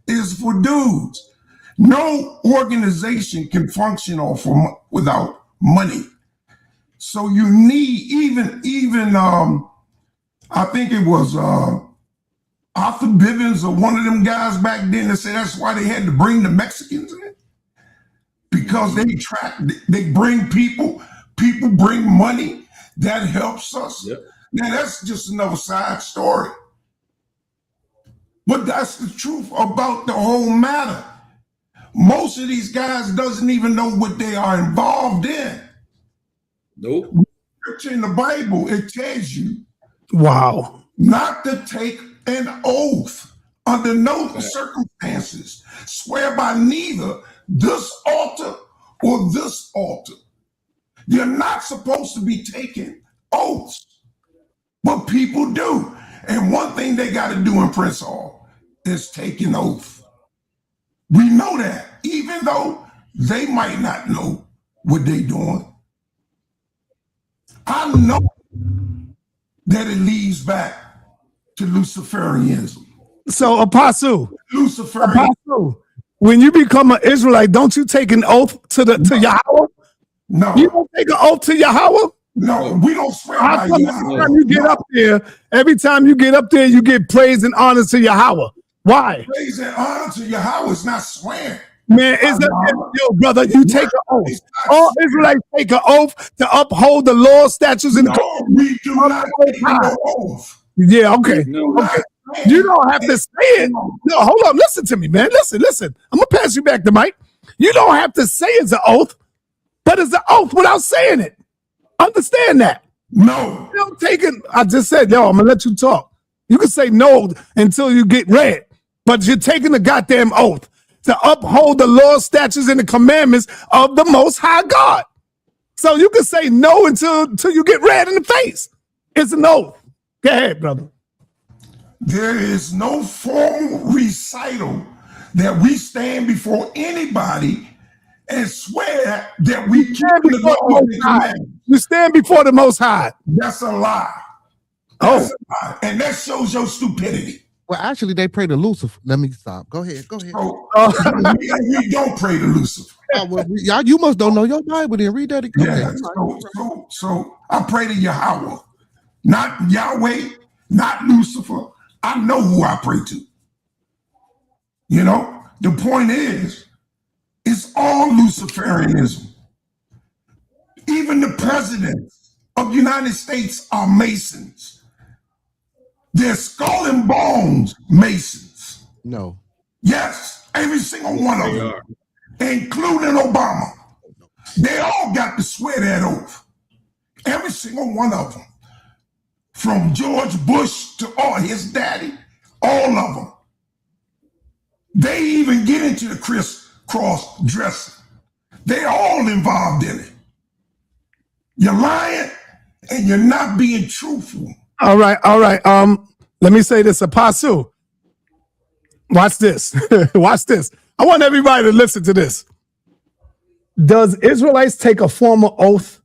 Speaker 6: is for dudes. No organization can function without money. So you need even I think it was Arthur Bivens or one of them guys back then that said that's why they had to bring the Mexicans in, because they bring people bring money that helps us. Now that's just another side story, but that's the truth about the whole matter. Most of these guys doesn't even know what they are involved in.
Speaker 1: Nope.
Speaker 6: In the Bible, it tells you not to take an oath under no circumstances. Swear by neither this altar or this altar. You're not supposed to be taking oaths, but people do. And one thing they got to do in Prince Hall is take an oath. We know that, even though they might not know what they're doing. I know that it leads back to Luciferianism.
Speaker 2: So, Apostle,
Speaker 6: Luciferianism.
Speaker 2: When you become an Israelite, don't you take an oath to Yahweh?
Speaker 6: No.
Speaker 2: You don't take an oath to Yahweh?
Speaker 6: No, we don't swear by
Speaker 2: Yahweh. Every time you get up there, you get praise and honor to Yahweh. Why?
Speaker 6: Praise and honor to Yahweh is not swearing.
Speaker 2: Man, yo, brother, you take an oath. All Israelites take an oath to uphold the law, statutes, and
Speaker 6: we do not take no oath.
Speaker 2: Yeah, okay. Okay. You don't have to say it. No, hold on. Listen to me, man. Listen. I'm gonna pass you back the mic. You don't have to say it's an oath, but it's an oath without saying it. Understand that?
Speaker 6: No.
Speaker 2: You don't take it. I just said, yo, I'm gonna let you talk. You can say no until you get red, but you're taking the goddamn oath to uphold the law, statutes, and the commandments of the Most High God. So you can say no until you get red in the face. It's an oath. Go ahead, brother.
Speaker 6: There is no formal recital that we stand before anybody and swear that we keep the law and the commandments.
Speaker 2: You stand before the Most High.
Speaker 6: That's a lie. That's a lie. And that shows your stupidity.
Speaker 3: Well, actually, they pray to Lucifer. Let me stop. Go ahead.
Speaker 6: We don't pray to Lucifer.
Speaker 3: Y'all, you must don't know your Bible. Then read that again.
Speaker 6: Yeah. So I pray to Yahweh, not Yahweh, not Lucifer. I know who I pray to. You know, the point is, it's all Luciferianism. Even the presidents of the United States are Masons. They're skull and bones Masons.
Speaker 3: No.
Speaker 6: Yes, every single one of them, including Obama. They all got to swear that oath. Every single one of them. From George Bush to his daddy, all of them. They even get into the crisscross dressing. They all involved in it. You're lying and you're not being truthful.
Speaker 2: All right. Let me say this, Apostle. Watch this. Watch this. I want everybody to listen to this. Does Israelites take a formal oath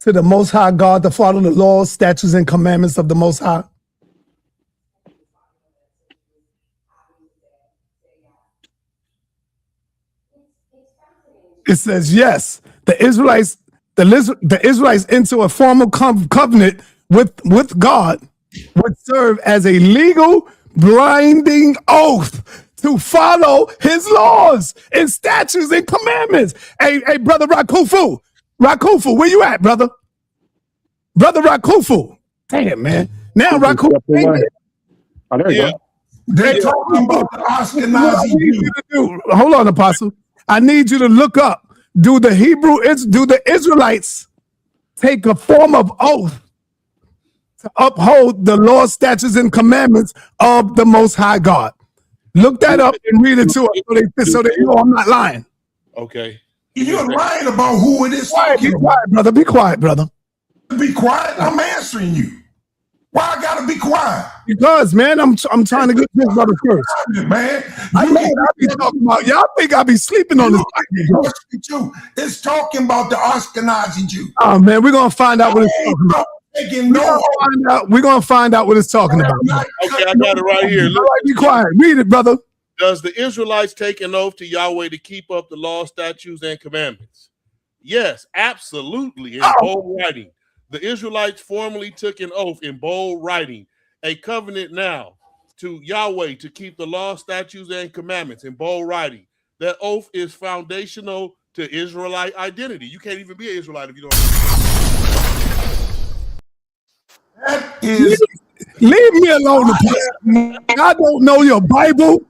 Speaker 2: to the Most High God to follow the laws, statutes, and commandments of the Most High? It says, yes, the Israelites into a formal covenant with God would serve as a legal blinding oath to follow his laws and statutes and commandments. Hey, brother Rakufu, where you at, brother? Brother Rakufu. Damn, man. Now Rakufu.
Speaker 8: Oh, there you go.
Speaker 6: They're talking about the Ashkenazi Jews.
Speaker 2: Hold on, Apostle. I need you to look up. Do the Israelites take a form of oath to uphold the law, statutes, and commandments of the Most High God? Look that up and read it to us so they know I'm not lying.
Speaker 7: Okay.
Speaker 6: You're lying about who it is.
Speaker 2: Be quiet, brother. Be quiet, brother.
Speaker 6: Be quiet. I'm answering you. Why I gotta be quiet?
Speaker 2: Because, man, I'm trying to get this brother first.
Speaker 6: Man,
Speaker 2: I be talking about. Y'all think I be sleeping on this?
Speaker 6: It's talking about the Ashkenazi Jew.
Speaker 2: Oh man, we're gonna find out what it's talking about. We're gonna find out what it's talking about.
Speaker 7: Okay, I got it right here.
Speaker 2: All right, be quiet. Read it, brother.
Speaker 7: Does the Israelites take an oath to Yahweh to keep up the law, statutes, and commandments? Yes, absolutely. In bold writing. The Israelites formally took an oath in bold writing, a covenant now to Yahweh to keep the law, statutes, and commandments in bold writing. That oath is foundational to Israelite identity. You can't even be an Israelite if you don't.
Speaker 6: That is.
Speaker 2: Leave me alone. I don't know your Bible.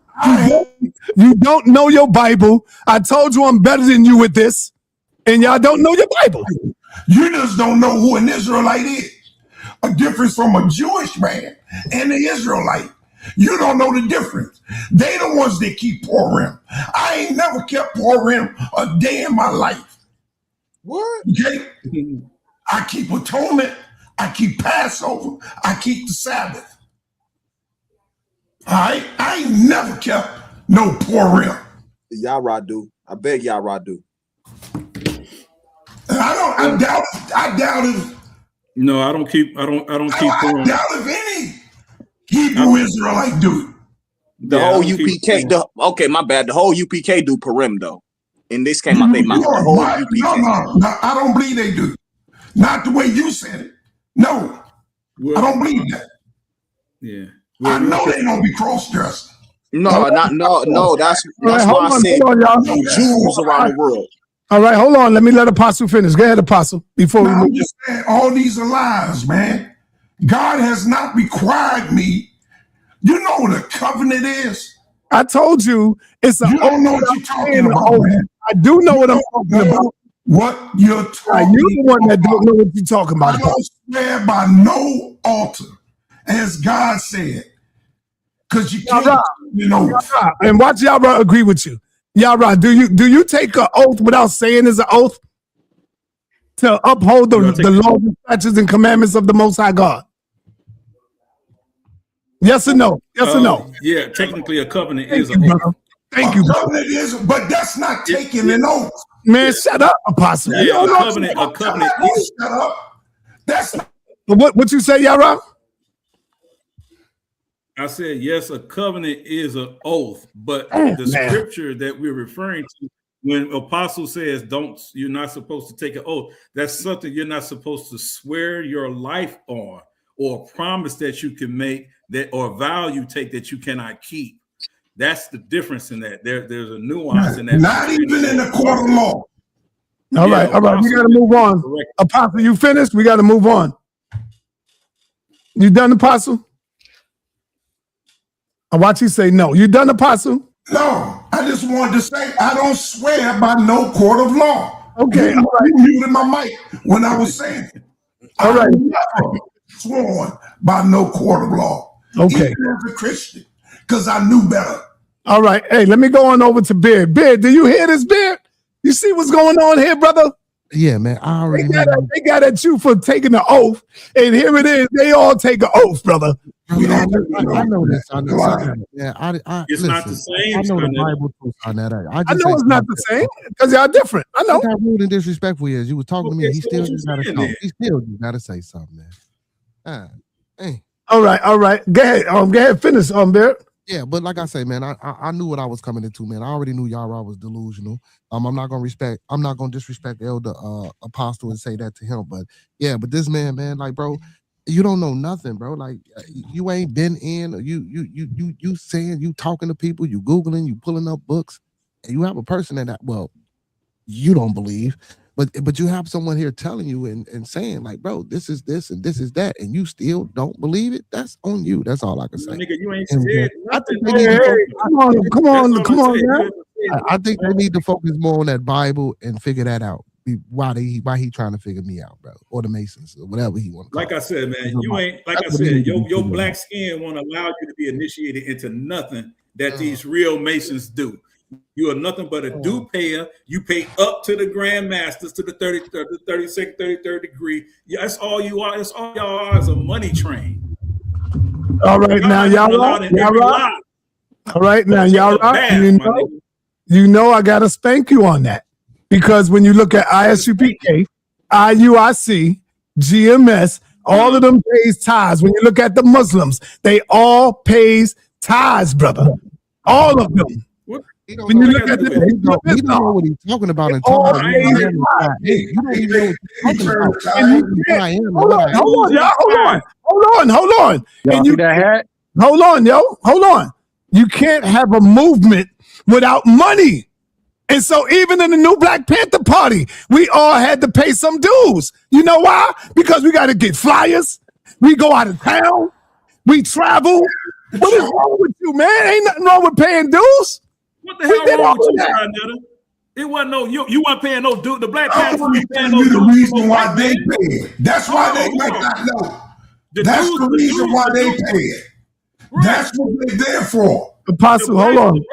Speaker 2: You don't know your Bible. I told you I'm better than you with this, and y'all don't know your Bible.
Speaker 6: You just don't know who an Israelite is. A difference from a Jewish man and an Israelite. You don't know the difference. They the ones that keep Purim. I ain't never kept Purim a day in my life.
Speaker 10: What?
Speaker 6: Okay? I keep atonement. I keep Passover. I keep the Sabbath. All right? I ain't never kept no Purim.
Speaker 10: Yara do. I bet Yara do.
Speaker 6: I doubt it.
Speaker 1: No, I don't keep. I don't keep.
Speaker 6: I doubt if any Hebrew Israelite do it.
Speaker 10: The whole UPK. Okay, my bad. The whole UPK do Purim though. And this came out their mouth. The whole UPK.
Speaker 6: No, I don't believe they do. Not the way you said it. No, I don't believe that.
Speaker 1: Yeah,
Speaker 6: I know they don't be cross-dressed.
Speaker 10: No. That's why I said Jews around the world.
Speaker 2: All right, hold on. Let me let Apostle finish. Go ahead, Apostle. Before we move.
Speaker 6: I'm just saying, all these are lies, man. God has not required me. You know what a covenant is?
Speaker 2: I told you it's a.
Speaker 6: You don't know what you're talking about, man.
Speaker 2: I do know what I'm talking about.
Speaker 6: What you're talking
Speaker 2: You're the one that don't know what you're talking about.
Speaker 6: I don't swear by no altar, as God said, because you can't.
Speaker 2: And watch Yara agree with you. Yara, do you take an oath without saying it's an oath to uphold the laws and statutes and commandments of the Most High God? Yes or no? Yes or no?
Speaker 1: Yeah, technically a covenant is an oath.
Speaker 2: Thank you.
Speaker 6: Covenant is, but that's not taking an oath.
Speaker 2: Man, shut up, Apostle.
Speaker 1: Yeah, a covenant.
Speaker 6: Shut up. That's not.
Speaker 2: What you say, Yara?
Speaker 1: I said, yes, a covenant is an oath, but the scripture that we're referring to, when Apostle says, you're not supposed to take an oath, that's something you're not supposed to swear your life on, or a promise that you can make that, or a vow you take that you cannot keep. That's the difference in that. There's a nuance in that.
Speaker 6: Not even in the court of law.
Speaker 2: All right. We got to move on. Correct. Apostle, you finished? We got to move on. You done, Apostle? I watch you say no. You done, Apostle?
Speaker 6: No. I just wanted to say I don't swear by no court of law.
Speaker 2: Okay.
Speaker 6: You muted my mic when I was saying it.
Speaker 2: All right.
Speaker 6: Never sworn by no court of law.
Speaker 2: Okay.
Speaker 6: Even as a Christian, because I knew better.
Speaker 2: All right. Hey, let me go on over to Beard. Beard, do you hear this, Beard? You see what's going on here, brother?
Speaker 3: Yeah, man. I already
Speaker 2: they got at you for taking the oath, and here it is. They all take an oath, brother.
Speaker 3: I know this. Yeah,
Speaker 1: it's not the same.
Speaker 3: I know the Bible on that.
Speaker 2: I know it's not the same because y'all different. I know.
Speaker 3: Look how rude and disrespectful he is. You were talking to me. He still just gotta talk. He still just gotta say something, man. Hey.
Speaker 2: All right. Go ahead. Finish, Beard.
Speaker 3: Yeah, but like I say, man, I knew what I was coming into, man. I already knew Yara was delusional. I'm not gonna disrespect Elder Apostle and say that to him. But yeah, but this man, like, bro, you don't know nothing, bro. Like, you ain't been in. You saying, you talking to people, you Googling, you pulling up books, and you have a person that you don't believe, but you have someone here telling you and saying, like, bro, this is this and this is that, and you still don't believe it. That's on you. That's all I can say.
Speaker 1: Nigga, you ain't said nothing.
Speaker 2: Come on, man.
Speaker 3: I think they need to focus more on that Bible and figure that out. Why he trying to figure me out, bro, or the Masons or whatever he want to call.
Speaker 1: Like I said, man, you ain't, like I said, your black skin won't allow you to be initiated into nothing that these real Masons do. You are nothing but a due payer. You pay up to the Grand Masters, to the 32nd, 33rd degree. Yeah, that's all you are. That's all y'all are, is a money train.
Speaker 2: All right, now y'all right. All right, now y'all right. You know I gotta spank you on that, because when you look at ISUPK, IUIC, GMS, all of them pays tithes. When you look at the Muslims, they all pays tithes, brother. All of them. When you look at
Speaker 3: he don't know what he's talking about. You don't even know what he's talking about.
Speaker 2: Hold on. And you hold on. You can't have a movement without money. And so even in the new Black Panther Party, we all had to pay some dues. You know why? Because we got to get flyers. We go out of town. We travel. What is wrong with you, man? Ain't nothing wrong with paying dues.
Speaker 1: What the hell wrong with you, Netta? It wasn't no, you weren't paying no dues. The Black Panther was paying no dues.
Speaker 6: The reason why they paid. That's why they might not know. That's the reason why they paid. That's what they're there for.
Speaker 2: Apostle, hold on.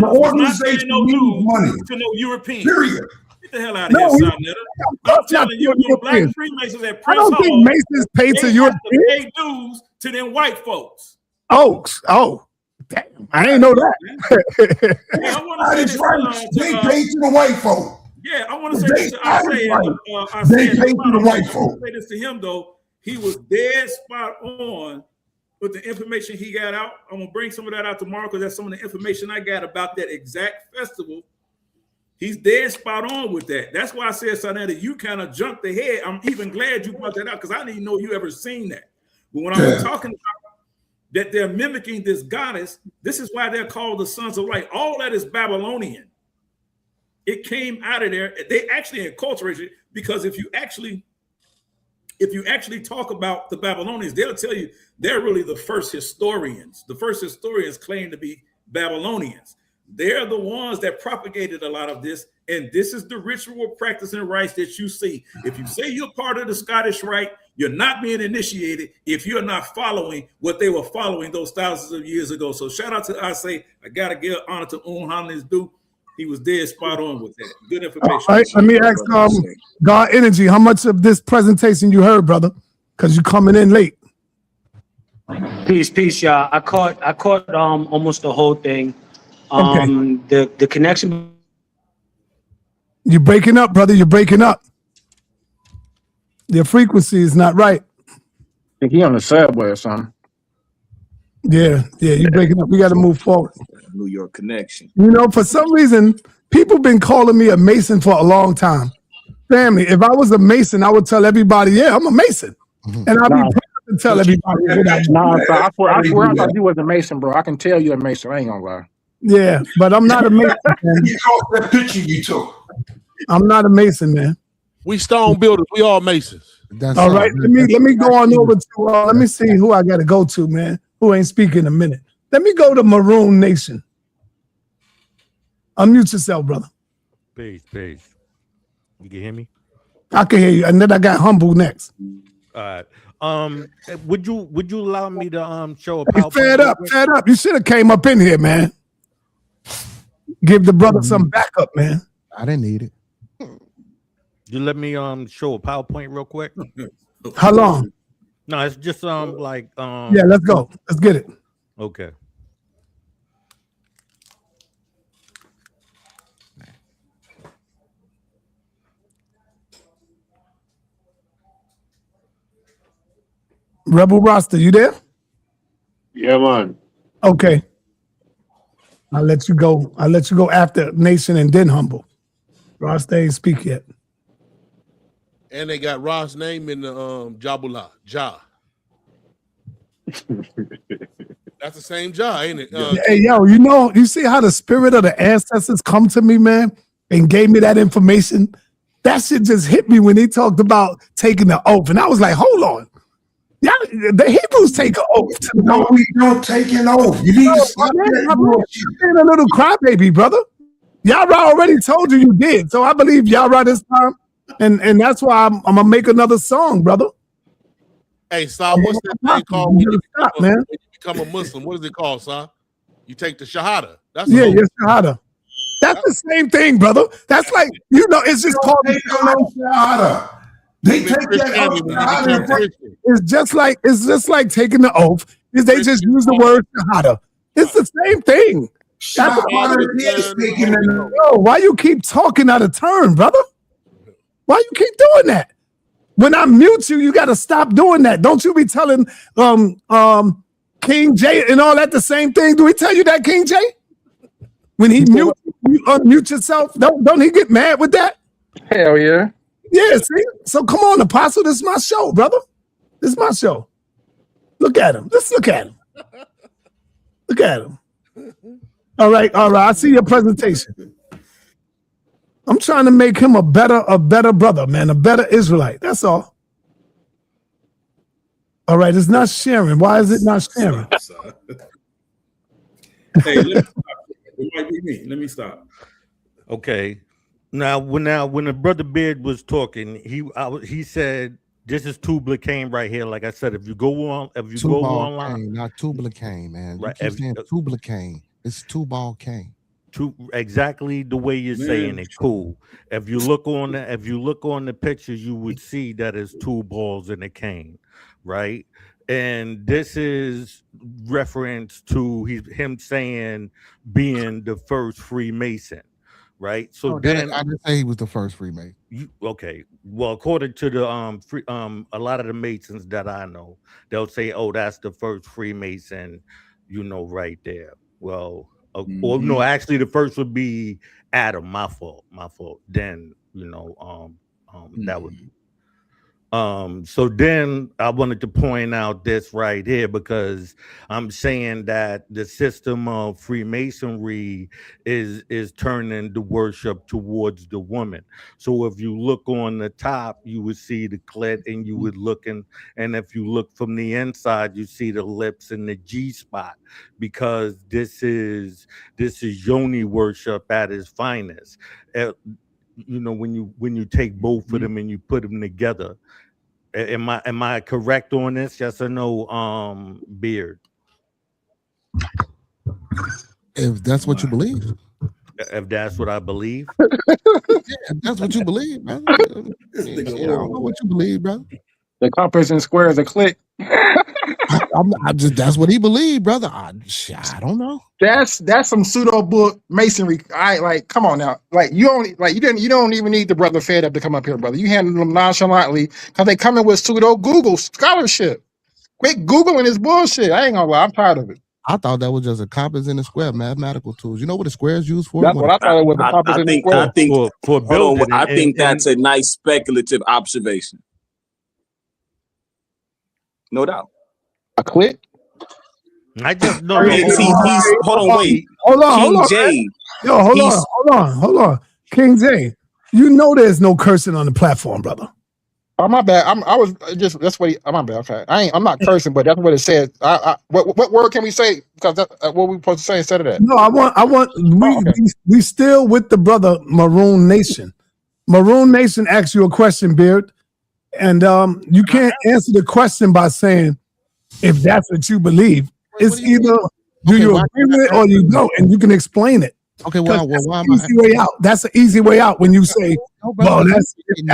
Speaker 6: The organization needs money.
Speaker 1: To no European.
Speaker 6: Period.
Speaker 1: Get the hell out of here, son, Netta. I'm telling you, the Black Freemasons at Prince Hall,
Speaker 2: I don't think Masons pay to Europeans.
Speaker 1: Pay dues to them white folks.
Speaker 2: Oh. Damn, I didn't know that.
Speaker 1: Yeah, I want to say this
Speaker 6: right. They pay to the white folk.
Speaker 1: Yeah, I want to say this to Isaiah.
Speaker 6: They pay to the white folk.
Speaker 1: Say this to him though. He was dead spot on with the information he got out. I'm gonna bring some of that out tomorrow because that's some of the information I got about that exact festival. He's dead spot on with that. That's why I said, Sonetta, that you kind of jumped ahead. I'm even glad you brought that out because I didn't know you ever seen that. But when I was talking about that they're mimicking this goddess, this is why they're called the sons of light. All that is Babylonian. It came out of there. They actually enculturated it because if you actually talk about the Babylonians, they'll tell you they're really the first historians. The first historians claim to be Babylonians. They're the ones that propagated a lot of this. And this is the ritual practice and rites that you see. If you say you're part of the Scottish Rite, you're not being initiated if you're not following what they were following those thousands of years ago. So shout out to I gotta give honor to Unhamlin's due. He was dead spot on with that. Good information.
Speaker 2: All right, let me ask God Energy, how much of this presentation you heard, brother? Because you're coming in late.
Speaker 12: Peace, y'all. I caught almost the whole thing. The connection.
Speaker 2: You're breaking up, brother. You're breaking up. Your frequency is not right.
Speaker 8: I think he on the subway or something.
Speaker 2: Yeah, you're breaking up. We got to move forward.
Speaker 10: New York connection.
Speaker 2: You know, for some reason, people been calling me a Mason for a long time. Family, if I was a Mason, I would tell everybody, yeah, I'm a Mason. And I'd be proud to tell everybody.
Speaker 8: I swear I thought you was a Mason, bro. I can tell you're a Mason. I ain't gonna lie.
Speaker 2: Yeah, but I'm not a Mason.
Speaker 6: You saw that picture you took.
Speaker 2: I'm not a Mason, man.
Speaker 9: We stone builders. We all Masons.
Speaker 2: All right, let me go on over to let me see who I got to go to, man. Who ain't speaking in a minute? Let me go to Maroon Nation. Unmute yourself, brother.
Speaker 11: Peace. You can hear me?
Speaker 2: I can hear you, and then I got Humble next.
Speaker 11: All right. Would you allow me to show a
Speaker 2: PowerPoint? Fed up. You should have came up in here, man. Give the brother some backup, man.
Speaker 3: I didn't need it.
Speaker 11: You let me show a PowerPoint real quick.
Speaker 2: How long?
Speaker 11: No, it's just yeah,
Speaker 2: let's go. Let's get it.
Speaker 11: Okay.
Speaker 2: Rebel Roster, you there?
Speaker 13: Yeah, man.
Speaker 2: Okay. I'll let you go. I'll let you go after Nation and then Humble. Ross, they ain't speak yet.
Speaker 9: And they got Ross' name in the Jabula. Ja. That's the same Ja, ain't it?
Speaker 2: Hey, yo, you see how the spirit of the ancestors come to me, man, and gave me that information? That shit just hit me when he talked about taking the oath. And I was like, hold on. Yeah, the Hebrews take an oath.
Speaker 6: No, we don't take an oath. You need to stop that bullshit.
Speaker 2: You're a little crybaby, brother. Yara already told you did. So I believe Yara this time. And that's why I'm going to make another song, brother.
Speaker 9: Hey, Sa, what's that thing called when you become a Muslim? What is it called, Sa? You take the Shahada. That's
Speaker 2: yes, Shahada. That's the same thing, brother. That's like, it's just called
Speaker 6: Shahada. They take that.
Speaker 2: It's just like taking the oath. Is they just use the word Shahada. It's the same thing. Yo, why you keep talking out of turn, brother? Why you keep doing that? When I mute you, you got to stop doing that. Don't you be telling King J and all that the same thing? Do we tell you that, King J? When he mute you unmute yourself, don't he get mad with that?
Speaker 8: Hell yeah.
Speaker 2: Yeah, see? So come on, Apostle. This is my show, brother. This is my show. Look at him. Just look at him. Look at him. All right. I see your presentation. I'm trying to make him a better brother, man, a better Israelite. That's all. All right, it's not sharing. Why is it not sharing?
Speaker 1: Hey, it might be me. Let me stop.
Speaker 11: Okay. Now when the brother Beard was talking, he said this is Tubal Cain right here. Like I said, if you go online,
Speaker 3: not Tubal Cain, man.
Speaker 11: Right,
Speaker 3: You keep saying Tubal Cain. It's Tubal Cain.
Speaker 11: Exactly the way you're saying it. Cool. If you look on the pictures, you would see that it's two balls and a cane, right? And this is reference to him saying being the first Freemason, right? So
Speaker 3: I didn't say he was the first Freemason.
Speaker 11: Okay. Well, according to the a lot of the Masons that I know, they'll say, "Oh, that's the first Freemason," right there. Well. Or no, actually, the first would be Adam. My fault. Then that would. So then I wanted to point out this right here because I'm saying that the system of Freemasonry is turning the worship towards the woman. So if you look on the top, you would see the clit, and you would and if you look from the inside, you see the lips and the G spot, because this is yoni worship at its finest. When you take both of them and you put them together. Am I correct on this? Yes or no, Beard?
Speaker 3: If that's what you believe.
Speaker 11: If that's what I believe.
Speaker 3: If that's what you believe, brother. I don't know what you believe, brother.
Speaker 8: The compass and squares a click.
Speaker 3: That's what he believed, brother. I don't know.
Speaker 8: That's some pseudo book masonry. Come on now. You don't even need the brother Fed up to come up here, brother. You handle them nonchalantly because they come in with pseudo Google scholarship. Quit Googling this bullshit. I ain't gonna lie, I'm tired of it.
Speaker 3: I thought that was just a compass and a square, mathematical tools. You know what a square is used for?
Speaker 8: That's what I thought it was. A compass and a square.
Speaker 11: For building.
Speaker 10: I think that's a nice speculative observation. No doubt.
Speaker 8: A click?
Speaker 11: I just know.
Speaker 10: Hold on, wait.
Speaker 2: Hold on,
Speaker 10: King J.
Speaker 2: Yo, hold on. King J, there's no cursing on the platform, brother.
Speaker 8: Oh, my bad. That's what my bad. Okay. I'm not cursing, but that's what it says. What word can we say? Because that's what we supposed to say instead of that.
Speaker 2: No, we still with the brother Maroon Nation. Maroon Nation asks you a question, Beard. And you can't answer the question by saying if that's what you believe. It's either do you agree with it or you don't, and you can explain it.
Speaker 3: Okay, why am
Speaker 2: easy way out. That's an easy way out when you say, "Well, that's what you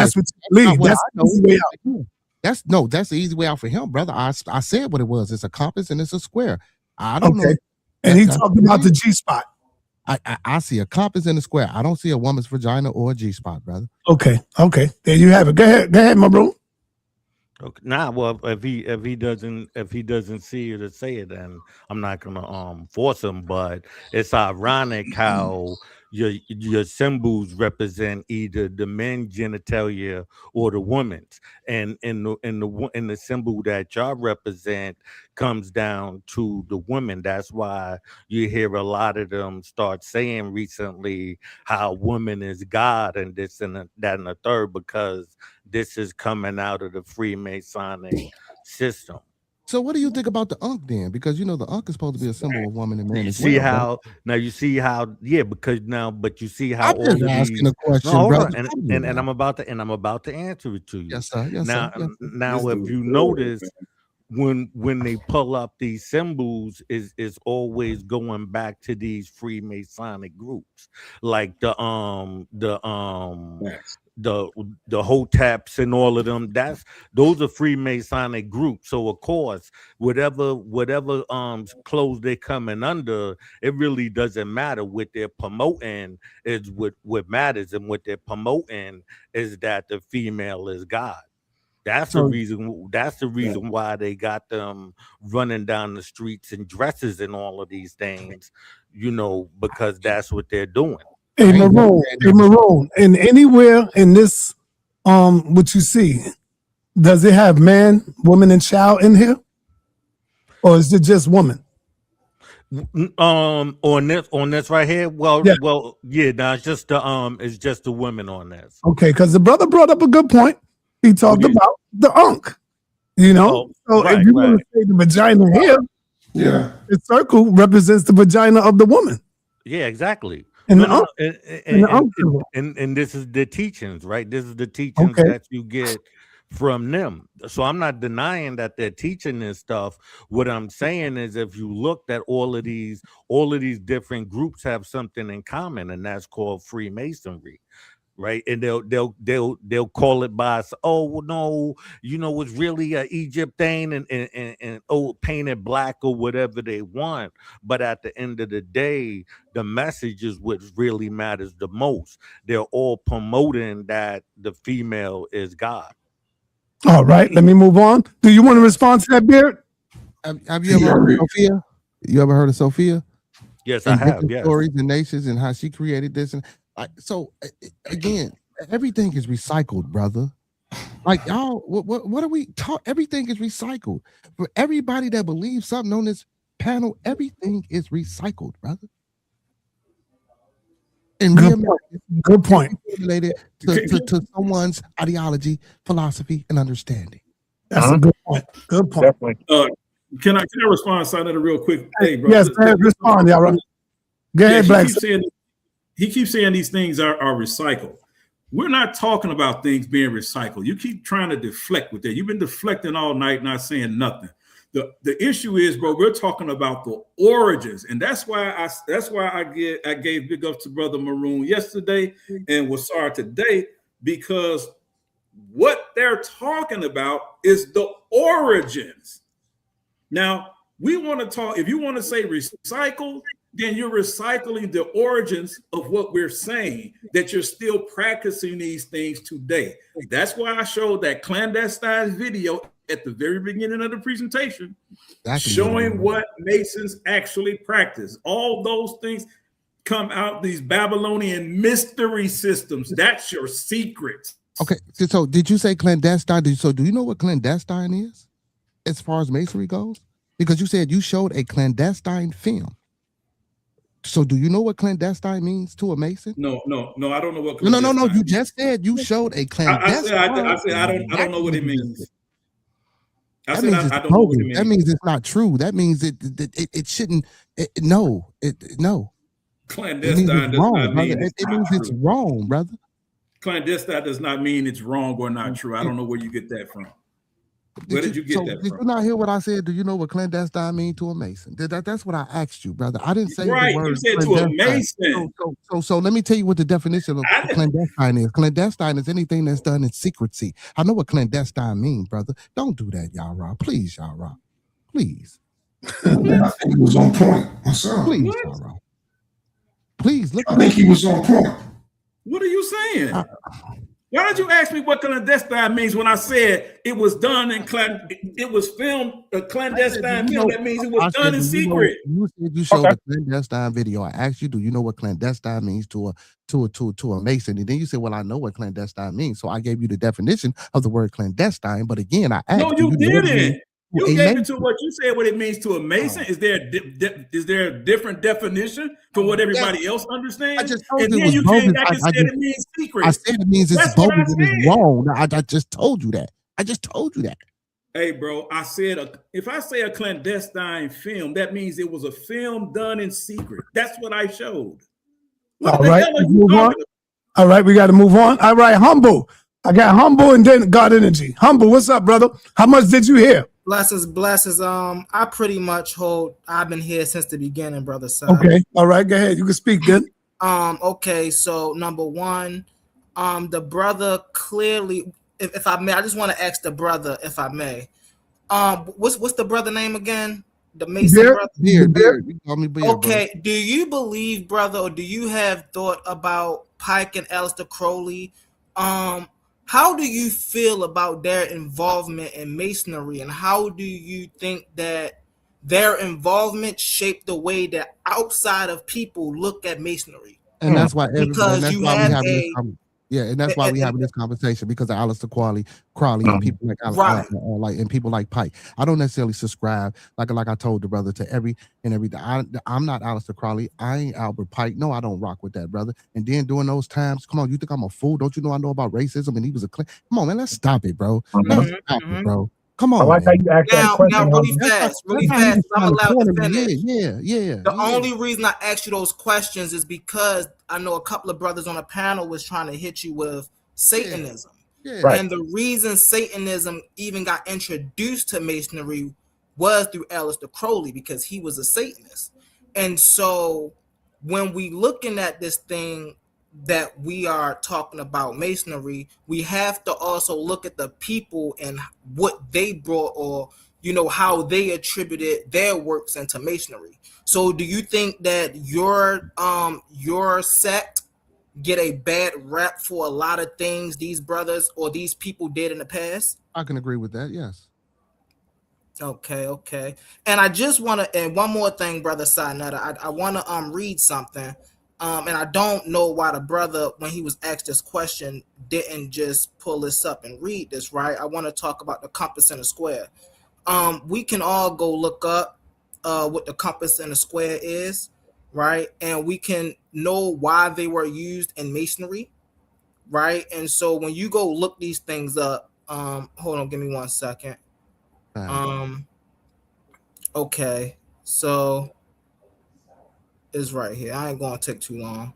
Speaker 2: believe." That's the easy way out.
Speaker 3: That's the easy way out for him, brother. I said what it was. It's a compass and it's a square. I don't know.
Speaker 2: And he talked about the G spot.
Speaker 3: I see a compass and a square. I don't see a woman's vagina or a G spot, brother.
Speaker 2: Okay. There you have it. Go ahead, my bro.
Speaker 11: Okay. Nah, well, if he doesn't see it or say it, then I'm not gonna force him. But it's ironic how your symbols represent either the men's genitalia or the women's, and in the symbol that y'all represent comes down to the women. That's why you hear a lot of them start saying recently how woman is God and this and that and the third, because this is coming out of the Freemasonic system.
Speaker 3: So what do you think about the Ankh then? Because you know the Ankh is supposed to be a symbol of woman and man
Speaker 11: You
Speaker 3: as
Speaker 11: see
Speaker 3: well, brother.
Speaker 11: how now you see how because now but you see how
Speaker 3: I'm
Speaker 11: all
Speaker 3: just
Speaker 11: of
Speaker 3: asking
Speaker 11: these
Speaker 3: a question,
Speaker 11: no hold
Speaker 3: brother.
Speaker 11: on
Speaker 3: Come on
Speaker 11: and
Speaker 3: now.
Speaker 11: I'm about to answer it to you.
Speaker 3: Yes, sir. Yes,
Speaker 11: Now
Speaker 3: sir. Yes, sir.
Speaker 11: now if you notice when they pull up these symbols is always going back to these Freemasonic groups like the Hoteps and all of them. Those are Freemasonic groups. So of course, whatever clothes they're coming under, it really doesn't matter. What they're promoting is what matters, and what they're promoting is that the female is God. That's the
Speaker 2: So
Speaker 11: reason. That's the reason why they got them running down the streets in dresses and all of these things. Because that's what they're doing.
Speaker 2: Hey,
Speaker 3: I ain't never
Speaker 2: Maroon,
Speaker 3: said
Speaker 2: hey,
Speaker 3: that before.
Speaker 2: Maroon, and anywhere in this, what you see, does it have man, woman, and child in here, or is it just woman?
Speaker 11: On this right here,
Speaker 2: Yeah.
Speaker 11: yeah. Now it's just the women on this.
Speaker 2: Okay, because the brother brought up a good point. He talked about the Ankh.
Speaker 11: Oh,
Speaker 2: So if
Speaker 11: right,
Speaker 2: you want
Speaker 11: right.
Speaker 2: to say the vagina here,
Speaker 6: Yeah.
Speaker 2: the circle represents the vagina of the woman.
Speaker 11: Yeah, exactly.
Speaker 2: And
Speaker 11: No,
Speaker 2: the
Speaker 11: no,
Speaker 2: Ankh, and the Ankh symbol.
Speaker 11: and this is the teachings, right? This is the teachings
Speaker 2: Okay.
Speaker 11: that you get from them. So I'm not denying that they're teaching this stuff. What I'm saying is, if you looked at all of these different groups have something in common, and that's called Freemasonry. Right, and they'll call it by well, no, it's really a Egypt thing, and painted black or whatever they want. But at the end of the day, the message is what really matters the most. They're all promoting that the female is God.
Speaker 2: All right, let me move on. Do you want to respond to that, Beard?
Speaker 3: Have you ever heard of Sophia? You ever heard of Sophia?
Speaker 11: Yes, I have.
Speaker 3: Different
Speaker 11: Yes.
Speaker 3: stories and nations and how she created this and so again, everything is recycled, brother. Like y'all, what are we talk? Everything is recycled. For everybody that believes something on this panel, everything is recycled, brother. And
Speaker 2: good point.
Speaker 3: Related to someone's ideology, philosophy, and understanding.
Speaker 2: That's a good point. Good point.
Speaker 1: Can I respond, Senator, real quick? Hey, bro.
Speaker 2: Yes, respond, y'all. Go ahead, Black.
Speaker 1: He keeps saying these things are recycled. We're not talking about things being recycled. You keep trying to deflect with that. You've been deflecting all night, not saying nothing. The issue is, bro, we're talking about the origins, and that's why I gave big ups to Brother Maroon yesterday and Wasar today, because what they're talking about is the origins. Now, we want to talk, if you want to say recycle, then you're recycling the origins of what we're saying, that you're still practicing these things today. That's why I showed that clandestine video at the very beginning of the presentation, showing what Masons actually practice. All those things come out, these Babylonian mystery systems. That's your secret.
Speaker 3: Okay, so did you say clandestine? So do you know what clandestine is as far as Masonry goes? Because you said you showed a clandestine film. So do you know what clandestine means to a Mason?
Speaker 1: No, I don't know what
Speaker 3: clandestine No. You just said you showed a clandestine.
Speaker 1: I said I don't know what it means.
Speaker 3: I don't know what it means. That means it's not true. That means it shouldn't. No.
Speaker 1: Clandestine does not mean
Speaker 3: it means it's wrong, brother.
Speaker 1: Clandestine does not mean it's wrong or not true. I don't know where you get that from. Where did you get that from?
Speaker 3: Did you not hear what I said? Do you know what clandestine mean to a Mason? That's what I asked you, brother. I didn't say the word.
Speaker 1: You said to a Mason.
Speaker 3: So let me tell you what the definition of clandestine is. Clandestine is anything that's done in secrecy. I know what clandestine means, brother. Don't do that, y'all, Rob. Please, y'all, Rob. Please.
Speaker 6: I think he was on point myself.
Speaker 3: Please, y'all, Rob. Please look.
Speaker 6: I think he was on point.
Speaker 1: What are you saying? Why don't you ask me what clandestine means when I said it was done in it was filmed a clandestine film? That means it was done in secret.
Speaker 3: You said you showed a clandestine video. I asked you, do you know what clandestine means to a Mason? And then you said, well, I know what clandestine means. So I gave you the definition of the word clandestine. But again, I asked
Speaker 1: no, you didn't. You gave
Speaker 3: Mason.
Speaker 1: it to what you said what it means to a Mason. Is there a different definition for what everybody else understands?
Speaker 3: I just told
Speaker 1: and
Speaker 3: you
Speaker 1: then
Speaker 3: it was
Speaker 1: you
Speaker 3: bogus.
Speaker 1: came back and said it means secret.
Speaker 3: I said it means it's bogus and it's wrong. I just told you that. I just told you that.
Speaker 1: Hey, bro, I said if I say a clandestine film, that means it was a film done in secret. That's what I showed. What the hell are you talking about?
Speaker 2: All right, we got to move on. All right, Humble. I got Humble and then God Energy. Humble, what's up, brother? How much did you hear?
Speaker 13: Blesses. I pretty much I've been here since the beginning, brother. Side.
Speaker 2: Okay. All right. Go ahead. You can speak then.
Speaker 13: Okay. So number one, the brother clearly, if I may, I just want to ask the brother, if I may, what's the brother name again? The Mason brother.
Speaker 3: Beard. You call me Beard.
Speaker 13: Okay.
Speaker 3: Bro.
Speaker 13: Do you believe, brother, or do you have thought about Pike and Aleister Crowley? How do you feel about their involvement in Masonry, and how do you think that their involvement shaped the way that outside of people look at Masonry?
Speaker 3: And that's why
Speaker 13: we
Speaker 3: having this conversation, because of Aleister Crowley and people like people like Pike. I don't necessarily subscribe like I told the brother to everything. I'm not Aleister Crowley. I ain't Albert Pike. No, I don't rock with that, brother. And then during those times, come on, you think I'm a fool? Don't you know I know about racism? And he was come on, man, let's stop it, bro. Let's stop it, bro. Come on.
Speaker 8: I like how you asked that question.
Speaker 13: Now, really fast. I'm allowed to finish.
Speaker 3: Yeah.
Speaker 13: The only reason I asked you those questions is because I know a couple of brothers on a panel was trying to hit you with Satanism.
Speaker 3: Yeah.
Speaker 8: Right.
Speaker 13: And the reason Satanism even got introduced to Masonry was through Aleister Crowley, because he was a Satanist. And so when we looking at this thing that we are talking about Masonry, we have to also look at the people and what they brought, or how they attributed their works into Masonry. So do you think that your sect get a bad rep for a lot of things these brothers or these people did in the past?
Speaker 3: I can agree with that, yes.
Speaker 13: Okay. And I just want to, and one more thing, brother Sinetta, I want to read something. And I don't know why the brother, when he was asked this question, didn't just pull this up and read this, right? I want to talk about the compass and the square. We can all go look up what the compass and the square is, right? And we can know why they were used in Masonry, right? And so when you go look these things up, hold on, give me 1 second. Okay, so is right here. I ain't gonna take too long.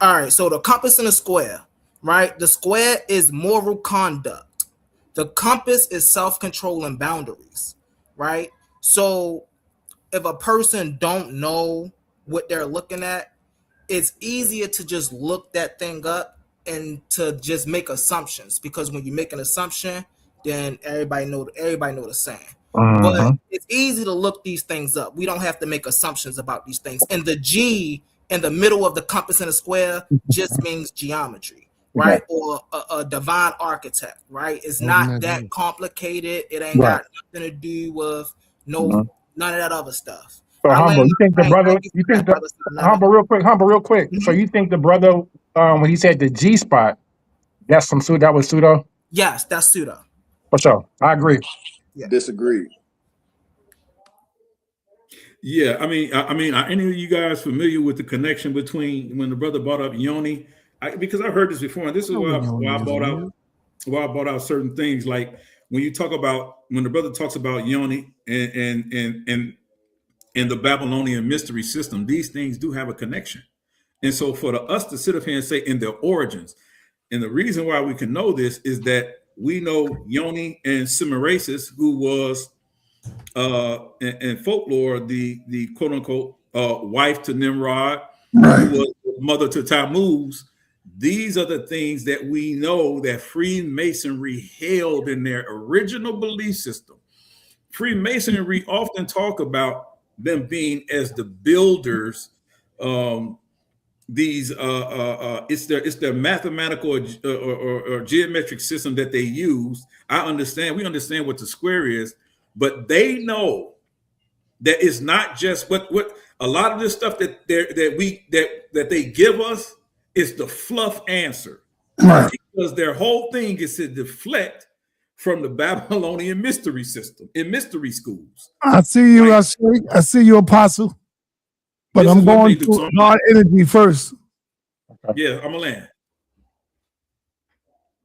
Speaker 13: All right, so the compass and the square, right? The square is moral conduct. The compass is self-control and boundaries, right? So if a person don't know what they're looking at, it's easier to just look that thing up and to just make assumptions, because when you make an assumption, then everybody know the saying. But it's easy to look these things up. We don't have to make assumptions about these things. And the G in the middle of the compass and the square just means geometry, right? Or a divine architect, right? It's not that complicated. It ain't got nothing to do with none of that other stuff.
Speaker 8: So Humble, you think the brother? Humble, real quick. So you think the brother, when he said the G spot, that's some pseudo? That was pseudo?
Speaker 13: Yes, that's pseudo.
Speaker 8: For sure, I agree.
Speaker 10: Yeah. Disagree.
Speaker 1: Yeah, I mean, are any of you guys familiar with the connection between when the brother brought up Yoni? Because I've heard this before, and this is why I brought out certain things. Like when you talk about, when the brother talks about Yoni and the Babylonian mystery system, these things do have a connection. And so for us to sit up here and say in their origins, and the reason why we can know this is that we know Yoni and Semiramis, who was in folklore the quote unquote wife to Nimrod,
Speaker 6: right,
Speaker 1: who was mother to Tammuz. These are the things that we know that Freemasonry held in their original belief system. Freemasonry often talk about them being as the builders, these it's their mathematical or geometric system that they use. We understand what the square is, but they know that it's not just what a lot of this stuff that they give us is the fluff answer.
Speaker 6: Right.
Speaker 1: Because their whole thing is to deflect from the Babylonian mystery system in mystery schools.
Speaker 2: I see you, right? I see you, Apostle. But I'm going to God energy first.
Speaker 1: Yeah, I'm a land.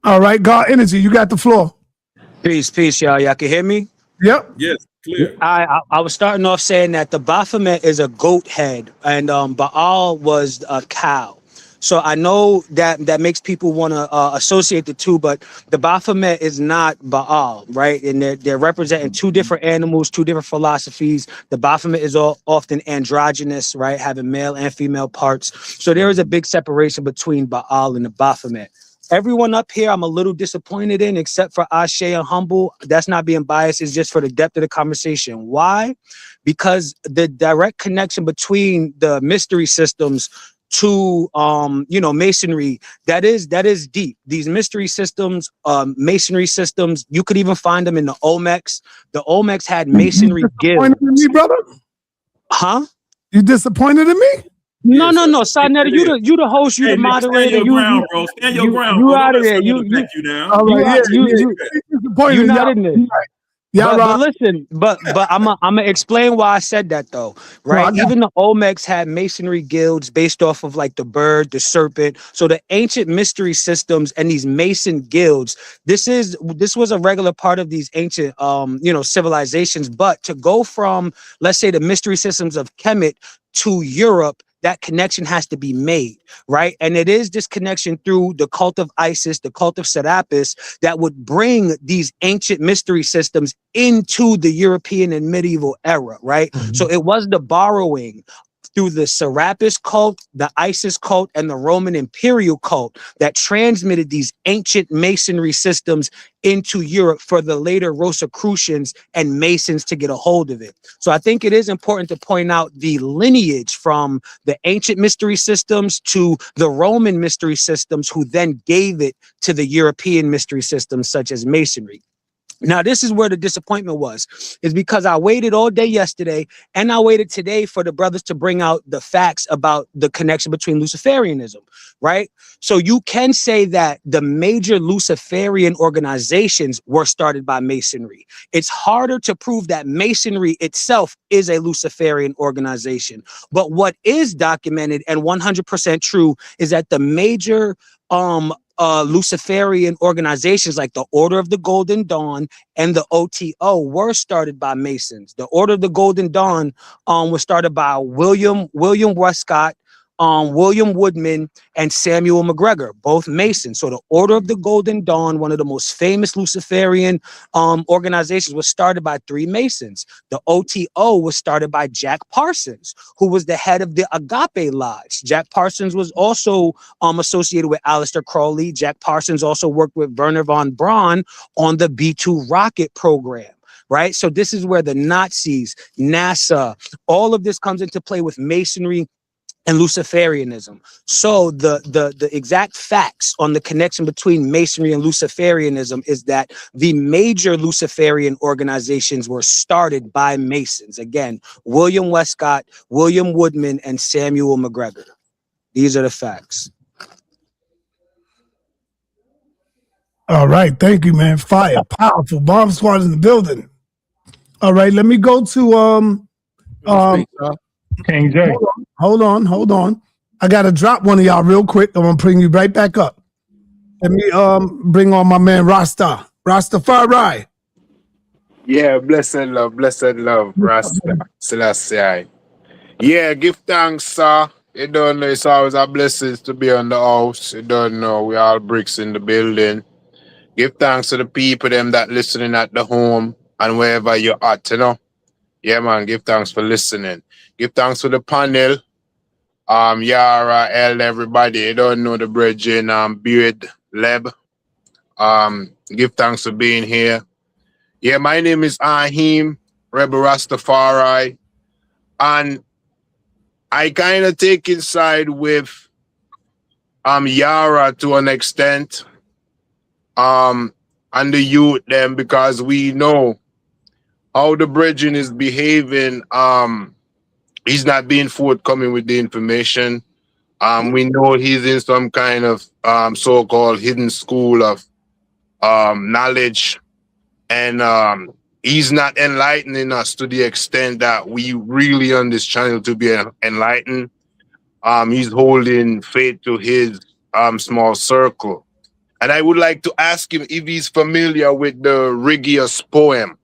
Speaker 2: All right, God energy, you got the floor.
Speaker 12: Peace, y'all. Y'all can hear me?
Speaker 2: Yep.
Speaker 1: Yes, clear.
Speaker 12: I was starting off saying that the Baphomet is a goat head, and Baal was a cow. So I know that makes people want to associate the two, but the Baphomet is not Baal, right? And they're representing two different animals, two different philosophies. The Baphomet is often androgynous, right? Having male and female parts. So there is a big separation between Baal and the Baphomet. Everyone up here, I'm a little disappointed in, except for Ashe and Humble. That's not being biased. It's just for the depth of the conversation. Why? Because the direct connection between the mystery systems to masonry, that is deep. These mystery systems, masonry systems, you could even find them in the Olmecs. The Olmecs had masonry guilds.
Speaker 2: In me, brother?
Speaker 12: Huh?
Speaker 2: You disappointed in me?
Speaker 12: No, Sonetta, you the host, you the moderator.
Speaker 1: Stand your ground, bro. Stand your ground.
Speaker 12: You
Speaker 1: bro.
Speaker 12: out of there. You not in there.
Speaker 2: Yeah,
Speaker 12: but listen, but I'm gonna explain why I said that though, right? Even the Olmecs had masonry guilds based off of like the bird, the serpent. So the ancient mystery systems and these mason guilds, this was a regular part of these ancient civilizations. But to go from, let's say, the mystery systems of Kemet to Europe, that connection has to be made, right? And it is this connection through the cult of Isis, the cult of Serapis, that would bring these ancient mystery systems into the European and medieval era, right? Mm-hmm. So it was the borrowing through the Serapis cult, the Isis cult, and the Roman imperial cult that transmitted these ancient masonry systems into Europe for the later Rosicrucians and Masons to get a hold of it. So I think it is important to point out the lineage from the ancient mystery systems to the Roman mystery systems, who then gave it to the European mystery systems such as Masonry. Now, this is where the disappointment was, is because I waited all day yesterday and I waited today for the brothers to bring out the facts about the connection between Luciferianism, right? So you can say that the major Luciferian organizations were started by Masonry. It's harder to prove that Masonry itself is a Luciferian organization. But what is documented and 100% true is that the major Luciferian organizations like the Order of the Golden Dawn and the OTO were started by Masons. The Order of the Golden Dawn was started by William Westcott, William Woodman, and Samuel McGregor, both Masons. So the Order of the Golden Dawn, one of the most famous Luciferian organizations, was started by 3 Masons. The OTO was started by Jack Parsons, who was the head of the Agape Lodge. Jack Parsons was also associated with Aleister Crowley. Jack Parsons also worked with Wernher von Braun on the B-2 rocket program. Right? So this is where the Nazis, NASA, all of this comes into play with Masonry and Luciferianism. So the exact facts on the connection between Masonry and Luciferianism is that the major Luciferian organizations were started by Masons. Again, William Westcott, William Woodman, and Samuel McGregor. These are the facts.
Speaker 2: All right, thank you, man. Fire, powerful. Bomb squad in the building. All right, let me go to
Speaker 8: King J.
Speaker 2: Hold on. I gotta drop one of y'all real quick. I'm gonna bring you right back up. Let me bring on my man Rastafari.
Speaker 14: Yeah, blessed love, Rasta Selassie. Yeah, give thanks, sir. You don't know, it's always a blessing to be on the house. You don't know, we all bricks in the building. Give thanks to the people them that listening at the home and wherever you're at, you know. Yeah, man, give thanks for listening. Give thanks to the panel. Yara, L, everybody. You don't know the brethren, Beard, Leb. Give thanks for being here. Yeah, my name is Ahim, Rebel Rastafari. And I kind of take inside with Yara to an extent, and the youth them, because we know how the brethren is behaving. He's not being forthcoming with the information. We know he's in some kind of so-called hidden school of knowledge, and he's not enlightening us to the extent that we really on this channel to be enlightened. He's holding faith to his small circle. And I would like to ask him if he's familiar with the Regius poem.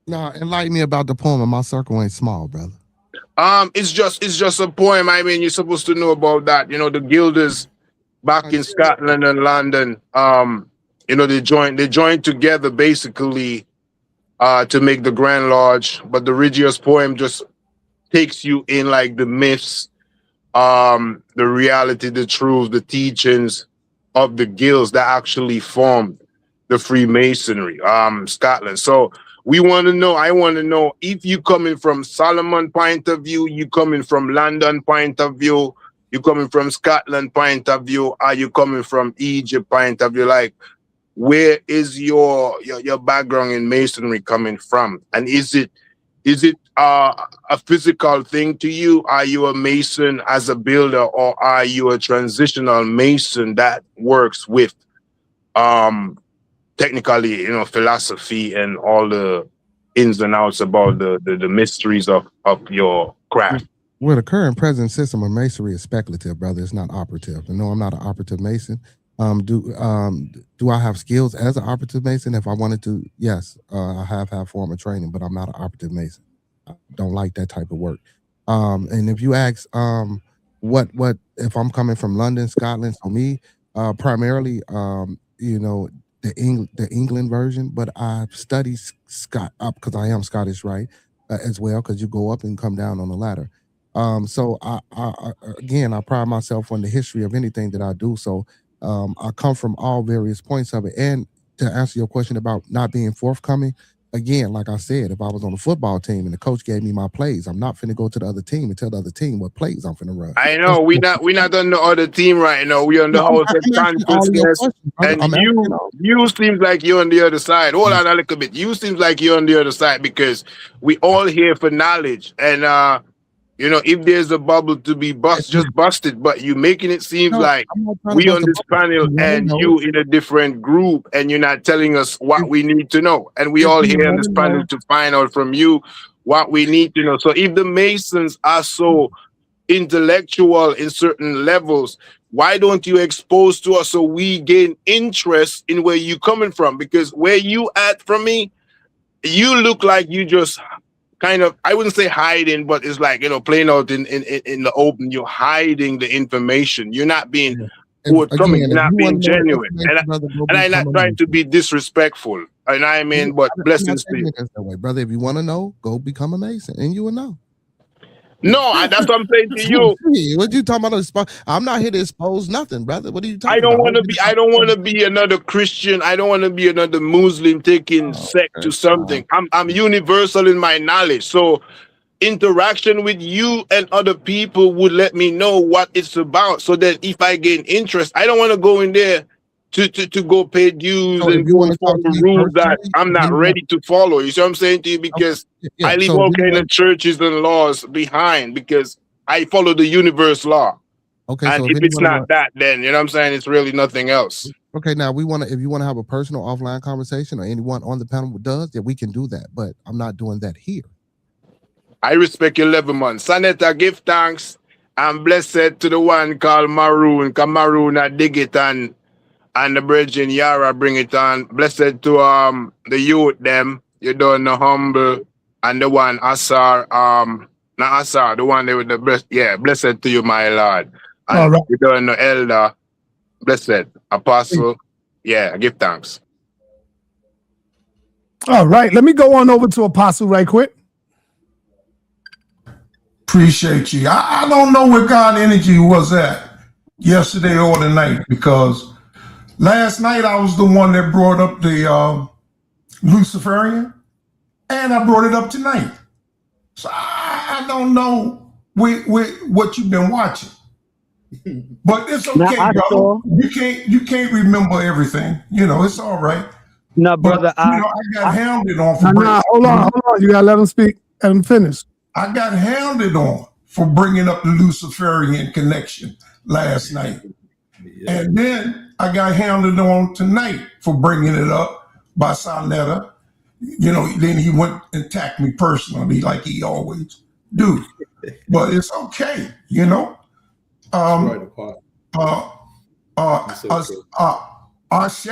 Speaker 3: No, enlighten me about the poem. My circle ain't small, brother.
Speaker 14: It's just a poem. I mean, you're supposed to know about that. You know, the guilders back in Scotland and London, you know, they joined together basically to make the Grand Lodge. But the Regius poem just takes you in like the myths, the reality, the truth, the teachings of the guilds that actually formed the Freemasonry, Scotland. So I want to know if you coming from Solomon point of view, you coming from London point of view, you coming from Scotland point of view, are you coming from Egypt point of view? Like, where is your background in Masonry coming from? And is it a physical thing to you? Are you a Mason as a builder, or are you a transitional Mason that works with technically, you know, philosophy and all the ins and outs about the mysteries of your craft?
Speaker 3: Well, the current present system of masonry is speculative, brother. It's not operative. And no, I'm not an operative Mason. Do I have skills as an operative Mason? If I wanted to, yes. I have had formal training, but I'm not an operative Mason. I don't like that type of work. And if you ask what if I'm coming from London, Scotland, so me, primarily you know, the England version, but I've studied because I am Scottish, right? As well, because you go up and come down on the ladder. So I again, I pride myself on the history of anything that I do. So I come from all various points of it. And to answer your question about not being forthcoming, again, like I said, if I was on the football team and the coach gave me my plays, I'm not finna go to the other team and tell the other team what plays I'm finna run.
Speaker 14: I know we not on the other team right now. We on the house of consciousness, and you seems like you're on the other side. Hold on a little bit. You seems like you're on the other side because we all here for knowledge, and you know, if there's a bubble to be just bust it. But you making it seem like we on this panel and you in a different group, and you're not telling us what we need to know. And we all here on this panel to find out from you what we need to know. So if the Masons are so intellectual in certain levels, why don't you expose to us so we gain interest in where you coming from? Because where you at from me, you look like you just kind of, I wouldn't say hiding, but it's like, you know, playing out in the open. You're hiding the information. You're not being forthcoming. You're not being genuine. And I'm not trying to be disrespectful. And I mean, but blessings to you.
Speaker 3: Brother, if you want to know, go become a Mason and you will know.
Speaker 14: No, that's what I'm saying to you.
Speaker 3: What you talking about? I'm not here to expose nothing, brother. What are you talking
Speaker 14: about? I don't want to
Speaker 3: about?
Speaker 14: be another Christian. I don't want to be another Muslim taking sect to something. I'm universal in my knowledge. So interaction with you and other people would let me know what it's about. So that if I gain interest, I don't want to go in there to go pay dues and go follow rules that I'm not ready to follow. You see what I'm saying to you? Because I leave all kind of churches and laws behind because I follow the universe law.
Speaker 3: Okay,
Speaker 14: and
Speaker 3: so
Speaker 14: if it's not that, then you know what I'm saying, it's really nothing else.
Speaker 3: Okay, now if you want to have a personal offline conversation, or anyone on the panel does, yeah, we can do that. But I'm not doing that here.
Speaker 14: I respect your level, man. Senator, give thanks and blessed to the one called Maroon. Because Maroon I dig it and the Virgin Yara bring it on. Blessed to the youth them. You don't know humble. And the one Asar, not Asar, the one they with the blessed. Yeah, blessed to you, my Lord. And
Speaker 2: all right.
Speaker 14: You don't know elder. Blessed apostle. Yeah, give thanks.
Speaker 2: All right, let me go on over to Apostle right quick.
Speaker 6: Appreciate you. I don't know where God energy was at yesterday or tonight, because last night I was the one that brought up the Luciferian, and I brought it up tonight. So I don't know what you've been watching. But it's okay, brother. You can't remember everything. You know, it's all right.
Speaker 12: No, brother.
Speaker 6: But, I got hounded on for
Speaker 2: hold on. You gotta let him speak. Let him finish.
Speaker 6: I got hounded on for bringing up the Luciferian connection last night. And then I got hounded on tonight for bringing it up by Sonetta. Then he went and attacked me personally like he always do. But it's okay, Ashe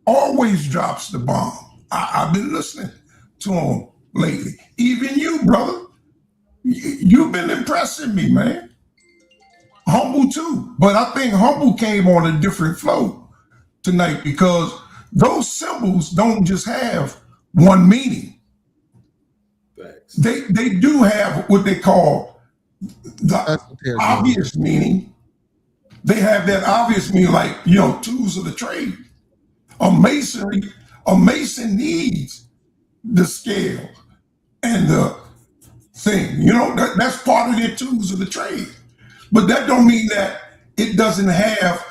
Speaker 6: always drops the bomb. I've been listening to him lately. Even you, brother. You've been impressing me, man. Humble too. But I think Humble came on a different flow tonight because those symbols don't just have one meaning.
Speaker 1: Thanks.
Speaker 6: They do have what they call the obvious meaning. They have that obvious meaning, like, tools of the trade. A mason needs the scale and the thing. That's part of their tools of the trade. But that don't mean that it doesn't have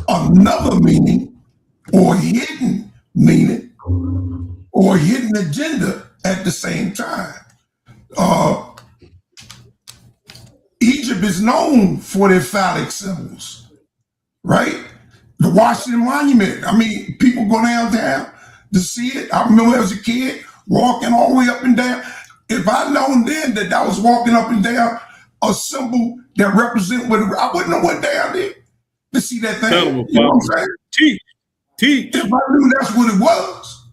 Speaker 6: another meaning or hidden meaning or hidden agenda at the same time. Egypt is known for their phallic symbols, right? The Washington Monument. I mean, people go downtown to see it. I remember as a kid walking all the way up and down. If I'd known then that I was walking up and down a symbol that represent what I wouldn't have went down there to see that thing. You know what I'm saying?
Speaker 1: Teach.
Speaker 6: If I knew that's what it was.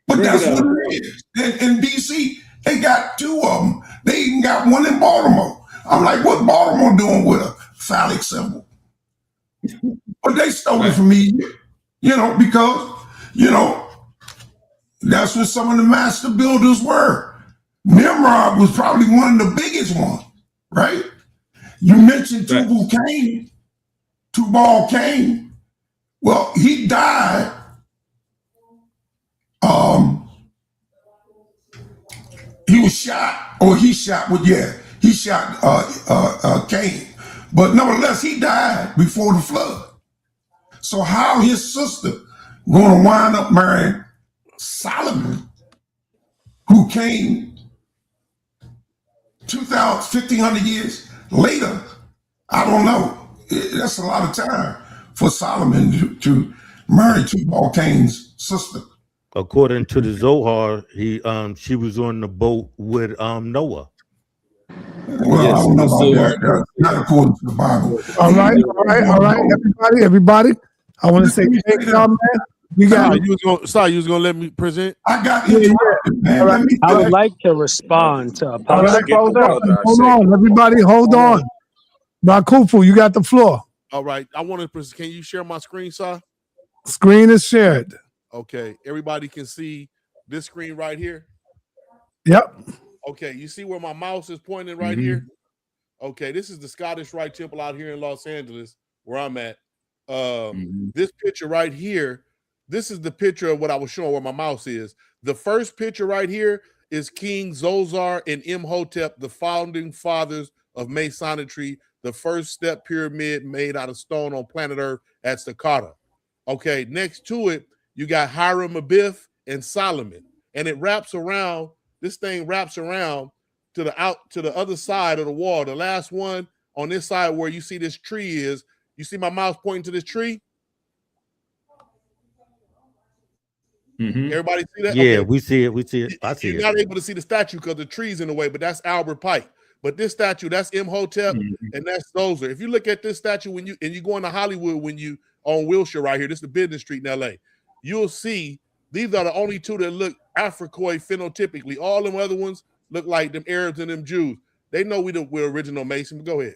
Speaker 6: But that's what it is. In DC, they got two of them. They even got one in Baltimore. I'm like, what Baltimore doing with a phallic symbol? But they stole it from me, because, that's what some of the master builders were. Nimrod was probably one of the biggest ones, right? You mentioned Tubal Cain. Well, he died. He was shot, or he shot Cain. But nevertheless, he died before the flood. So how his sister going to wind up marrying Solomon, who came 1,500 years later? I don't know. That's a lot of time for Solomon to marry Tubal Cain's sister.
Speaker 11: According to the Zohar, she was on the boat with Noah.
Speaker 6: Well, I don't know about that. Not according to the Bible.
Speaker 2: All right. Everybody. I want to say thank y'all, man. You
Speaker 9: was gonna let me present.
Speaker 6: I got interrupted, man.
Speaker 12: Right. I would like to respond to a
Speaker 2: Hold on, everybody. Hold on. Bakufu, you got the floor.
Speaker 9: All right. I want to present. Can you share my screen, sir?
Speaker 2: Screen is shared.
Speaker 9: Okay. Everybody can see this screen right here.
Speaker 2: Yep.
Speaker 9: Okay. You see where my mouse is pointing right here? Okay. This is the Scottish Rite Temple out here in Los Angeles, where I'm at. This picture right here, this is the picture of what I was showing where my mouse is. The first picture right here is King Zozar and Imhotep, the founding fathers of Masonry, the first step pyramid made out of stone on planet Earth at Sakata. Okay, next to it, you got Hiram Abiff and Solomon. And it wraps around, this thing wraps around to the other side of the wall. The last one on this side where you see this tree is, you see my mouse pointing to this tree? Everybody see that?
Speaker 11: Yeah,
Speaker 9: okay.
Speaker 11: we see it. I see
Speaker 9: You're
Speaker 11: it.
Speaker 9: not able to see the statue because the tree's in the way, but that's Albert Pike. But this statue, that's Imhotep, and that's Zoser. If you look at this statue when you go into Hollywood, when you on Wilshire right here, this is the business street in LA, you'll see these are the only two that look Africoid phenotypically. All them other ones look like them Arabs and them Jews. They know we're original Mason, but go ahead.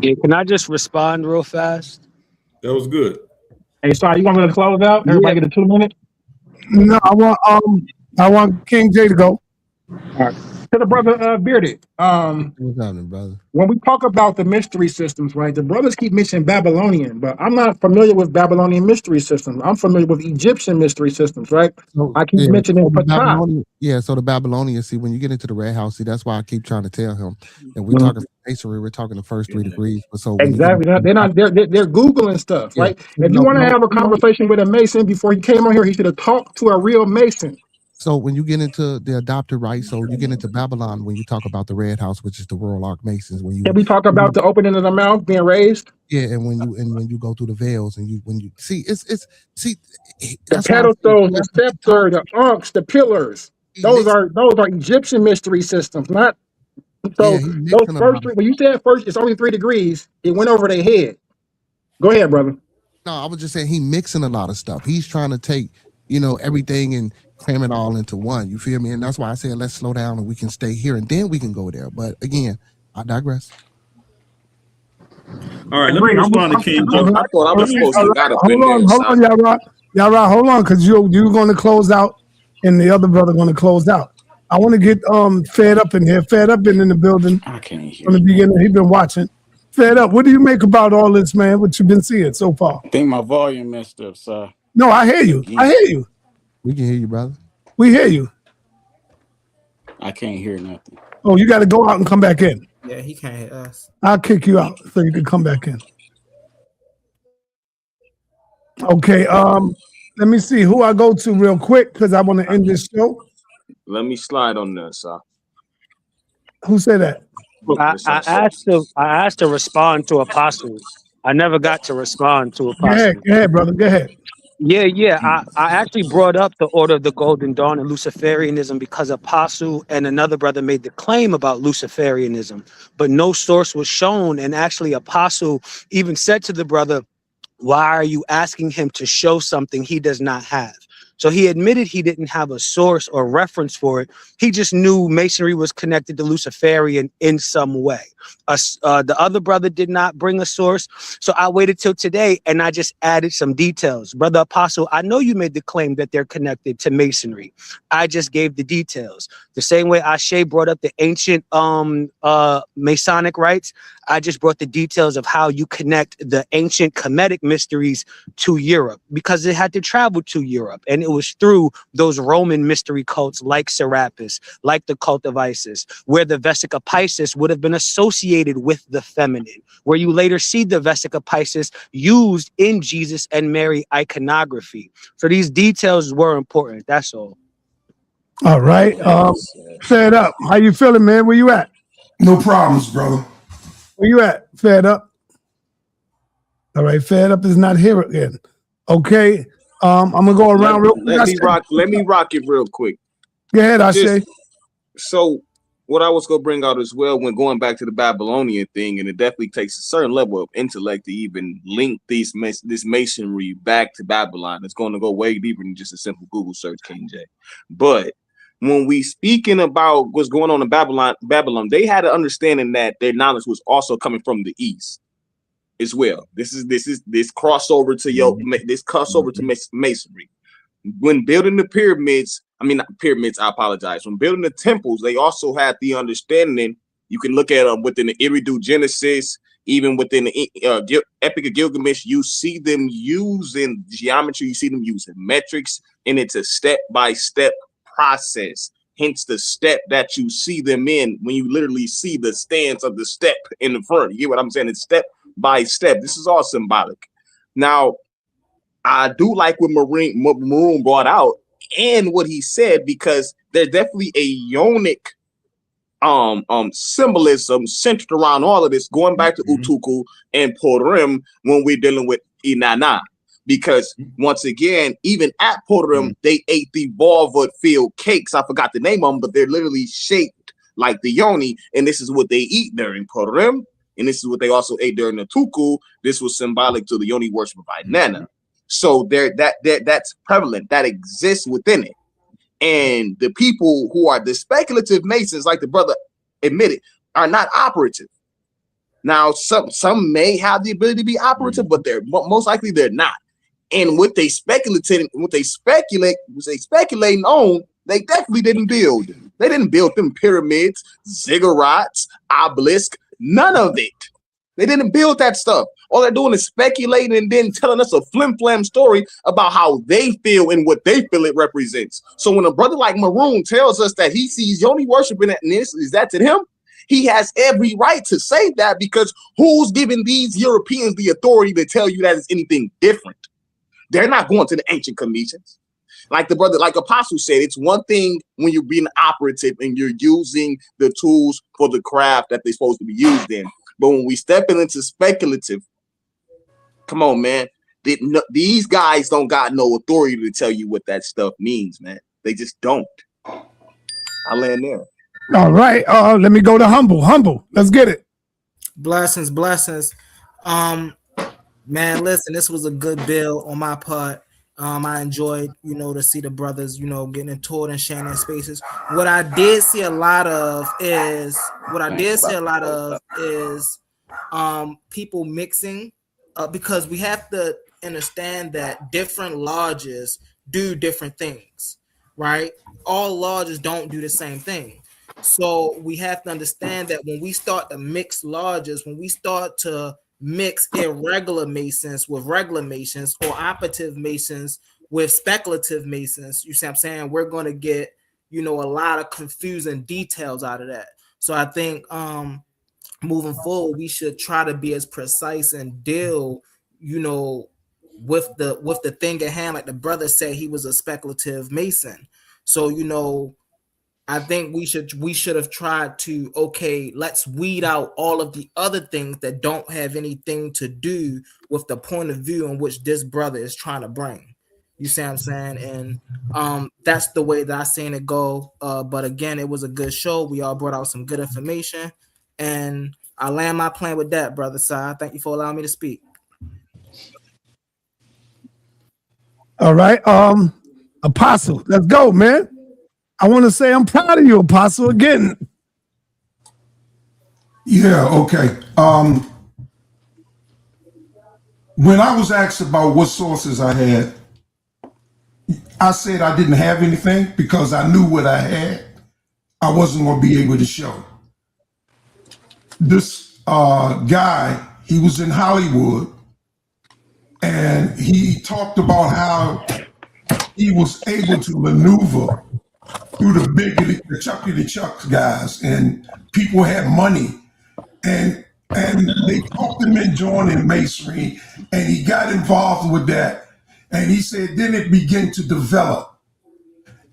Speaker 12: Yeah, can I just respond real fast?
Speaker 1: That was good.
Speaker 8: Hey, sorry, you want me to close out? Everybody get a 2 minute?
Speaker 2: No, I want King J to go.
Speaker 8: All right. To the brother Bearded.
Speaker 3: What's happening, brother?
Speaker 8: When we talk about the mystery systems, right? The brothers keep mentioning Babylonian, but I'm not familiar with Babylonian mystery systems. I'm familiar with Egyptian mystery systems, right?
Speaker 3: So,
Speaker 8: I keep
Speaker 3: yeah,
Speaker 8: mentioning
Speaker 3: so the
Speaker 8: Ptah.
Speaker 3: Babylonian, so the Babylonians, see, when you get into the red house, see, that's why I keep trying to tell him that we're talking masonry, we're talking the first 3 degrees. But so when
Speaker 8: Exactly.
Speaker 3: you get
Speaker 8: They're Googling stuff,
Speaker 3: yeah,
Speaker 8: right? If you want to have a conversation with a Mason before he came on here, he should have talked to a real Mason.
Speaker 3: So when you get into the adopted right, so you get into Babylon when you talk about the red house, which is the Royal Ark Masons, when you
Speaker 8: Can we talk about the opening of the mouth being raised?
Speaker 3: yeah, and when you go through the veils and when you see
Speaker 8: The
Speaker 3: that's
Speaker 8: pedestals, the scepter, the unks, the pillars. Those are Egyptian mystery systems, not so those first 3. When you said first, it's only 3 degrees. It went over their head. Go ahead, brother.
Speaker 3: No, I was just saying he mixing a lot of stuff. He's trying to take, everything and cram it all into one. You feel me? And that's why I said let's slow down and we can stay here and then we can go there. But again, I digress.
Speaker 1: All right, let me respond to King James.
Speaker 10: I thought I was supposed to got up in there.
Speaker 2: Hold on, y'all, hold on, because you're going to close out, and the other brother going to close out. I want to get Fed Up in here. Fed Up been in the building.
Speaker 15: I can't hear
Speaker 2: from the beginning. He's been watching. Fed Up, what do you make about all this, man? What you've been seeing so far?
Speaker 15: I think my volume messed up, sir.
Speaker 2: No, I hear you. I hear you.
Speaker 3: We can hear you, brother.
Speaker 2: We hear you.
Speaker 15: I can't hear nothing.
Speaker 2: Oh, you got to go out and come back in.
Speaker 13: Yeah, he can't hear us.
Speaker 2: I'll kick you out so you can come back in. Okay, let me see who I go to real quick because I want to end this show.
Speaker 10: Let me slide on there, sir.
Speaker 2: Who said that?
Speaker 12: I asked to respond to Apostle. I never got to respond to Apostle.
Speaker 2: Go ahead, brother. Go ahead.
Speaker 12: Yeah. I actually brought up the Order of the Golden Dawn and Luciferianism because Apostle and another brother made the claim about Luciferianism, but no source was shown. And actually, Apostle even said to the brother, "Why are you asking him to show something he does not have?" So he admitted he didn't have a source or reference for it. He just knew Masonry was connected to Luciferian in some way. The other brother did not bring a source. So I waited till today and I just added some details. Brother Apostle, I know you made the claim that they're connected to Masonry. I just gave the details. The same way Ashe brought up the ancient Masonic rites, I just brought the details of how you connect the ancient Kemetic mysteries to Europe because it had to travel to Europe. And it was through those Roman mystery cults like Serapis, like the cult of Isis, where the Vesica Piscis would have been associated with the feminine, where you later see the Vesica Piscis used in Jesus and Mary iconography. So these details were important. That's all.
Speaker 2: All right. Fed Up. How you feeling, man? Where you at?
Speaker 6: No problems, brother.
Speaker 2: Where you at? Fed Up. All right. Fed Up is not here again. Okay. I'm gonna go around real quick.
Speaker 10: Let me rock it real quick.
Speaker 2: Go ahead, Ashe.
Speaker 10: So what I was gonna bring out as well when going back to the Babylonian thing, and it definitely takes a certain level of intellect to even link this masonry back to Babylon. It's going to go way deeper than just a simple Google search, King J. But when we speaking about what's going on in Babylon, they had an understanding that their knowledge was also coming from the East as well. This crossover to masonry. When building the pyramids, not pyramids, I apologize. When building the temples, they also had the understanding. You can look at them within the Eridu Genesis, even within the Epic of Gilgamesh. You see them using geometry, you see them using metrics, and it's a step-by-step process. Hence the step that you see them in when you literally see the stance of the step in the front. You get what I'm saying? It's step by step. This is all symbolic. Now, I do like what Maroon brought out and what he said, because there's definitely a Ionic symbolism centered around all of this, going back to Utuku and Purim when we're dealing with Inanna. Because once again, even at Purim, they ate the vulva filled cakes. I forgot the name of them, but they're literally shaped like the yoni, and this is what they eat during Purim, and this is what they also ate during the Tuku. This was symbolic to the yoni worship of Inanna. So that's prevalent, that exists within it. And the people who are the speculative Masons, like the brother admitted, are not operative. Now, some may have the ability to be operative, but they're most likely they're not. And what they speculating on, they definitely didn't build. They didn't build them pyramids, ziggurats, obelisk, none of it. They didn't build that stuff. All they're doing is speculating and then telling us a flim-flam story about how they feel and what they feel it represents. So when a brother like Maroon tells us that he sees Yoni worshiping that, and is that to him? He has every right to say that, because who's giving these Europeans the authority to tell you that it's anything different? They're not going to the ancient commissions. Like the brother, like Apostle said, it's one thing when you're being operative and you're using the tools for the craft that they're supposed to be used in. But when we step into speculative, come on, man. These guys don't got no authority to tell you what that stuff means, man. They just don't. I land there.
Speaker 2: All right. Let me go to Humble. Let's get it.
Speaker 13: Blessings. Man, listen, this was a good bill on my part. I enjoyed, to see the brothers, getting into it and sharing their spaces. What I did see a lot of is people mixing, because we have to understand that different lodges do different things, right? All lodges don't do the same thing. So we have to understand that when we start to mix lodges, when we start to mix irregular Masons with regular Masons, or operative Masons with speculative Masons, you see what I'm saying? We're going to get, a lot of confusing details out of that. So I think moving forward, we should try to be as precise and deal, with the thing at hand. Like the brother said, he was a speculative Mason. So, I think we should have tried to, okay, let's weed out all of the other things that don't have anything to do with the point of view in which this brother is trying to bring. You see what I'm saying? And that's the way that I seen it go. But again, it was a good show. We all brought out some good information. And I land my plane with that, brother Sai. Thank you for allowing me to speak.
Speaker 2: All right. Apostle, let's go, man. I want to say I'm proud of you, Apostle, again.
Speaker 6: Yeah, okay. When I was asked about what sources I had, I said I didn't have anything because I knew what I had. I wasn't going to be able to show. This guy, he was in Hollywood, and he talked about how he was able to maneuver through the Chucky Chuck guys, and people had money, and they talked him in joining masonry, and he got involved with that. And he said, then it began to develop.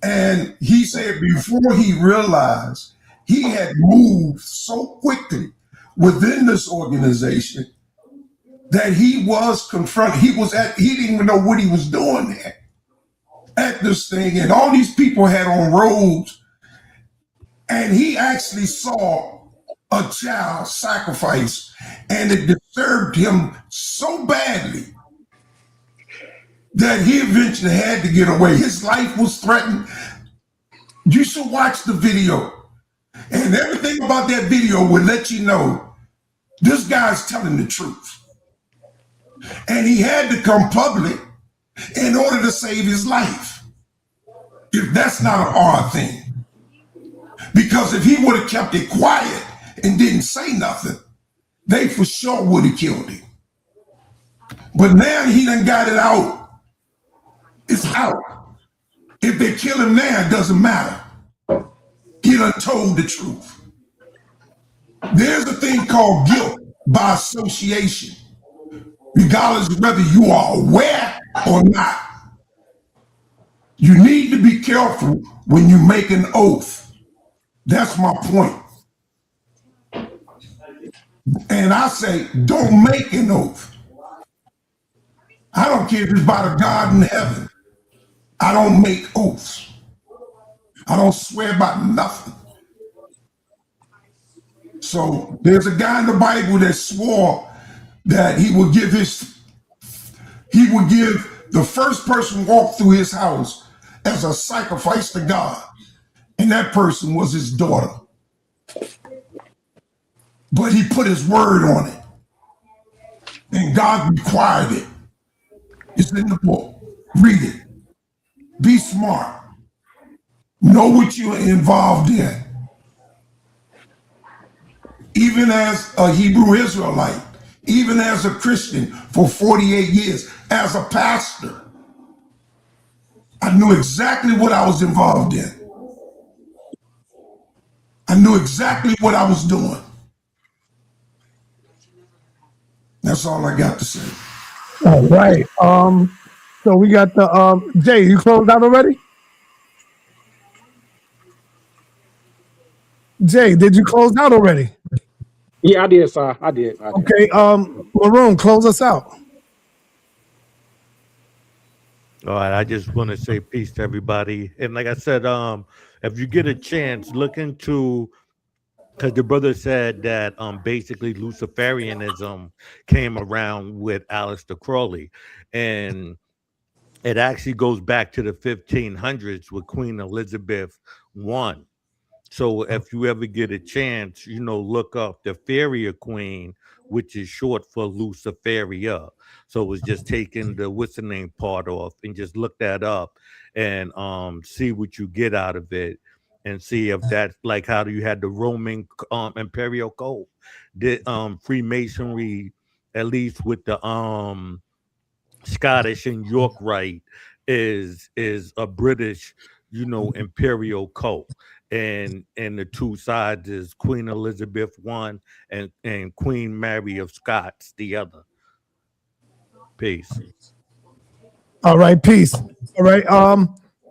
Speaker 6: And he said before he realized, he had moved so quickly within this organization that he was confronted. He didn't even know what he was doing there at this thing. And all these people had on robes. And he actually saw a child sacrifice, and it disturbed him so badly that he eventually had to get away. His life was threatened. You should watch the video, and everything about that video would let you know this guy's telling the truth. And he had to come public in order to save his life. If that's not an odd thing. Because if he would have kept it quiet and didn't say nothing, they for sure would have killed him. But now he done got it out. It's out. If they kill him now, it doesn't matter. He done told the truth. There's a thing called guilt by association, regardless of whether you are aware or not. You need to be careful when you make an oath. That's my point. And I say, don't make an oath. I don't care if it's by the God in heaven. I don't make oaths. I don't swear by nothing. So there's a guy in the Bible that swore that he would give the first person walk through his house as a sacrifice to God. And that person was his daughter. But he put his word on it. And God required it. It's in the book. Read it. Be smart. Know what you're involved in. Even as a Hebrew Israelite, even as a Christian for 48 years, as a pastor, I knew exactly what I was involved in. I knew exactly what I was doing. That's all I got to say.
Speaker 2: All right. So we got the Jay, you closed out already? Jay, did you close out already?
Speaker 8: Yeah, I did, sir. I did.
Speaker 2: Okay, Maroon, close us out.
Speaker 11: All right, I just want to say peace to everybody. And like I said, if you get a chance, look into, because the brother said that basically Luciferianism came around with Aleister Crowley. And it actually goes back to the 1500s with Queen Elizabeth I. So if you ever get a chance, look up the Feria Queen, which is short for Luciferia. So it's just taking the what's the name part off and just look that up and see what you get out of it and see if that's like how you had the Roman imperial code. Did Freemasonry, at least with the Scottish and York Rite, is a British, imperial cult. And the two sides is Queen Elizabeth I and Queen Mary of Scots the other. Peace.
Speaker 2: All right, peace. All right,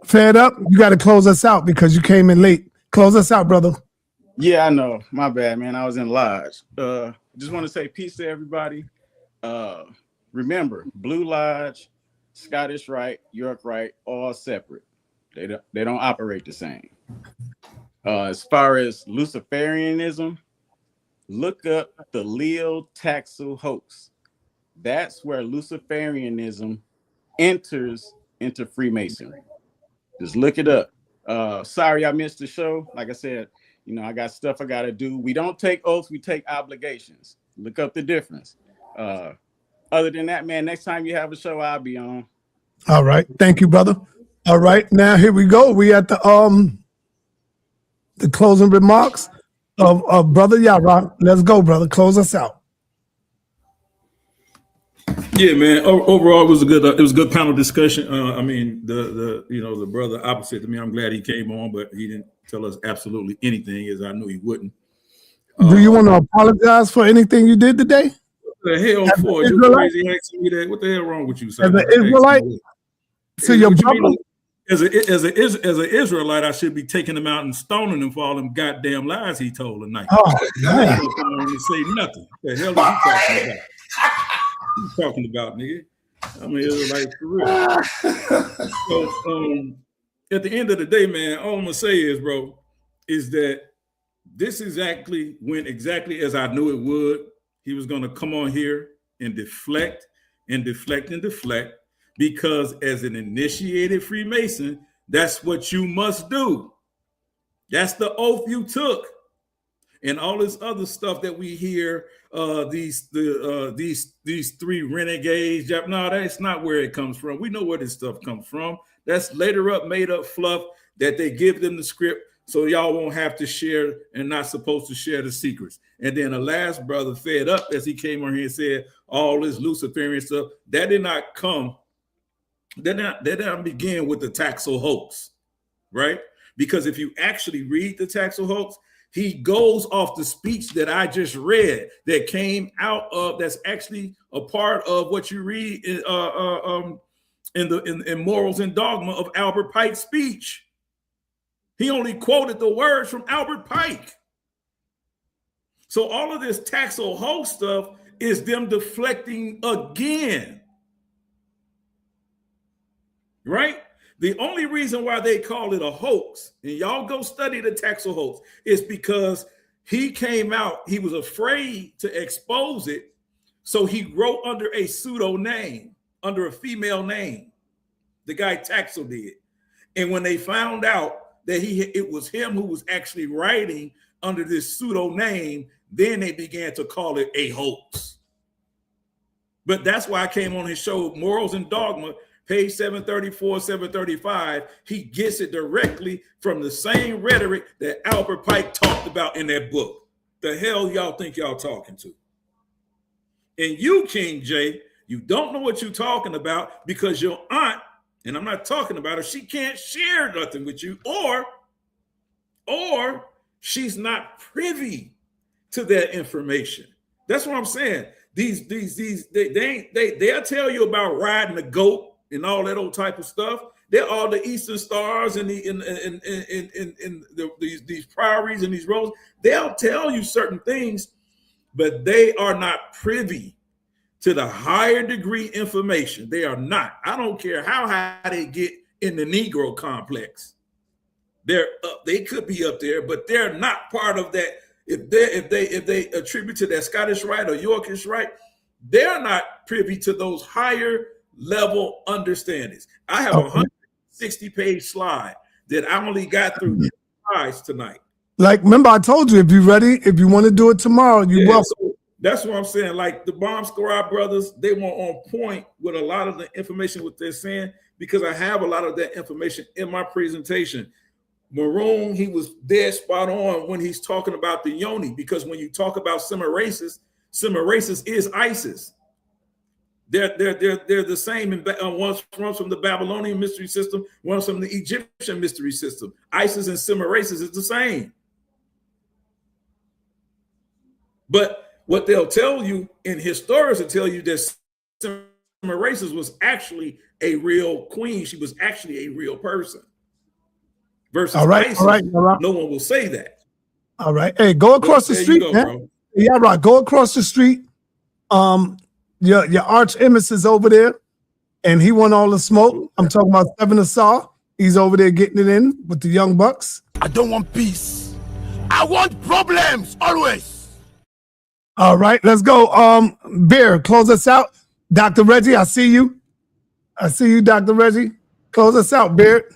Speaker 2: Fed Up, you got to close us out because you came in late. Close us out, brother.
Speaker 15: Yeah, I know. My bad, man. I was in Lodge. Just want to say peace to everybody. Remember, Blue Lodge, Scottish Rite, York Rite, all separate. They don't operate the same. As far as Luciferianism, look up the Leo Taxil hoax. That's where Luciferianism enters into Freemasonry. Just look it up. Sorry I missed the show. Like I said, I got stuff I got to do. We don't take oaths, we take obligations. Look up the difference. Other than that, man, next time you have a show, I'll be on.
Speaker 2: All right. Thank you, brother. All right. Now here we go. We at the closing remarks of Brother Yara. Let's go, brother. Close us out.
Speaker 1: Yeah, man. Overall, it was a good panel discussion. I mean, the brother opposite to me, I'm glad he came on, but he didn't tell us absolutely anything, as I knew he wouldn't.
Speaker 2: Do you want to apologize for anything you did today?
Speaker 1: What the hell for? You crazy asking me that? What the hell wrong with you, sir?
Speaker 2: As an Israelite, to your brother?
Speaker 1: As an Israelite, I should be taking him out and stoning him for all them goddamn lies he told tonight.
Speaker 2: Oh, man.
Speaker 1: To say nothing. What the hell is he talking about? What you talking about, nigga? I'm an Israelite for real. So, at the end of the day, man, all I'm gonna say is, bro, is that this exactly went exactly as I knew it would. He was gonna come on here and deflect and deflect and deflect, because as an initiated Freemason, that's what you must do. That's the oath you took. And all this other stuff that we hear, these three renegades. No, that's not where it comes from. We know where this stuff comes from. That's later up, made up fluff that they give them the script so y'all won't have to share and not supposed to share the secrets. And then the last brother Fed Up, as he came on here and said all this Luciferian stuff, that did not come. That didn't begin with the Taxil hoax, right? Because if you actually read the Taxil hoax, he goes off the speech that I just read that came out of, that's actually a part of what you read in Morals and Dogma of Albert Pike's speech. He only quoted the words from Albert Pike. So all of this Taxil hoax stuff is them deflecting again, right? The only reason why they call it a hoax, and y'all go study the Taxil hoax, is because he came out, he was afraid to expose it, so he wrote under a pseudo name, under a female name. The guy Taxil did. And when they found out that it was him who was actually writing under this pseudo name, then they began to call it a hoax. But that's why I came on his show, Morals and Dogma, page 734, 735, he gets it directly from the same rhetoric that Albert Pike talked about in that book. The hell y'all think y'all talking to? And you, King J, you don't know what you're talking about because your aunt, and I'm not talking about her, she can't share nothing with you, or she's not privy to that information. That's what I'm saying. They'll tell you about riding the goat and all that old type of stuff. They're all the Eastern Stars and these priories and these roads. They'll tell you certain things, but they are not privy to the higher degree information. They are not. I don't care how high they get in the Negro complex. They could be up there, but they're not part of that. If they attribute to that Scottish Rite or Yorkish Rite, they're not privy to those higher level understandings. I have a 160-page slide that I only got through slides tonight.
Speaker 2: Like, remember I told you, if you're ready, if you want to do it tomorrow, you're welcome.
Speaker 1: So that's what I'm saying. Like the Bomb Squad brothers, they were on point with a lot of the information what they're saying, because I have a lot of that information in my presentation. Maroon, he was dead spot on when he's talking about the Yoni, because when you talk about Semiracis is ISIS. They're the same. One's from the Babylonian mystery system, one's from the Egyptian mystery system. ISIS and Semiracis is the same. But what they'll tell you, and historians will tell you, that Semiracis was actually a real queen. She was actually a real person. Versus ISIS, all right. No one will say that.
Speaker 2: All right. Hey, go across the street, man. Bro. Yeah, right. Go across the street. Your arch image is over there, and he want all the smoke. I'm talking about Seven Asar. He's over there getting it in with the Young Bucks.
Speaker 16: I don't want peace. I want problems always.
Speaker 2: All right, let's go. Bear, close us out. Dr. Reggie, I see you. Dr. Reggie. Close us out, Beard.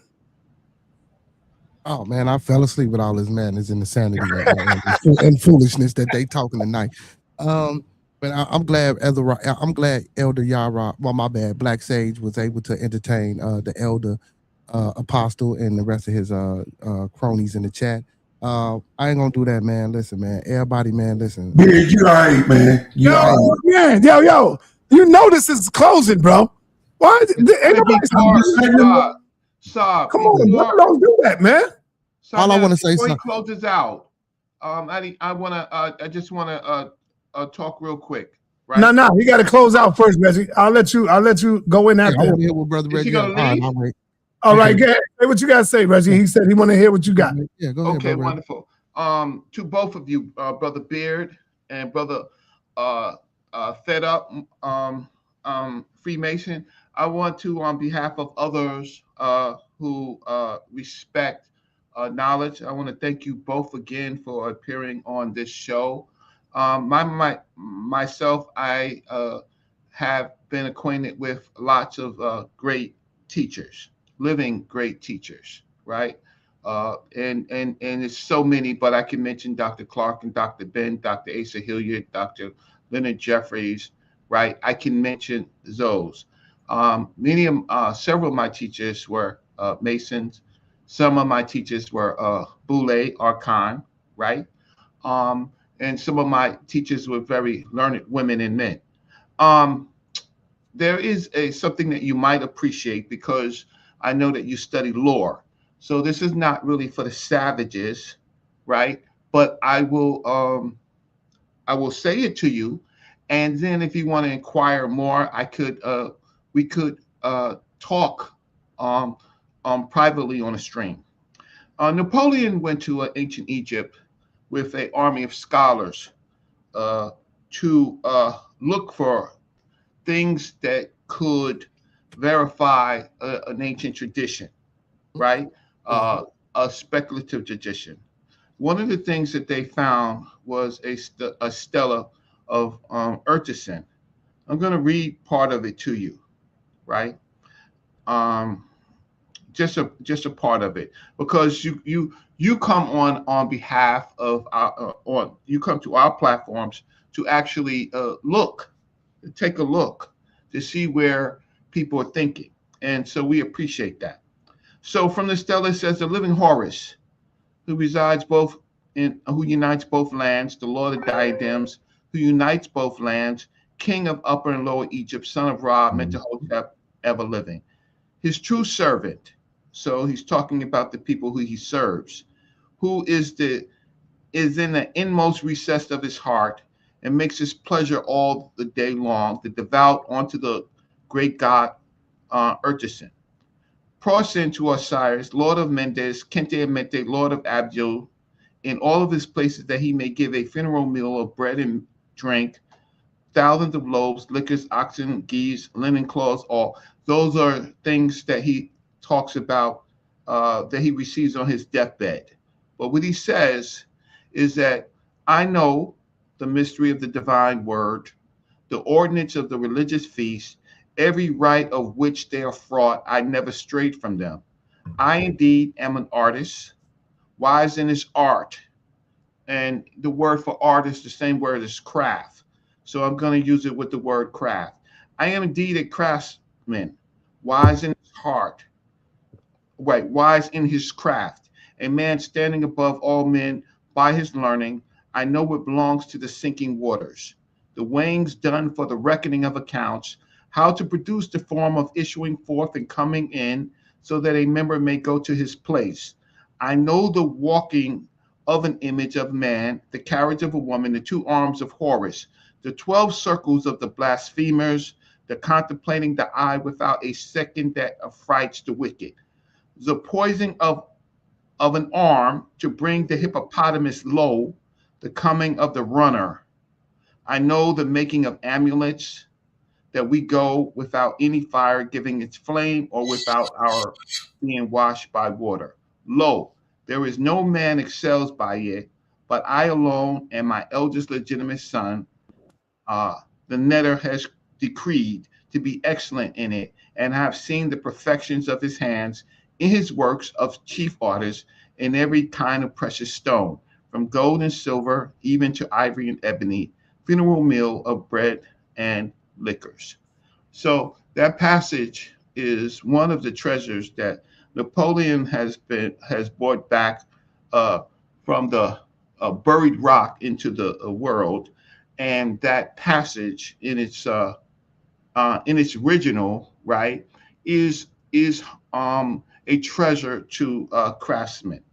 Speaker 3: Oh man, I fell asleep with all this madness and insanity and foolishness that they talking tonight. But I'm glad Elder Yara, well, my bad, Black Sage was able to entertain the Elder Apostle and the rest of his cronies in the chat. I ain't gonna do that, man. Listen, man. Everybody, man, listen.
Speaker 6: Yeah, you all right, man. You all right.
Speaker 2: Yeah, yo. You know this is closing, bro. Why?
Speaker 17: Saab,
Speaker 2: come on, don't do that, man.
Speaker 3: All I want to say,
Speaker 17: before he closes out, I just want to talk real quick. Right?
Speaker 2: No, he got to close out first, Reggie. I'll let you go in after.
Speaker 3: I want to hear what Brother Reggie.
Speaker 2: All right, go ahead. Say what you got to say, Reggie. He said he want to hear what you got.
Speaker 3: Yeah, go ahead.
Speaker 17: Okay, wonderful. To both of you, Brother Beard and Brother Fed Up Freemason, I want to, on behalf of others who respect knowledge, I want to thank you both again for appearing on this show. Myself, I have been acquainted with lots of great teachers, living great teachers, right? And it's so many, but I can mention Dr. Clark and Dr. Ben, Dr. Asa Hilliard, Dr. Leonard Jeffries, right? I can mention those. Several of my teachers were Masons. Some of my teachers were Boule, Archon, right? And some of my teachers were very learned women and men. There is something that you might appreciate, because I know that you study lore. So this is not really for the savages, right? But I will say it to you, and then if you want to inquire more, we could talk privately on a stream. Napoleon went to ancient Egypt with an army of scholars to look for things that could verify an ancient tradition, right? A speculative tradition. One of the things that they found was a stela of Urtasun. I'm going to read part of it to you, right? Just a part of it, because you come on behalf of you come to our platforms to actually take a look to see where people are thinking. And so we appreciate that. So from the stela it says the living Horus, who unites both lands, the Lord of diadems, who unites both lands, king of Upper and Lower Egypt, son of Ra, Mentuhotep, ever living. His true servant, so he's talking about the people who he serves, who is in the inmost recess of his heart and makes his pleasure all the day long, the devout unto the great God Urchison. Prosin to Osiris, Lord of Mendes, Kente Mente, Lord of Abdul, in all of his places, that he may give a funeral meal of bread and drink, thousands of loaves, liquors, oxen, geese, linen cloths, all. Those are things that he talks about that he receives on his deathbed. But what he says is that I know the mystery of the divine word, the ordinance of the religious feast, every rite of which they are fraught, I never strayed from them. I indeed am an artist, wise in his art. And the word for art is the same word as craft. So I'm going to use it with the word craft. I am indeed a craftsman, wise in his heart, right, wise in his craft, a man standing above all men by his learning. I know it belongs to the sinking waters, the weighings done for the reckoning of accounts, how to produce the form of issuing forth and coming in, so that a member may go to his place. I know the walking of an image of man, the carriage of a woman, the two arms of Horus, the 12 circles of the blasphemers, the contemplating the eye without a second that affrights the wicked, the poising of an arm to bring the hippopotamus low, the coming of the runner. I know the making of amulets, that we go without any fire giving its flame, or without our being washed by water. Lo, there is no man excels by it, but I alone and my eldest legitimate son, the netter has decreed to be excellent in it, and have seen the perfections of his hands in his works of chief artists, in every kind of precious stone, from gold and silver, even to ivory and ebony, funeral meal of bread and liquors. So that passage is one of the treasures that Napoleon has brought back from the buried rock into the world, and that passage in its original, right, is a treasure to craftsmen.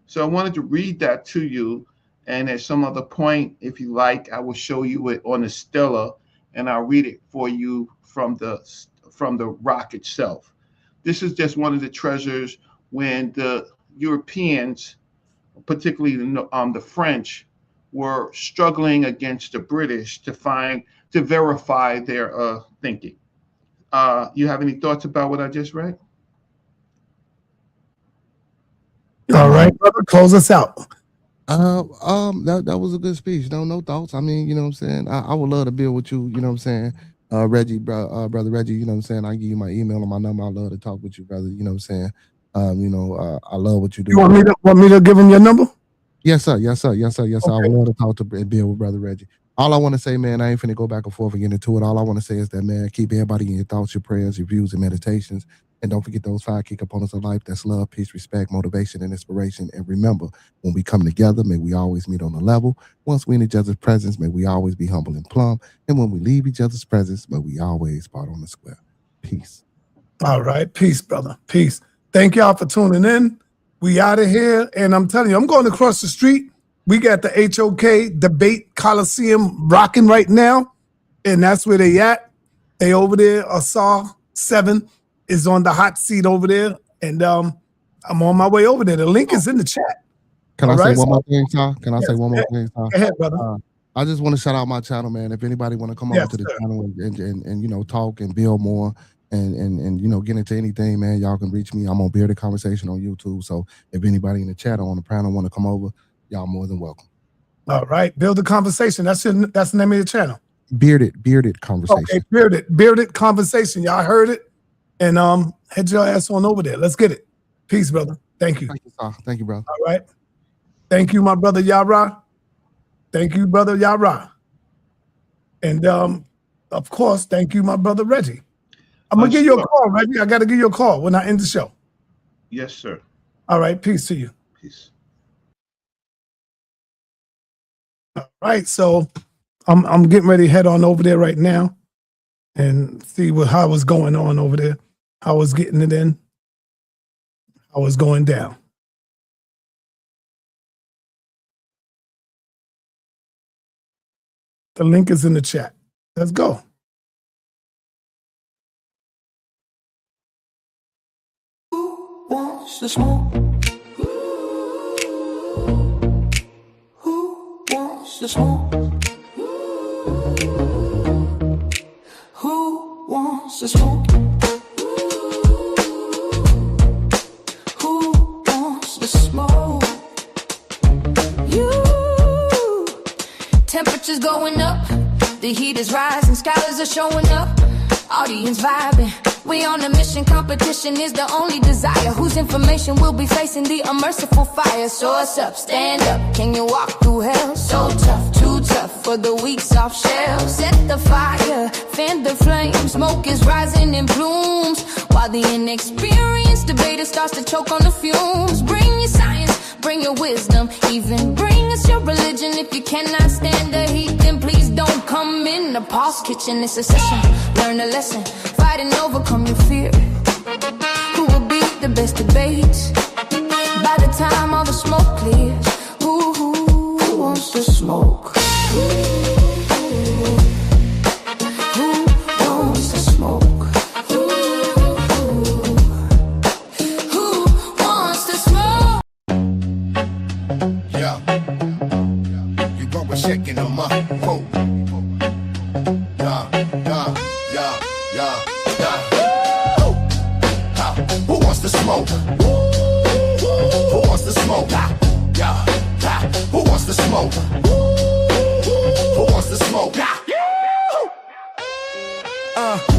Speaker 17: So I wanted to read that to you, and at some other point, if you like, I will show you it on the stela, and I'll read it for you from the rock itself. This is just one of the treasures when the Europeans, particularly the French, were struggling against the British to verify their thinking. You have any thoughts about what I just read?
Speaker 2: All right, brother, close us out.
Speaker 3: That was a good speech. No thoughts. I mean, you know what I'm saying? I would love to build with you, you know what I'm saying? Reggie, brother Reggie, you know what I'm saying? I give you my email and my number. I love to talk with you, brother. You know what I'm saying? I love what you do.
Speaker 2: You want me to give him your number?
Speaker 3: Yes, sir. Yes, sir. Yes, sir. Yes, sir.
Speaker 2: Okay.
Speaker 3: I would love to talk to and build with brother Reggie. All I want to say, man, I ain't finna go back and forth and get into it. All I want to say is that, man, keep everybody in your thoughts, your prayers, your views, and meditations. And don't forget those 5 key components of life. That's love, peace, respect, motivation, and inspiration. And remember, when we come together, may we always meet on a level. Once we in each other's presence, may we always be humble and plumb. And when we leave each other's presence, may we always part on the square. Peace.
Speaker 2: All right. Peace, brother. Peace. Thank y'all for tuning in. We out of here. And I'm telling you, I'm going across the street. We got the HOK Debate Coliseum rocking right now. And that's where they at. They over there. Asar 7 is on the hot seat over there. And I'm on my way over there. The link is in the chat.
Speaker 3: Can I say one more thing, Ty? Can I say one more thing, Ty?
Speaker 2: Go ahead, brother.
Speaker 3: I just want to shout out my channel, man. If anybody want to come over to the channel and you know, talk and build more and you know, get into anything, man, y'all can reach me. I'm on Bearded Conversation on YouTube. So if anybody in the chat or on the panel want to come over, y'all more than welcome.
Speaker 2: All right. Build a Conversation. That's the name of your channel.
Speaker 3: Bearded Conversation.
Speaker 2: Okay, Bearded Conversation. Y'all heard it. And head your ass on over there. Let's get it. Peace, brother. Thank you.
Speaker 3: Thank you, sir. Thank you, brother.
Speaker 2: All right. Thank you, my brother Yara. Thank you, brother Yara. And of course, thank you, my brother Reggie. I'm gonna give you a call, Reggie. I gotta give you a call when I end the show.
Speaker 17: Yes, sir.
Speaker 2: All right, peace to you.
Speaker 17: Peace.
Speaker 2: All right, so I'm getting ready to head on over there right now and see how was going on over there. How I was getting it in. How it was going down. The link is in the chat. Let's go.
Speaker 18: Wants to smoke? Who wants to smoke? Who wants to smoke? Who wants to smoke? You. Temperatures going up, the heat is rising, scholars are showing up, audience vibing. We on a mission, competition is the only desire. Whose information will be facing the unmerciful fire? So what's up, stand up, can you walk through hell? So tough, too tough for the weak soft shell. Set the fire, fan the flame, smoke is rising in plumes, while the inexperienced debater starts to choke on the fumes. Bring your science, bring your wisdom, even bring us your religion. If you cannot stand the heat, then please don't come in the Paul's kitchen. It's a session, learn a lesson, fight and overcome your fear. Who will beat the best debates? By the time all the smoke clears, who wants to smoke? Who wants to smoke? Who wants to smoke?
Speaker 16: Yeah, you go with shaking them up. Whoa. Who wants to smoke? Who wants to smoke? Yeah, who wants to smoke? Who wants to smoke?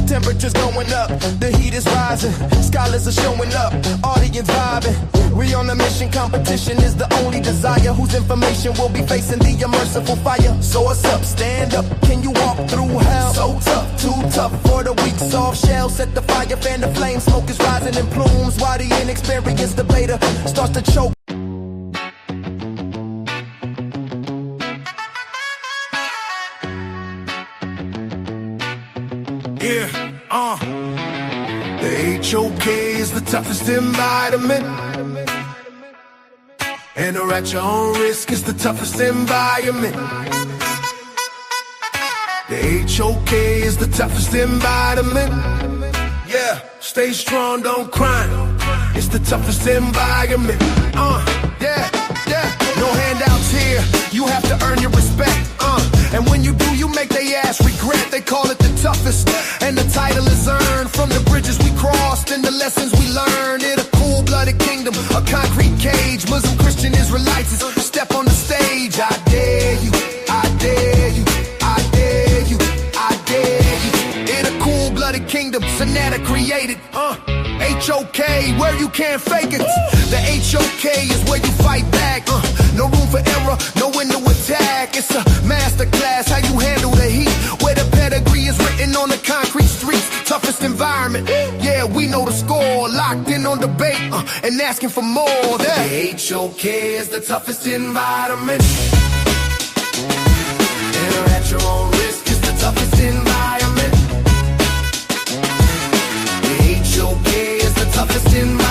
Speaker 18: Temperatures going up, the heat is rising, scholars are showing up, audience vibing. We on a mission, competition is the only desire. Whose information will be facing the unmerciful fire? So what's up, stand up, can you walk through hell? So tough, too tough for the weak soft shell. Set the fire, fan the flame, smoke is rising in plumes, while the inexperienced debater starts to choke.
Speaker 16: The HOK is the toughest environment, and or at your own risk is the toughest environment. The HOK is the toughest environment. Yeah, stay strong, don't cry. It's the toughest environment. Yeah, no handouts here. You have to earn your respect. And when you do, you make they ass regret. They call it the toughest, and the title is earned from the bridges we crossed and the lessons we learned. In a cool-blooded kingdom, a concrete cage. Muslim, Christian, Israelites step on the stage. I dare you, I dare you, I dare you, I dare you. In a cool-blooded kingdom, Sonata created. HOK, where you can't fake it. The HOK is where you fight back. No room for error, no window attack. It's a masterclass, how you handle the heat. Where the pedigree is written on the concrete streets. Toughest environment, yeah, we know the score. Locked in on debate and asking for more. The HOK is the toughest environment. Enter at your own risk is the toughest environment. The HOK is the toughest environment.